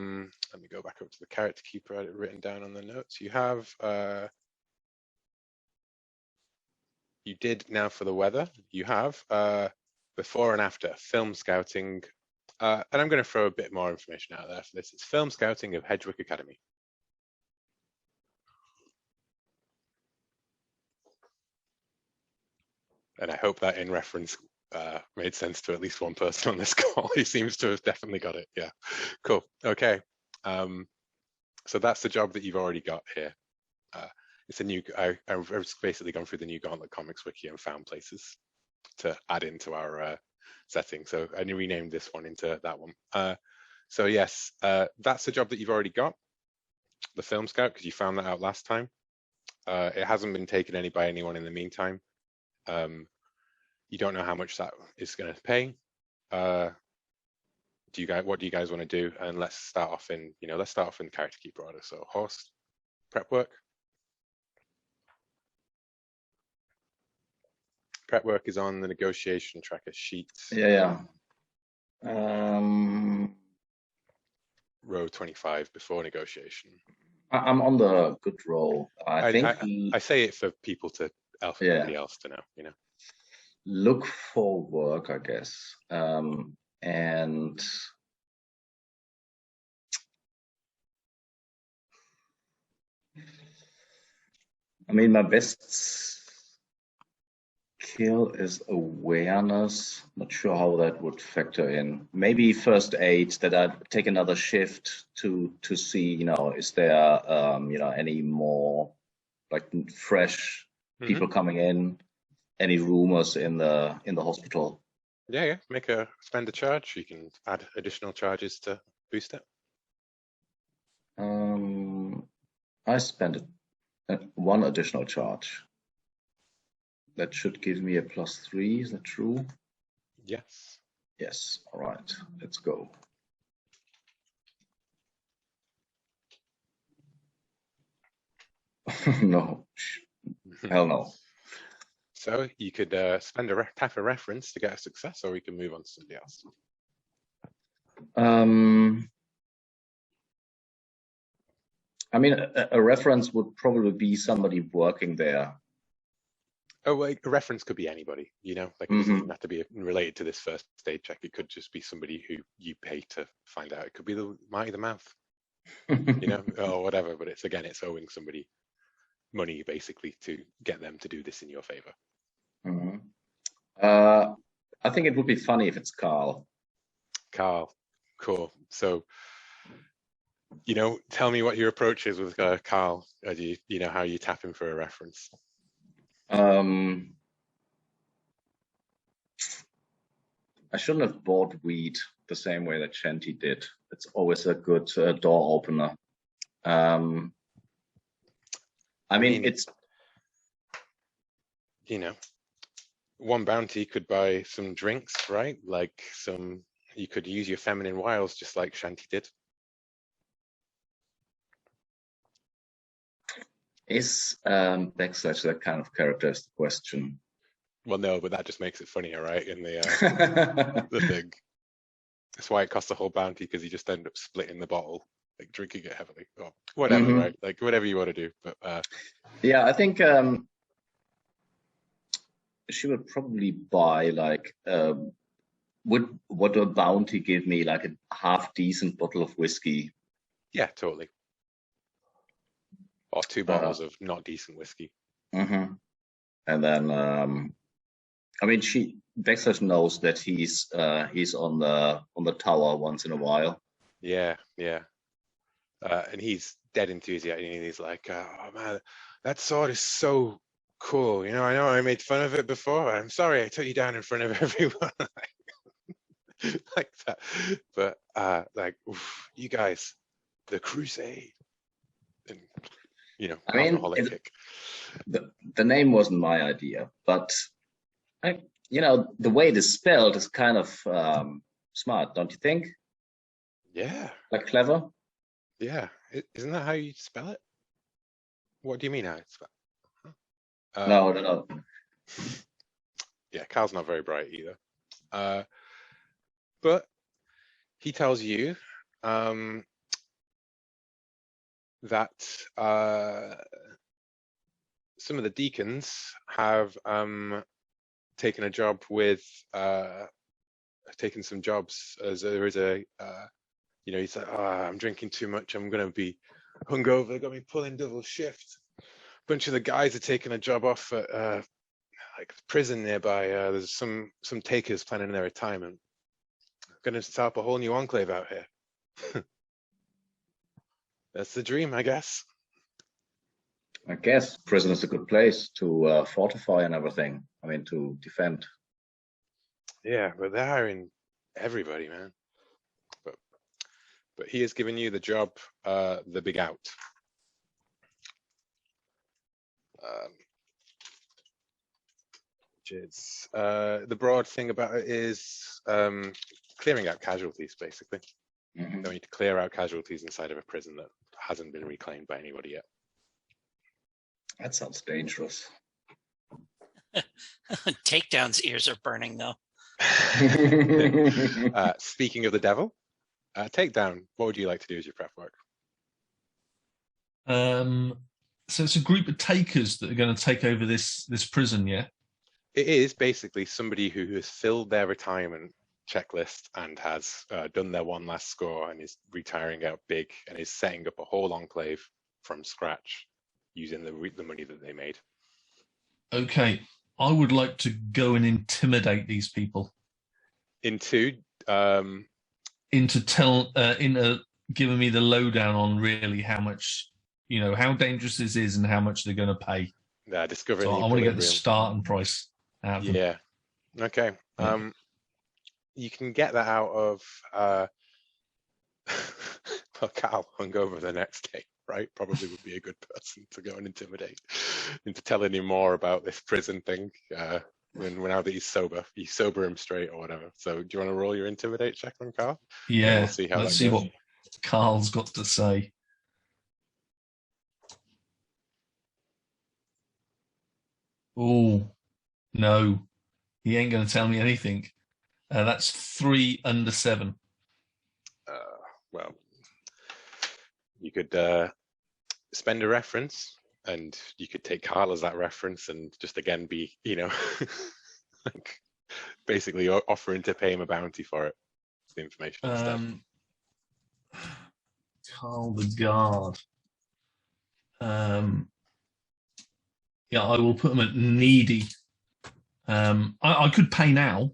me go back up to the character keeper, I had it written down on the notes. You have, you did now for the weather, you have before and after film scouting, and I'm going to throw a bit more information out there for this. It's film scouting of Hedgewick Academy. And I hope that in reference made sense to at least one person on this call. He seems to have definitely got it. Yeah, cool. Okay. So that's the job that you've already got here. It's a new, I've basically gone through the new Gauntlet Comics wiki and found places to add into our setting. So I renamed this one into that one. So yes, that's the job that you've already got, the film scout, because you found that out last time. It hasn't been taken by anyone in the meantime. You don't know how much that is going to pay. What do you guys want to do? And let's start off in character keeper order. So Horst, prep work. Prep work is on the negotiation tracker sheet. Yeah. Row 25 before negotiation. I'm on the good roll. I say it for people to everybody else to know. Look for work, I guess. And I mean, my best skill is awareness. Not sure how that would factor in. Maybe first aid, that I take another shift to see, is there any more like fresh people coming in, any rumors in the hospital. Yeah. Spend a charge. You can add additional charges to boost it. I spent one additional charge. That should give me a +3. Is that true? Yes. Yes. All right. Let's go. No. Hell no. So you could spend tap a reference to get a success, or we can move on to somebody else. I mean, a reference would probably be somebody working there. Oh, well, a reference could be anybody, It doesn't have to be related to this first aid check. It could just be somebody who you pay to find out. It could be the Mighty the Mouth, or whatever. But it's owing somebody money, basically, to get them to do this in your favor. I think it would be funny if it's Carl. Carl. Cool. So, tell me what your approach is with Carl. Do you know how you tap him for a reference? I shouldn't have bought weed the same way that Shanty did. It's always a good door opener. I mean, it's... one bounty could buy some drinks, right? Like you could use your feminine wiles just like Shanty did. Is Backslash that kind of character is the question? Well, no, but that just makes it funnier, right? In the the thing. That's why it costs a whole bounty, because you just end up splitting the bottle, like drinking it heavily, or whatever, right? Like whatever you want to do. But yeah, I think she would probably buy like would a bounty give me like a half decent bottle of whiskey? Yeah, totally. Or 2 bottles of not decent whiskey. And then I mean, Backslash knows that he's on the tower once in a while. Yeah. And he's dead enthusiastic, and he's like, "Oh man, that sword is so cool. I know I made fun of it before. I'm sorry I took you down in front of everyone." Like that. But oof, you guys, the Crusade, and I mean, kick. The name wasn't my idea, but the way it is spelled is kind of smart, don't you think? Yeah. Like clever? Yeah. Isn't that how you spell it? What do you mean how you spell it? No. Yeah, Cal's not very bright either. But he tells you that some of the deacons have taken a job with taken some jobs, as there is a he's like, "Oh, I'm drinking too much, I'm gonna be hungover, they got me pulling double shift." A bunch of the guys are taking a job off at like prison nearby. There's some takers planning their retirement. Gonna start up a whole new enclave out here. That's the dream, I guess. I guess prison is a good place to fortify and everything. I mean, to defend. Yeah, but they're hiring everybody, man. But he has given you the job, the big out. Which is the broad thing about it is clearing out casualties, basically. You need to clear out casualties inside of a prison that hasn't been reclaimed by anybody yet. That sounds dangerous. Takedown's ears are burning, though. Speaking of the devil, Takedown, what would you like to do as your prep work? So it's a group of takers that are going to take over this prison, yeah? It is basically somebody who has filled their retirement checklist and has done their one last score and is retiring out big and is setting up a whole enclave from scratch using the money that they made. Okay, I would like to go and intimidate these people. Into giving me the lowdown on really how much, how dangerous this is and how much they're going to pay. Yeah, discovering. So I want to get the starting price out of them. Yeah. Okay. You can get that out of well, Cal hungover the next day, right? Probably would be a good person to go and intimidate into telling him more about this prison thing. When now that he's sober, you sober him straight or whatever. So do you want to roll your intimidate check on Carl? Yeah, we'll see how let's see what Carl's got to say. Oh, no, he ain't going to tell me anything. That's 3 under 7. Well, you could spend a reference, and you could take Carl as that reference, and just again be, like basically offering to pay him a bounty for it. The information and stuff. Carl the guard. Yeah, I will put him at needy. I could pay now.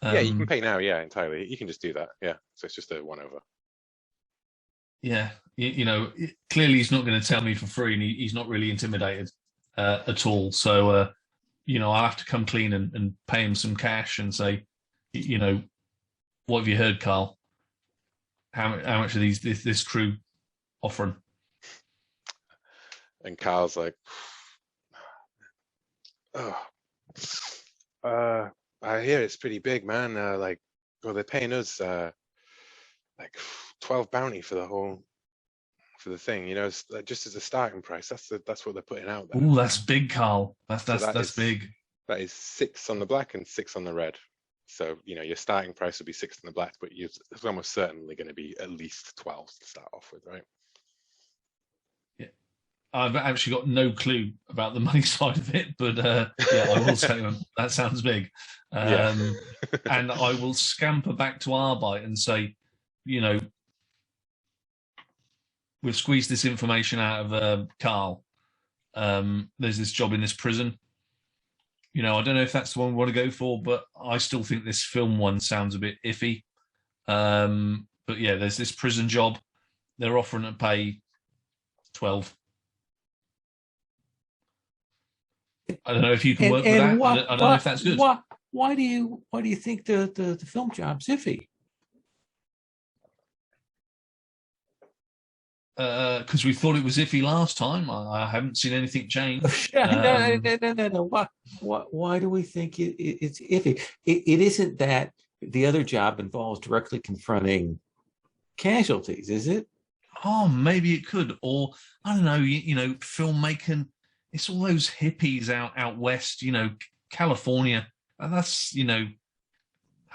Yeah, you can pay now. Yeah, entirely. You can just do that. Yeah, so it's just a 1-over. Yeah, clearly he's not going to tell me for free, and he's not really intimidated at all. So, I'll have to come clean and pay him some cash and say, what have you heard, Carl? How much are this crew offering? And Carl's like, oh, I hear it's pretty big, man. They're paying us like 12 bounty for the thing. It's just as a starting price. That's what they're putting out there. Oh, that's big, Carl. That's big. That is 6 on the black and 6 on the red. So your starting price would be 6 on the black, but it's almost certainly going to be at least 12 to start off with, right? Yeah, I've actually got no clue about the money side of it, but I will say that sounds big. And I will scamper back to Arbite and say, we've squeezed this information out of Carl. There's this job in this prison. I don't know if that's the one we want to go for, but I still think this film one sounds a bit iffy. But yeah, there's this prison job. They're offering to pay 12. I don't know if you can work with that. I don't know if that's good. Why do you think the film job's iffy? Because we thought it was iffy last time. I haven't seen anything change. No. Why do we think it's iffy? It isn't that the other job involves directly confronting casualties, is it? Oh, maybe it could. Or, I don't know, filmmaking. It's all those hippies out west, California. And that's,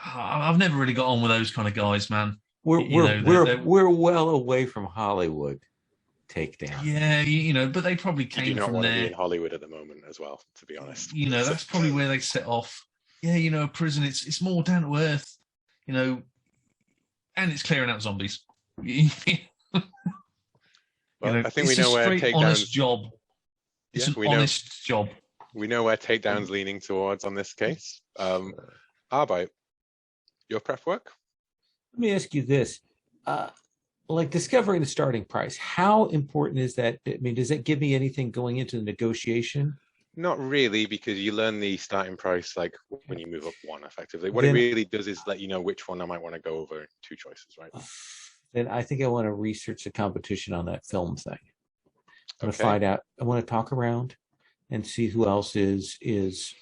I've never really got on with those kind of guys, man. We're well away from Hollywood. Takedown. Yeah, but they probably came you do not from want there. To be in Hollywood at the moment as well, to be honest. That's probably where they set off. Yeah, a prison. It's more down to earth, and it's clearing out zombies. Well, I think we know where Takedown's honest job. It's an honest job. We know where Takedown's leaning towards on this case. Arbite, your prep work? Let me ask you this. Like discovering the starting price, how important is that? I mean, does that give me anything going into the negotiation? Not really, because you learn the starting price like when you move up one effectively. What it really does is let you know which one I might want to go over 2 choices, right? Then I think I want to research the competition on that film thing. I want to find out. I want to talk around and see who else is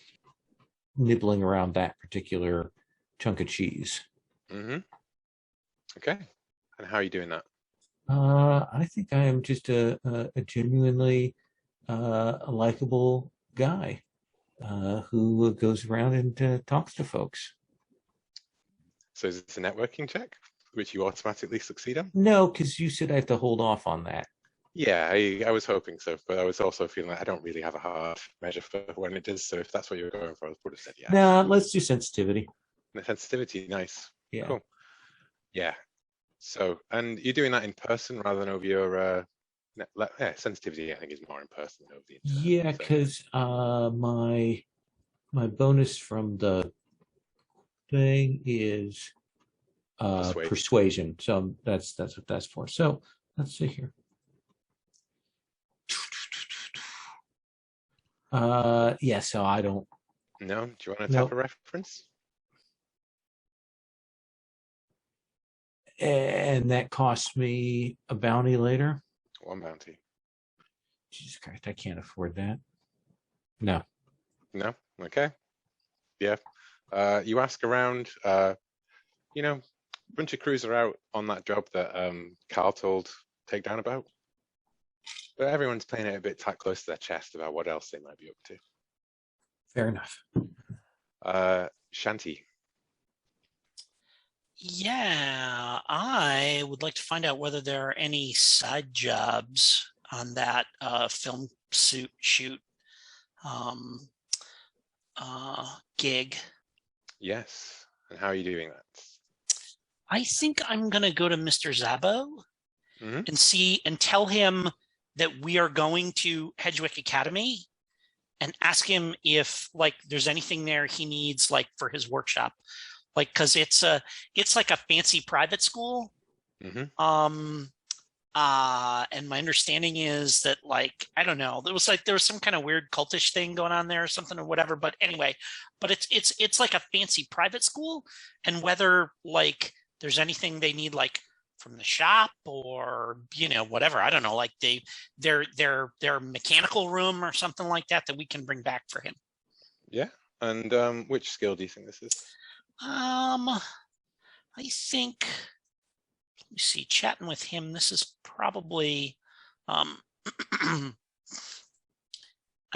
nibbling around that particular chunk of cheese. Mm-hmm. Okay. And how are you doing that? I think I am just a genuinely a likable guy who goes around and talks to folks. So is this a networking check, which you automatically succeed on? No, because you said I have to hold off on that. Yeah, I was hoping so, but I was also feeling like I don't really have a hard measure for when it does. So if that's what you're going for, I would have said yeah. No, let's do sensitivity. The sensitivity, nice. Yeah. Cool. Yeah. So, and you're doing that in person rather than over your sensitivity. I think is more in person than over the internet. Yeah, because my bonus from the thing is persuasion. So that's what that's for. So let's see here. Yeah. So I don't. No. Do you want to tap a reference? And that costs me a bounty later. 1 bounty. Jesus Christ, I can't afford that. No. No? Okay. Yeah. You ask around, a bunch of crews are out on that job that Carl told Takedown about. But everyone's playing it a bit tight close to their chest about what else they might be up to. Fair enough. Shanti. Yeah, I would like to find out whether there are any side jobs on that film shoot gig. Yes. And how are you doing that? I think I'm going to go to Mr. Zabo and tell him that we are going to Hedgewick Academy and ask him if there's anything there he needs for his workshop. like because it's like a fancy private school. Hmm. And my understanding is that, like, I don't know, there was some kind of weird cultish thing going on there or something or whatever. But anyway, but it's like a fancy private school, and whether like there's anything they need like from the shop or whatever, I don't know, like their mechanical room or something like that we can bring back for him. Yeah. And which skill do you think this is? I think, let me see, chatting with him, this is probably I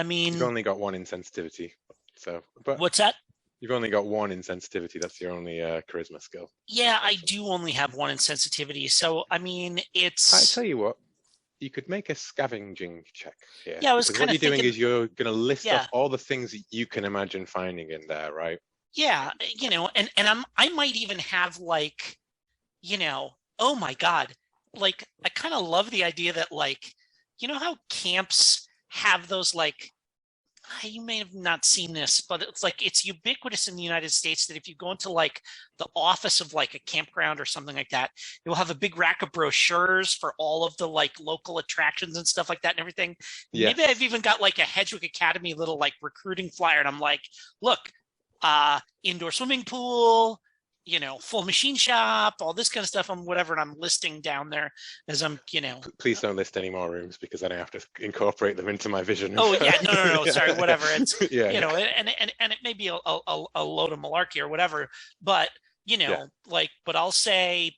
mean, You've only got one in sensitivity, so but what's that? you've only got one in sensitivity. That's your only charisma skill. Yeah, I do only have one in sensitivity, so I mean, I tell you what, you could make a scavenging check here. Yeah, I was because kind what of you're doing thinking, is you're going to list Yeah. off all the things that you can imagine finding in there, right? yeah, and I might even have like, oh my God, like I kind of love the idea that, like, how camps have those, like, you may have not seen this, but it's like it's ubiquitous in the United States that if you go into like the office of like a campground or something like that, you'll have a big rack of brochures for all of the like local attractions and stuff like that and everything. Yes. Maybe I've even got like a Hedgewick Academy little like recruiting flyer, and I'm like, look, indoor swimming pool, full machine shop, all this kind of stuff, and whatever, and I'm listing down there as I'm, Please don't list any more rooms because then I have to incorporate them into my vision. Oh yeah, no, sorry, whatever. It's yeah, and it may be a load of malarkey or whatever, but like, but I'll say,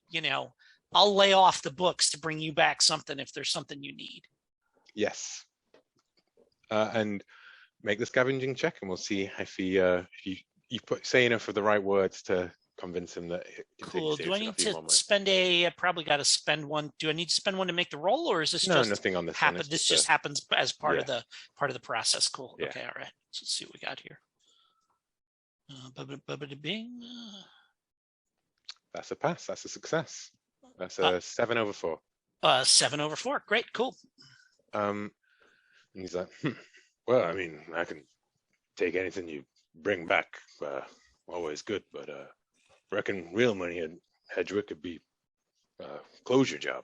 I'll lay off the books to bring you back something if there's something you need. Yes. And make the scavenging check, and we'll see if you say enough of the right words to convince him that Cool. Do I need to spend I probably got to spend one. Do I need to spend one to make the roll, or is this just nothing on this happen? one? This just happens as part of the process. Cool. Yeah. Okay. All right. Let's see what we got here. Bing. That's a pass. That's a success. That's a 7 over 4. 7 over 4. Great. Cool. And he's like, well, I mean, I can take anything you bring back. Always good, but I reckon real money at Hedgewick could be a closure job.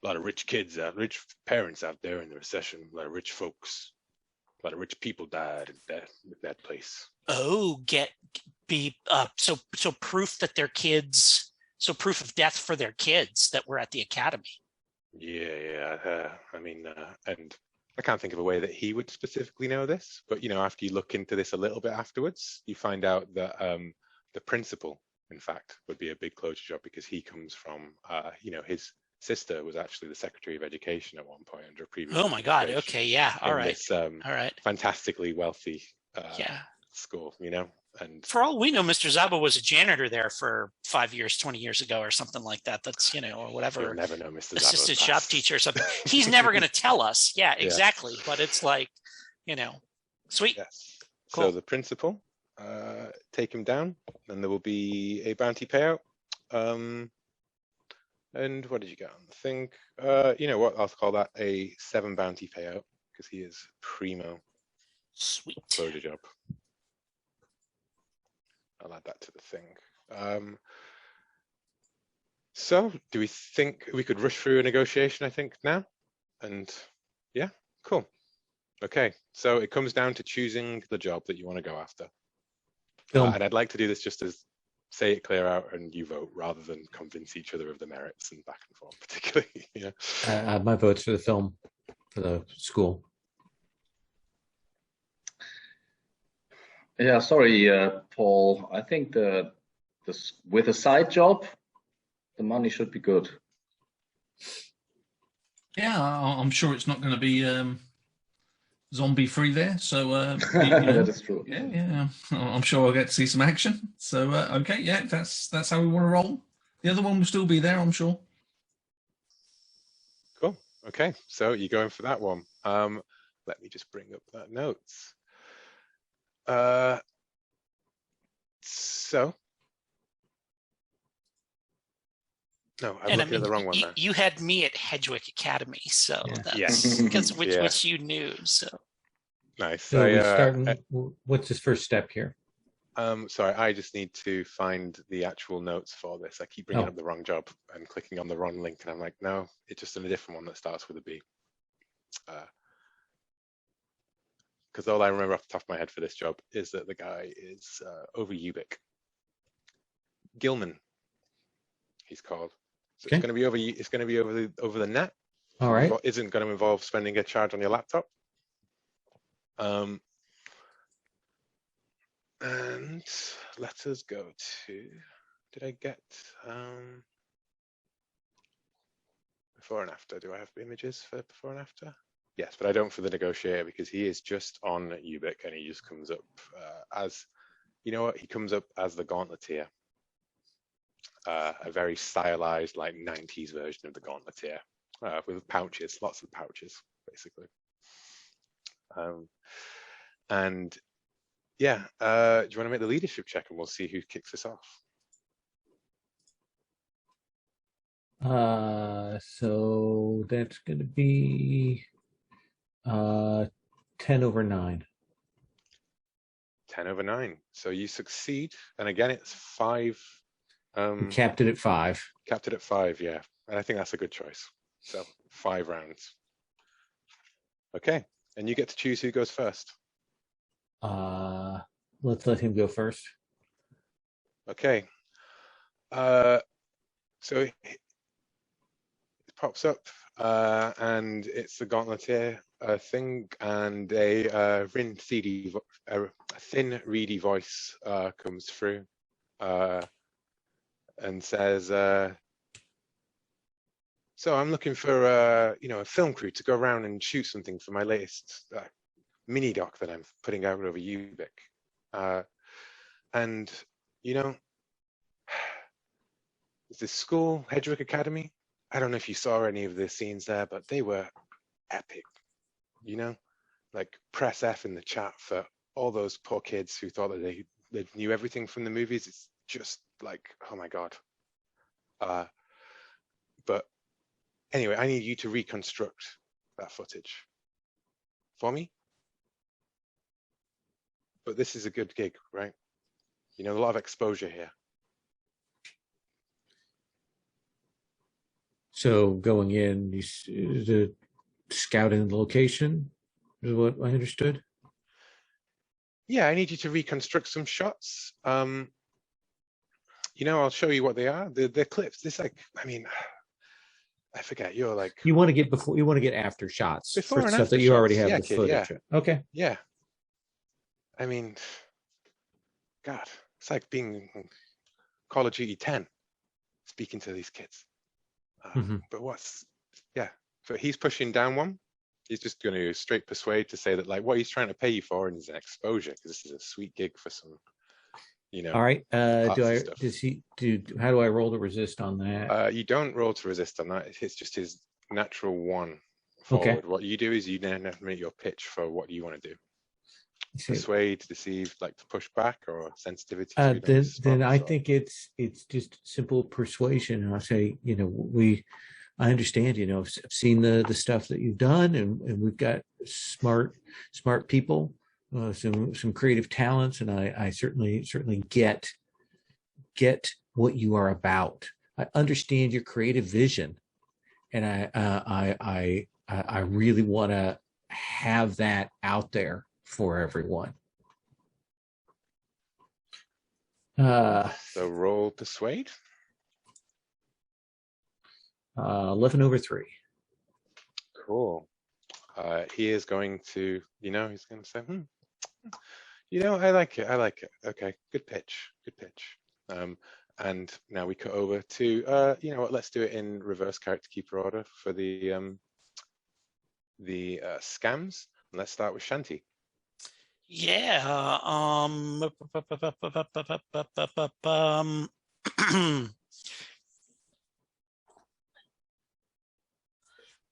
A lot of rich kids rich parents out there in the recession. A lot of rich folks. A lot of rich people died at that place. Oh, so proof that their kids, so proof of death for their kids that were at the academy. Yeah. I mean, and I can't think of a way that he would specifically know this, but after you look into this a little bit afterwards, you find out that the principal, in fact, would be a big closure job because he comes from, his sister was actually the Secretary of Education at one point under a previous. Oh my God! Okay, yeah, all right, this, all right. Fantastically wealthy yeah. school, and for all we know, Mr. Zaba was a janitor there for 5 years, 20 years ago, or something like that. That's or whatever. You'll never know, Mr. Zaba's assistant past. shop teacher or something. He's never going to tell us. Yeah, exactly. Yeah. But it's like, sweet. Yes. Cool. So the principal, take him down, and there will be a bounty payout. And what did you get on the thing? You know what? I'll call that a 7 bounty payout because he is primo. Sweet. Closure job. I'll add that to the thing. So do we think we could rush through a negotiation, I think, now? And yeah, cool. Okay, so it comes down to choosing the job that you want to go after. And I'd like to do this just as say it clear out and you vote rather than convince each other of the merits and back and forth, particularly. My vote's for the film, for the school. Yeah, sorry, Paul. I think with a side job, the money should be good. Yeah, I'm sure it's not going to be zombie free there. So that is true. Yeah, I'm sure I'll get to see some action. So okay, yeah, that's how we want to roll. The other one will still be there, I'm sure. Cool. Okay, so you're going for that one. Let me just bring up that notes. So no, I'm looking at the wrong one there. You had me at Hedgewick Academy, so yes, because which you knew. So nice. So we're starting. What's his first step here? Sorry, I just need to find the actual notes for this. I keep bringing up the wrong job and clicking on the wrong link, and I'm like, no, it's just in a different one that starts with a B. Because all I remember off the top of my head for this job is that the guy is over Ubik. Gilman, he's called. So it's going to be over. It's going to be over the net. All right. Isn't going to involve spending a charge on your laptop. And let us go to. Did I get before and after? Do I have images for before and after? Yes, but I don't for the negotiator because he is just on Ubik and he just comes up as, you know what? He comes up as the Gauntleteer. A very stylized, like 90s version of the Gauntleteer with pouches, lots of pouches, basically. And yeah, do you want to make the leadership check and we'll see who kicks us off? So that's going to be 10/9. 10/9. So you succeed, and again, it's 5. Capped it at 5. Capped it at 5, yeah, and I think that's a good choice. So 5 rounds. Okay, and you get to choose who goes first. Let's let him go first. Okay. So it pops up, and it's the Gauntleteer thing, and a thin, reedy voice comes through and says, "So I'm looking for a film crew to go around and shoot something for my latest mini doc that I'm putting out over Ubik. And it's this school, Hedrick Academy. I don't know if you saw any of the scenes there, but they were epic. Like press F in the chat for all those poor kids who thought that they knew everything from the movies. It's just like, oh my God. But anyway, I need you to reconstruct that footage for me. But this is a good gig, right? A lot of exposure here. So going in, the scouting the location is what I understood. Yeah, I need you to reconstruct some shots. I'll show you what they are. They're clips. This I forget. You're like you want to get after shots before for and stuff after that you shots. already have Yeah, the kid, footage. yeah. Okay. Yeah. God, it's like being Call of Duty 10, speaking to these kids. But but he's pushing down one. He's just going to straight persuade to say that like what he's trying to pay you for is an exposure because this is a sweet gig for some, All right. How do I roll to resist on that? You don't roll to resist on that. It's just his natural one forward. Okay. What you do is you then make your pitch for what you want to do. Persuade, deceive, like to push back, or sensitivity. Then I think it's just simple persuasion. And I say, I understand, I've seen the stuff that you've done, and we've got smart people, some creative talents, and I certainly get what you are about. I understand your creative vision, and I really want to have that out there for everyone. So roll persuade. 11/3. Cool. He is going to, he's going to say, I like it. Okay, good pitch. And now we cut over to, let's do it in reverse character keeper order for the scams. And let's start with Shanti. Yeah.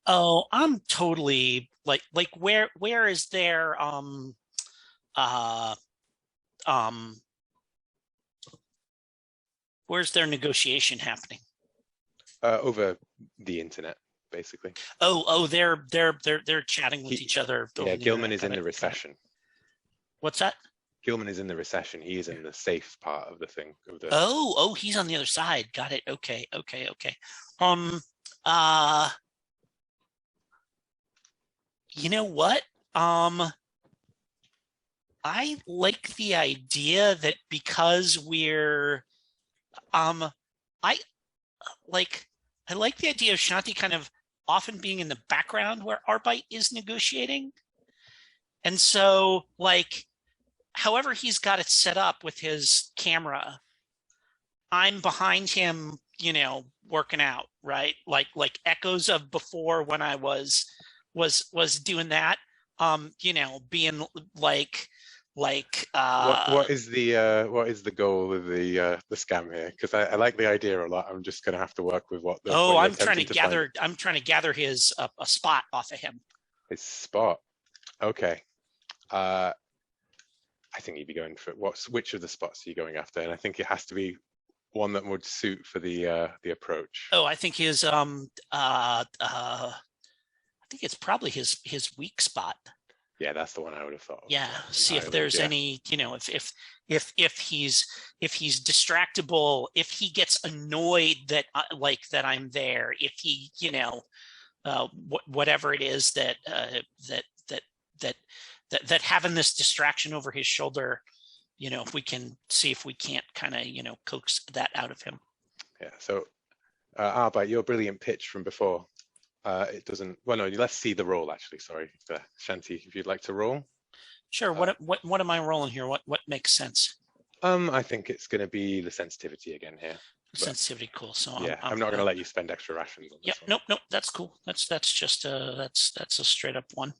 Oh, I'm totally like where is there where's their negotiation happening? Over the internet, basically. Oh, they're chatting with each other. Yeah, Gilman is in the recession. What's that? Gilman is in the recession. He is in the safe part of the thing. Oh, he's on the other side. Got it. Okay. You know what? I like the idea that because we're I like the idea of Shanti kind of often being in the background where Arbite is negotiating. And so like however he's got it set up with his camera, I'm behind him, you know, working out, right? Like echoes of before when I was doing that. You know, being like what is the goal of the scam here? Because I like the idea a lot. I'm just going to have to work with what. I'm trying to gather his a spot off of him. His spot. Okay. I think you'd be going for which of the spots are you going after? And I think it has to be one that would suit for the approach. Oh, I think his I think it's probably his weak spot. Yeah, that's the one I would have thought. Yeah, see if there's any, you know, if he's distractible, if he gets annoyed that that I'm there, if he, you know, whatever it is that having this distraction over his shoulder, you know, if we can see if we can't kind of, you know, coax that out of him. Yeah. So, Arbite, your brilliant pitch from before. It doesn't. Well, no. Let's see the roll. Actually, sorry, Shanti, if you'd like to roll. Sure. What am I rolling here? What makes sense? I think it's going to be the sensitivity again here. Sensitivity, cool. So yeah, I'm not going to let you spend extra rations on this. Nope. That's cool. That's just that's a straight up one.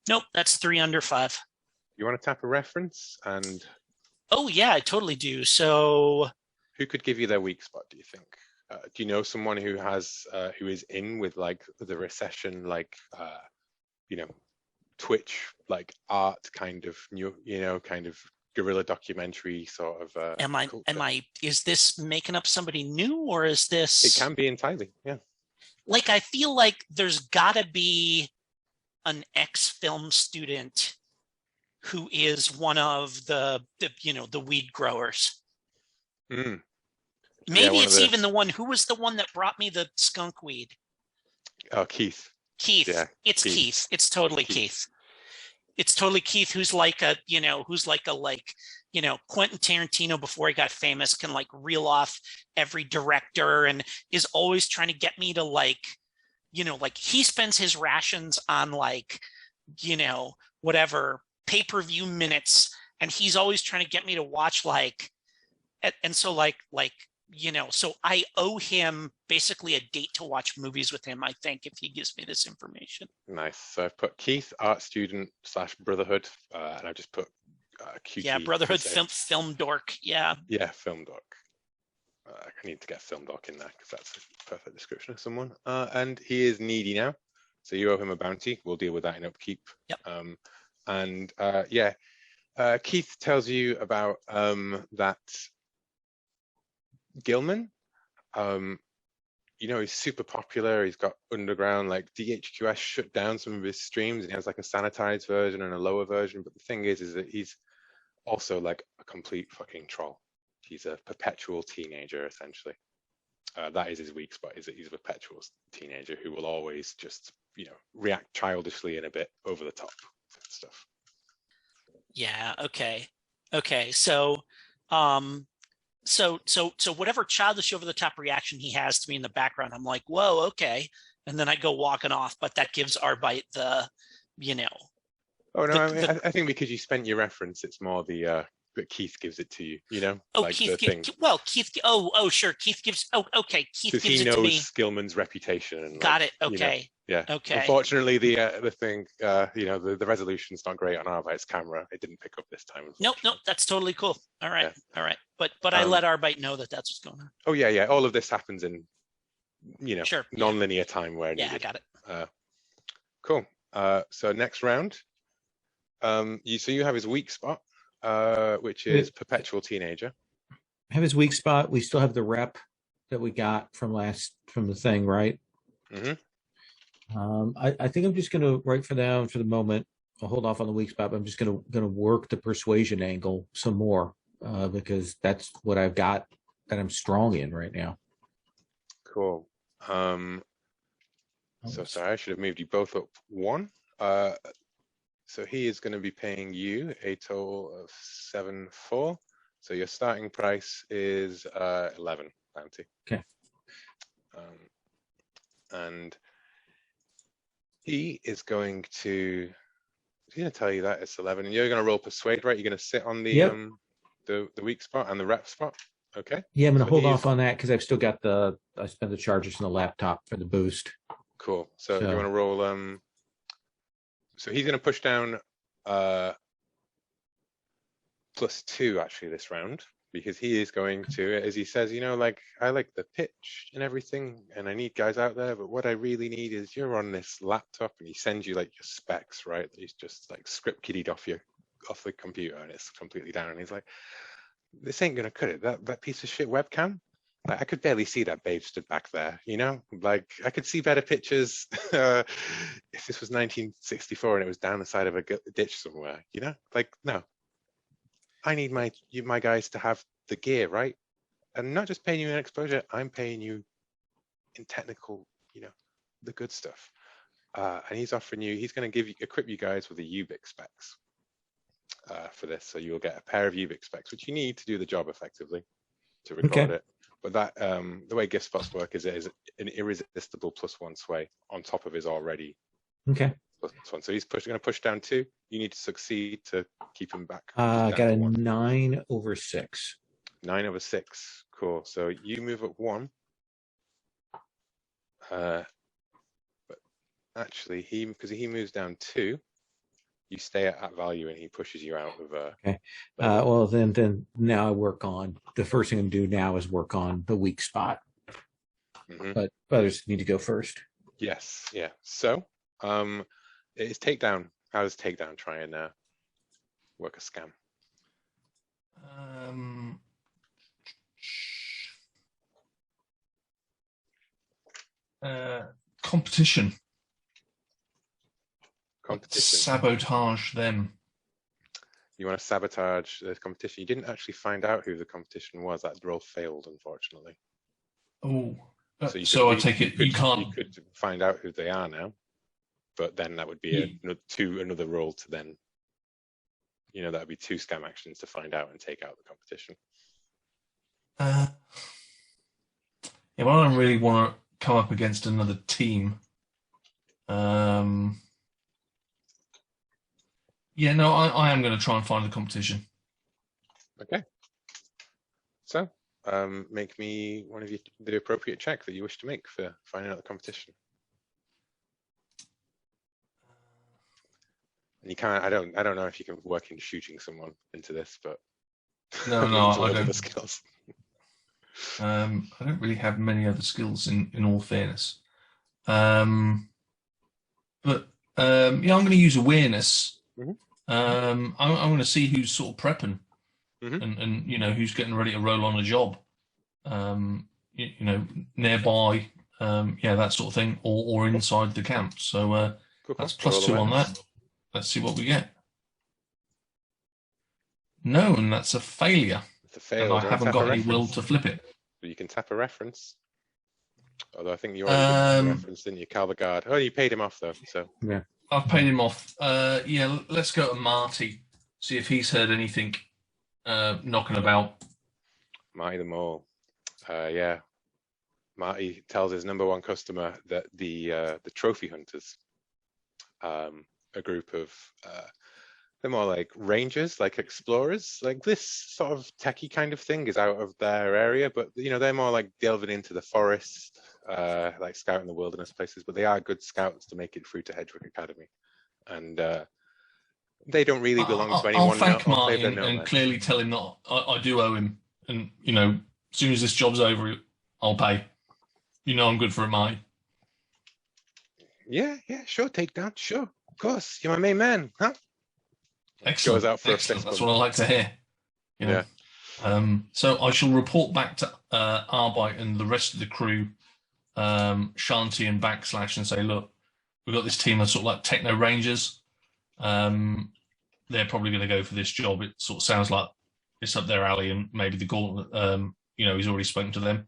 Nope, that's 3 under 5. You want to tap a reference and? Oh yeah, I totally do. So. Who could give you their weak spot? Do you think? Do you know someone who is in with like the recession, like you know, Twitch, like art kind of kind of guerrilla documentary sort of is this making up somebody new, or is this? It can be entirely, yeah. Like I feel like there's gotta be an ex-film student who is one of the you know, the weed growers. Maybe it's even the one who was the one that brought me the skunk weed. Oh, Keith. Yeah, it's Keith. It's totally Keith. It's totally Keith, who's like a, you know, Quentin Tarantino before he got famous, can like reel off every director and is always trying to get me to like, you know, like he spends his rations on like, you know, whatever pay-per-view minutes, and he's always trying to get me to watch like, and so like you know, so I owe him basically a date to watch movies with him, I think, if he gives me this information. Nice. So I've put Keith, art student / Brotherhood, and I just put QT. Yeah, Brotherhood, film dork. Yeah. Yeah, film dork. I need to get film dork in there because that's a perfect description of someone. And he is needy now, so you owe him a bounty. We'll deal with that in upkeep. Yep. Keith tells you about that Gilman, you know, he's super popular. He's got underground, like DHQS shut down some of his streams, and he has like a sanitized version and a lower version. But the thing is that he's also like a complete fucking troll. He's a perpetual teenager, essentially. That is his weak spot, is that he's a perpetual teenager who will always just, you know, react childishly and a bit over the top stuff. Yeah. Okay. So, So whatever childish over the top reaction he has to me in the background, I'm like, whoa, okay. And then I go walking off, but that gives Arbite the, you know. Oh no, I think because you spent your reference, it's more the that Keith gives it to you, you know? Oh, like Keith, Keith, sure. Keith gives, okay. Keith gives it to me. He knows Gilman's reputation. And got it, okay. You know, yeah. Okay. Unfortunately, the thing, you know, the resolution's not great on Arbite's camera. It didn't pick up this time. Nope, that's totally cool. All right, yeah. All right. But I let Arbite know that that's what's going on. Oh yeah. All of this happens in, you know, sure. Non-linear time where needed. I got it. Cool. So next round, you have his weak spot. Which is perpetual teenager. Have his weak spot. We still have the rep that we got from the thing, right? Mm-hmm. I think I'm just going to write for now for the moment. I'll hold off on the weak spot. But I'm just gonna work the persuasion angle some more because that's what I've got that I'm strong in right now. Cool. So sorry, I should have moved you both up one. So he is going to be paying you a total of 7.4. So your starting price is 11 bounty. Okay. And he is going to. He's going to tell you that it's 11, and you're going to roll persuade, right? You're going to sit on the the weak spot and the rep spot. Okay. Yeah, I'm going to hold off on that because I've still got I spent the charges on the laptop for the boost. Cool. So you want to roll so he's going to push down +2 actually this round, because he is going to, as he says, you know, like, I like the pitch and everything and I need guys out there, but what I really need is you're on this laptop, and he sends you like your specs, right? He's just like script kiddied off the computer and it's completely down, and he's like, this ain't gonna cut it. That piece of shit webcam, like, I could barely see that babe stood back there, you know? Like, I could see better pictures if this was 1964 and it was down the side of a ditch somewhere, you know? Like, no. I need my guys to have the gear, right? And not just paying you in exposure, I'm paying you in technical, you know, the good stuff. And he's offering you, he's going to equip you guys with the UBIC specs for this. So you'll get a pair of UBIC specs, which you need to do the job effectively to record it. But that the way gift spots work is it is an irresistible +1 sway on top of his already +1. So he's going to push down 2. You need to succeed to keep him back. I got a 9/6. 9/6. Cool. So you move up 1. But actually, because he moves down 2, you stay at that value, and he pushes you out of. Okay. Well, then now I work on the first thing I'm do now is work on the weak spot. But others need to go first. Yes. Yeah. So, it's Takedown. How does Takedown try and work a scam? Competition. Competition. Sabotage them. You want to sabotage the competition. You didn't actually find out who the competition was. That roll failed, unfortunately. Oh, so I take it you can't. You could find out who they are now, but then that would be another roll to then. You know, that would be 2 scam actions to find out and take out the competition. Yeah, but I don't really want to come up against another team. Yeah, no, I am going to try and find the competition. Okay. So, make me one of you the appropriate check that you wish to make for finding out the competition. And you can't. I don't know if you can work into shooting someone into this, but no, I don't. The skills. I don't really have many other skills in all fairness. But yeah, I'm going to use awareness. I'm going to see who's sort of prepping, and you know, who's getting ready to roll on a job. You know, nearby, yeah, that sort of thing, or inside the camp. So that's +2 on that. Let's see what we get. No, and that's a failure. It's a fail. And I haven't got any will to flip it. You can tap a reference. Although I think you already did the reference, didn't you? Cal the guard. Oh, you paid him off though. So yeah, I've paid him off. Yeah, let's go to Marty. See if he's heard anything knocking about. Marty the Mole. Yeah. Marty tells his #1 customer that the trophy hunters, a group of they're more like rangers, like explorers, like this sort of techie kind of thing is out of their area, but you know, they're more like delving into the forest, like scouting the wilderness places, but they are good scouts to make it through to Hedgewick Academy. And they don't really belong to anyone. I'll thank Marty and clearly tell him that I do owe him, and you know, as soon as this job's over, I'll pay. You know, I'm good for it, Marty. Yeah, sure, Takedown, sure, of course, you're my main man, huh? Excellent. Goes out for Excellent. That's what I like to hear. You know? Yeah. So I shall report back to Arbite and the rest of the crew, Shanti and Backslash, and say, look, we've got this team of sort of like techno rangers. They're probably going to go for this job. It sort of sounds like it's up their alley, and maybe the gauntlet, he's already spoken to them.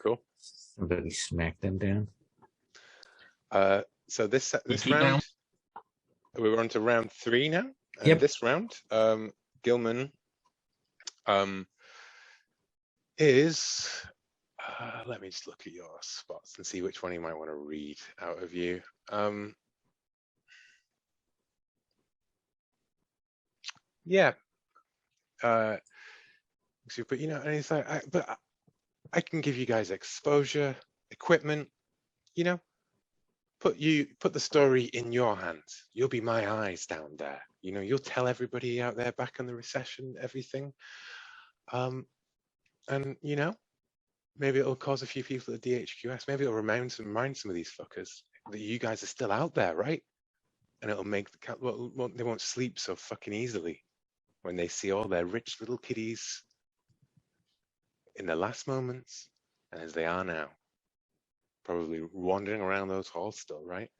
Cool. Somebody smack them down. So this Good round, we're on to round 3 now. And Yep. This round, Gilman is. Let me just look at your spots and see which one you might want to read out of you. Yeah. But and he's like, I can give you guys exposure, equipment. Put the story in your hands. You'll be my eyes down there. You'll tell everybody out there back on the recession everything. And maybe it'll cause a few people at DHQS. Maybe it'll remind some of these fuckers that you guys are still out there, right? And it'll make they won't sleep so fucking easily when they see all their rich little kiddies in their last moments, and as they are now, probably wandering around those halls still, right?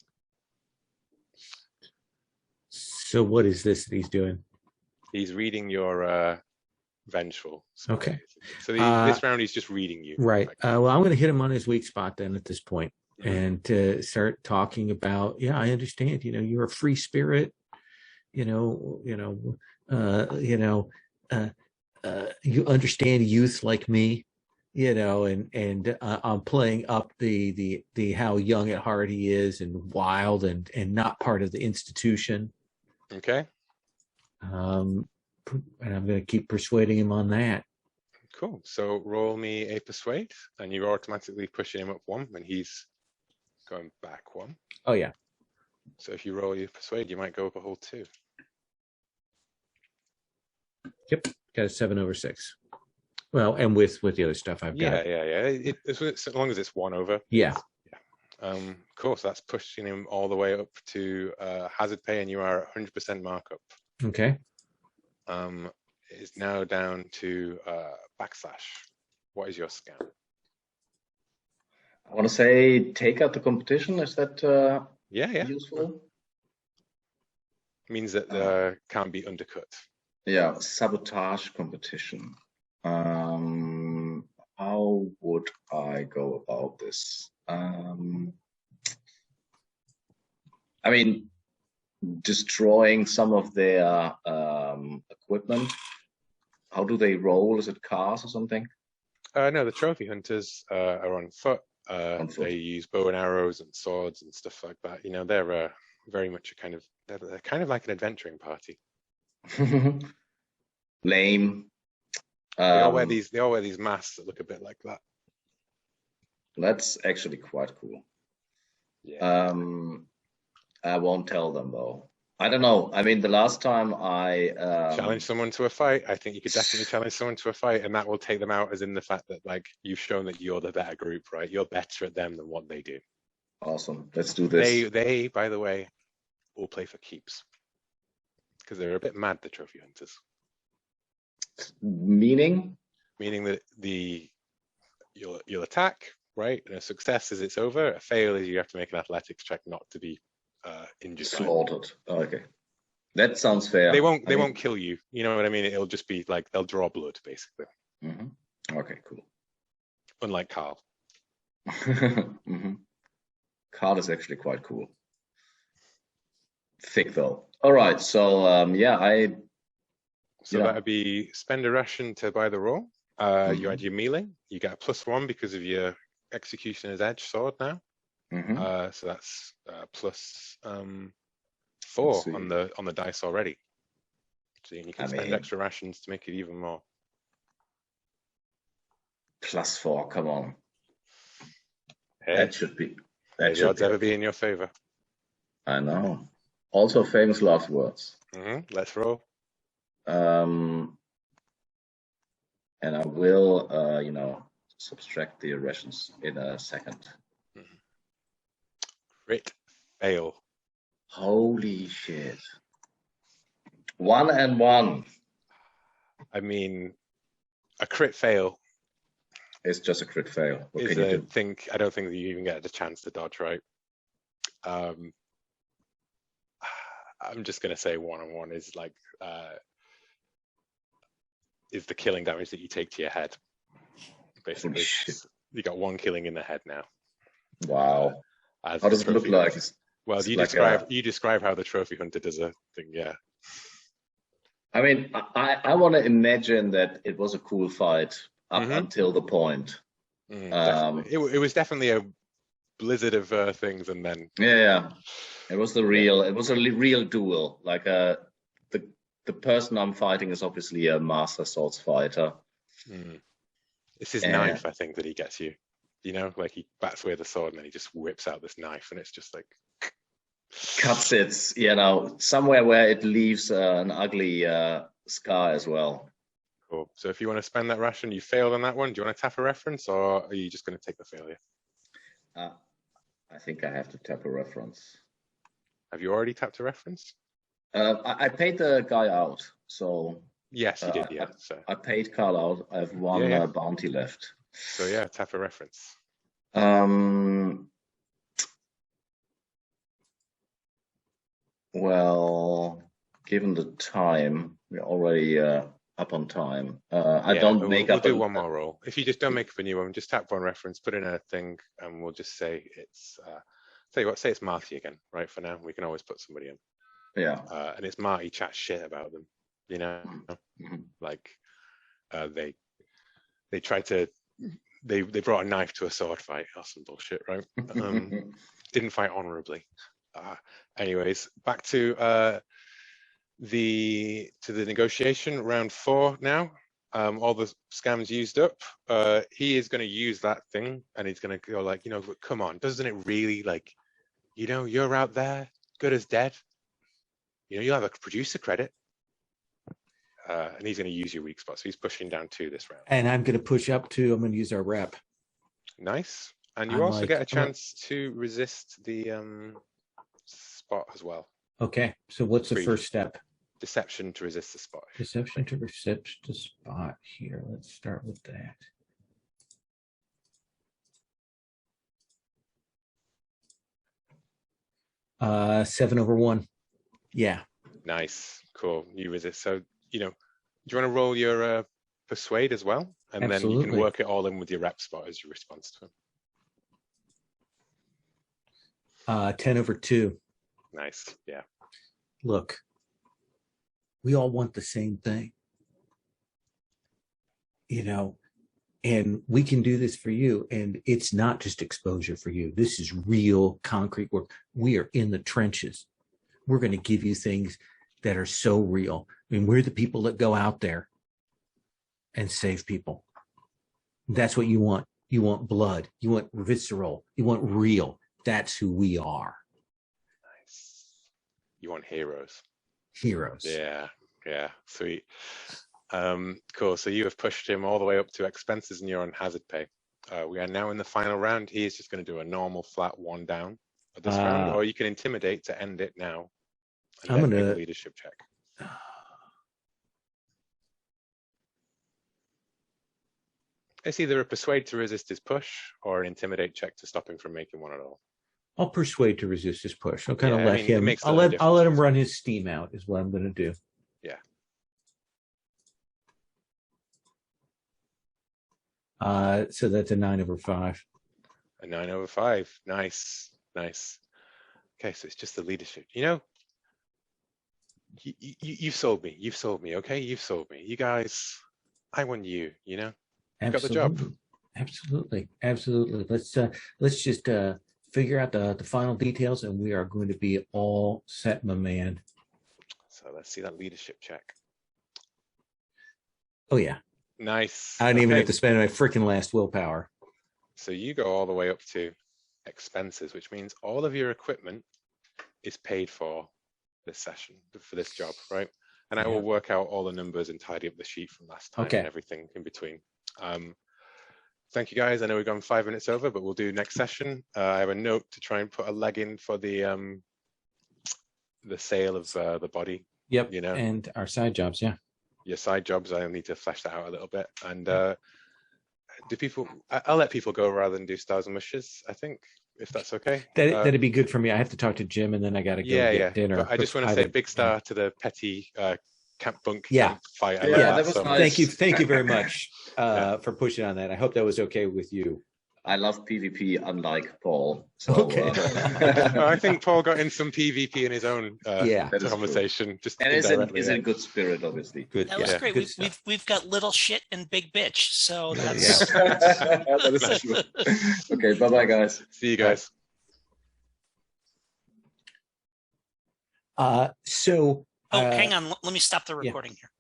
So what is this that he's doing? He's reading your vengeful. Okay. So this round he's just reading you. Right. Well, I'm going to hit him on his weak spot then at this point, Mhm. and start talking about. Yeah, I understand. You're a free spirit. You understand youth like me. And I'm playing up the how young at heart he is, and wild, and not part of the institution. Okay. And I'm going to keep persuading him on that. Cool. So roll me a persuade, and you're automatically pushing him up 1 when he's going back 1. Oh yeah. So if you roll your persuade, you might go up a whole 2. Yep. Got a 7 over 6. Well, and with the other stuff I've got. Yeah. As long as it's 1 over. Yeah. Cool. So that's pushing him all the way up to hazard pay, and you are at 100% markup. Okay. Is now down to backslash. What is your scan? I want to say take out the competition. Is that Yeah. useful? Means that can't be undercut. Yeah, sabotage competition. How would I go about this? Destroying some of their equipment. How do they roll? Is it cars or something? No, the trophy hunters are on foot. They use bow and arrows and swords and stuff like that. They're very much they're kind of like an adventuring party. Lame. They all wear these masks that look a bit like that. That's actually quite cool. Yeah. I won't tell them though. I don't know. The last time I challenge someone to a fight, I think you could definitely challenge someone to a fight, and that will take them out, as in the fact that you've shown that you're the better group, right? You're better at them than what they do. Awesome. Let's do this. They, by the way, will play for keeps because they're a bit mad. The trophy hunters. Meaning that you'll attack, right? And a success is it's over. A fail is you have to make an athletics check not to be injured. Slaughtered. Oh, okay, that sounds fair. They won't kill you. You know what I mean? It'll just be they'll draw blood, basically. Mm-hmm. Okay, cool. Unlike Carl. Mm-hmm. Carl is actually quite cool. Thick though. All right, so So that would be spend a ration to buy the roll. You add your melee. You get a +1 because of your executioner's edge sword now. So that's +4 on the dice already. So you can spend extra rations to make it even more. +4, come on. Hey, that should be. That should odds ever be in your favor. I know. Also famous last words. Let's roll. And I will, subtract the rations in a second. Crit fail. Holy shit. 1 and 1. A crit fail. It's just a crit fail. What can you do? I don't think that you even get the chance to dodge, right? I'm just gonna say 1-on-1 is like is the killing damage that you take to your head. Basically, you got 1 killing in the head now. Wow. As How the does it look trophy like? hunter. Well, It's you like describe how the trophy hunter does a thing. Yeah. I mean, I want to imagine that it was a cool fight up until the point. Definitely. It was definitely a blizzard of things, and then Yeah, it was the real. It was a real duel. Like the person I'm fighting is obviously a master swords fighter. It's his knife, I think, that he gets you. You know, like he bats away the sword and then he just whips out this knife, and it's just like cuts it, you know, somewhere where it leaves an ugly scar as well. Cool. So if you want to spend that ration, you failed on that one. Do you want to tap a reference, or are you just going to take the failure? I think I have to tap a reference. Have you already tapped a reference? I paid the guy out, so yes, you did. Yeah. So I paid Carl out. I have one bounty left. So yeah, tap a reference. Well, given the time, we're already up on time. I don't make up. We'll do one more roll. If you just don't make up a new one, just tap one reference, put in a thing, and we'll just say it's. Tell you what, say it's Marty again, right? For now, we can always put somebody in. Yeah. And it's Marty chats shit about them, you know, like they tried to. They brought a knife to a sword fight or some bullshit, right? Didn't fight honorably. Anyways, back to the negotiation round 4 now. All the scams used up. He is going to use that thing, and he's going to go like, you know, come on, doesn't it really, like, you know, you're out there, good as dead. You know, you'll have a producer credit. And he's going to use your weak spot. So he's pushing down 2 this round. And I'm going to push up 2. I'm going to use our rep. Nice. And you also get a chance to resist the spot as well. Okay. So what's the first step? Deception to resist the spot. Deception to resist the spot here. Let's start with that. 7/1. Yeah. Nice. Cool. You resist. So, you know, do you want to roll your persuade as well? And Absolutely. Then you can work it all in with your rep spot as your response to him. 10/2. Nice. Yeah. Look, we all want the same thing, you know, and we can do this for you. And it's not just exposure for you. This is real concrete work. We are in the trenches. We're going to give you things that are so real. I mean, we're the people that go out there and save people. That's what you want. You want blood. You want visceral. You want real. That's who we are. Nice. You want heroes. Heroes. Yeah. Yeah. Sweet. Cool. So you have pushed him all the way up to expenses, and you're on hazard pay. We are now in the final round. He is just going to do a normal flat 1 down at this round, or you can intimidate to end it now. I'm going to make a leadership check. It's either a persuade to resist his push or an intimidate check to stop him from making one at all. I'll persuade to resist his push. I'll kind of let him. I'll let him run his steam out. Is what I'm going to do. Yeah. So that's a 9/5. A 9/5. Nice, nice. Okay, so it's just the leadership. You know, you've sold me. You've sold me. Okay, you've sold me. You guys, I want you. You know, you got the job. Absolutely, absolutely. Let's just figure out the final details, and we are going to be all set, my man. So let's see that leadership check. Oh yeah. Nice. I didn't even have to spend my freaking last willpower. So you go all the way up to expenses, which means all of your equipment is paid for this session, for this job, right? And I will work out all the numbers and tidy up the sheet from last time and everything in between. Thank you guys. I know we've gone 5 minutes over, but we'll do next session. I have a note to try and put a leg in for the sale of the body. Yep. You know, and our side jobs. Yeah. Your side jobs. I'll need to flesh that out a little bit. And do people? I'll let people go rather than do stars and wishes. I think if that's okay. That'd be good for me. I have to talk to Jim, and then I got to go get dinner. But I just want to say a big star to the petty camp fight. That was nice. Thank you very much for pushing on that. I hope that was okay with you. I love PvP, unlike Paul. So, Okay. I think Paul got in some PvP in his own conversation. Just and is in good spirit, obviously. Good. That was great. We've got little shit and big bitch. So that's that is true. Okay, bye guys. See you guys. So. hang on. Let me stop the recording here.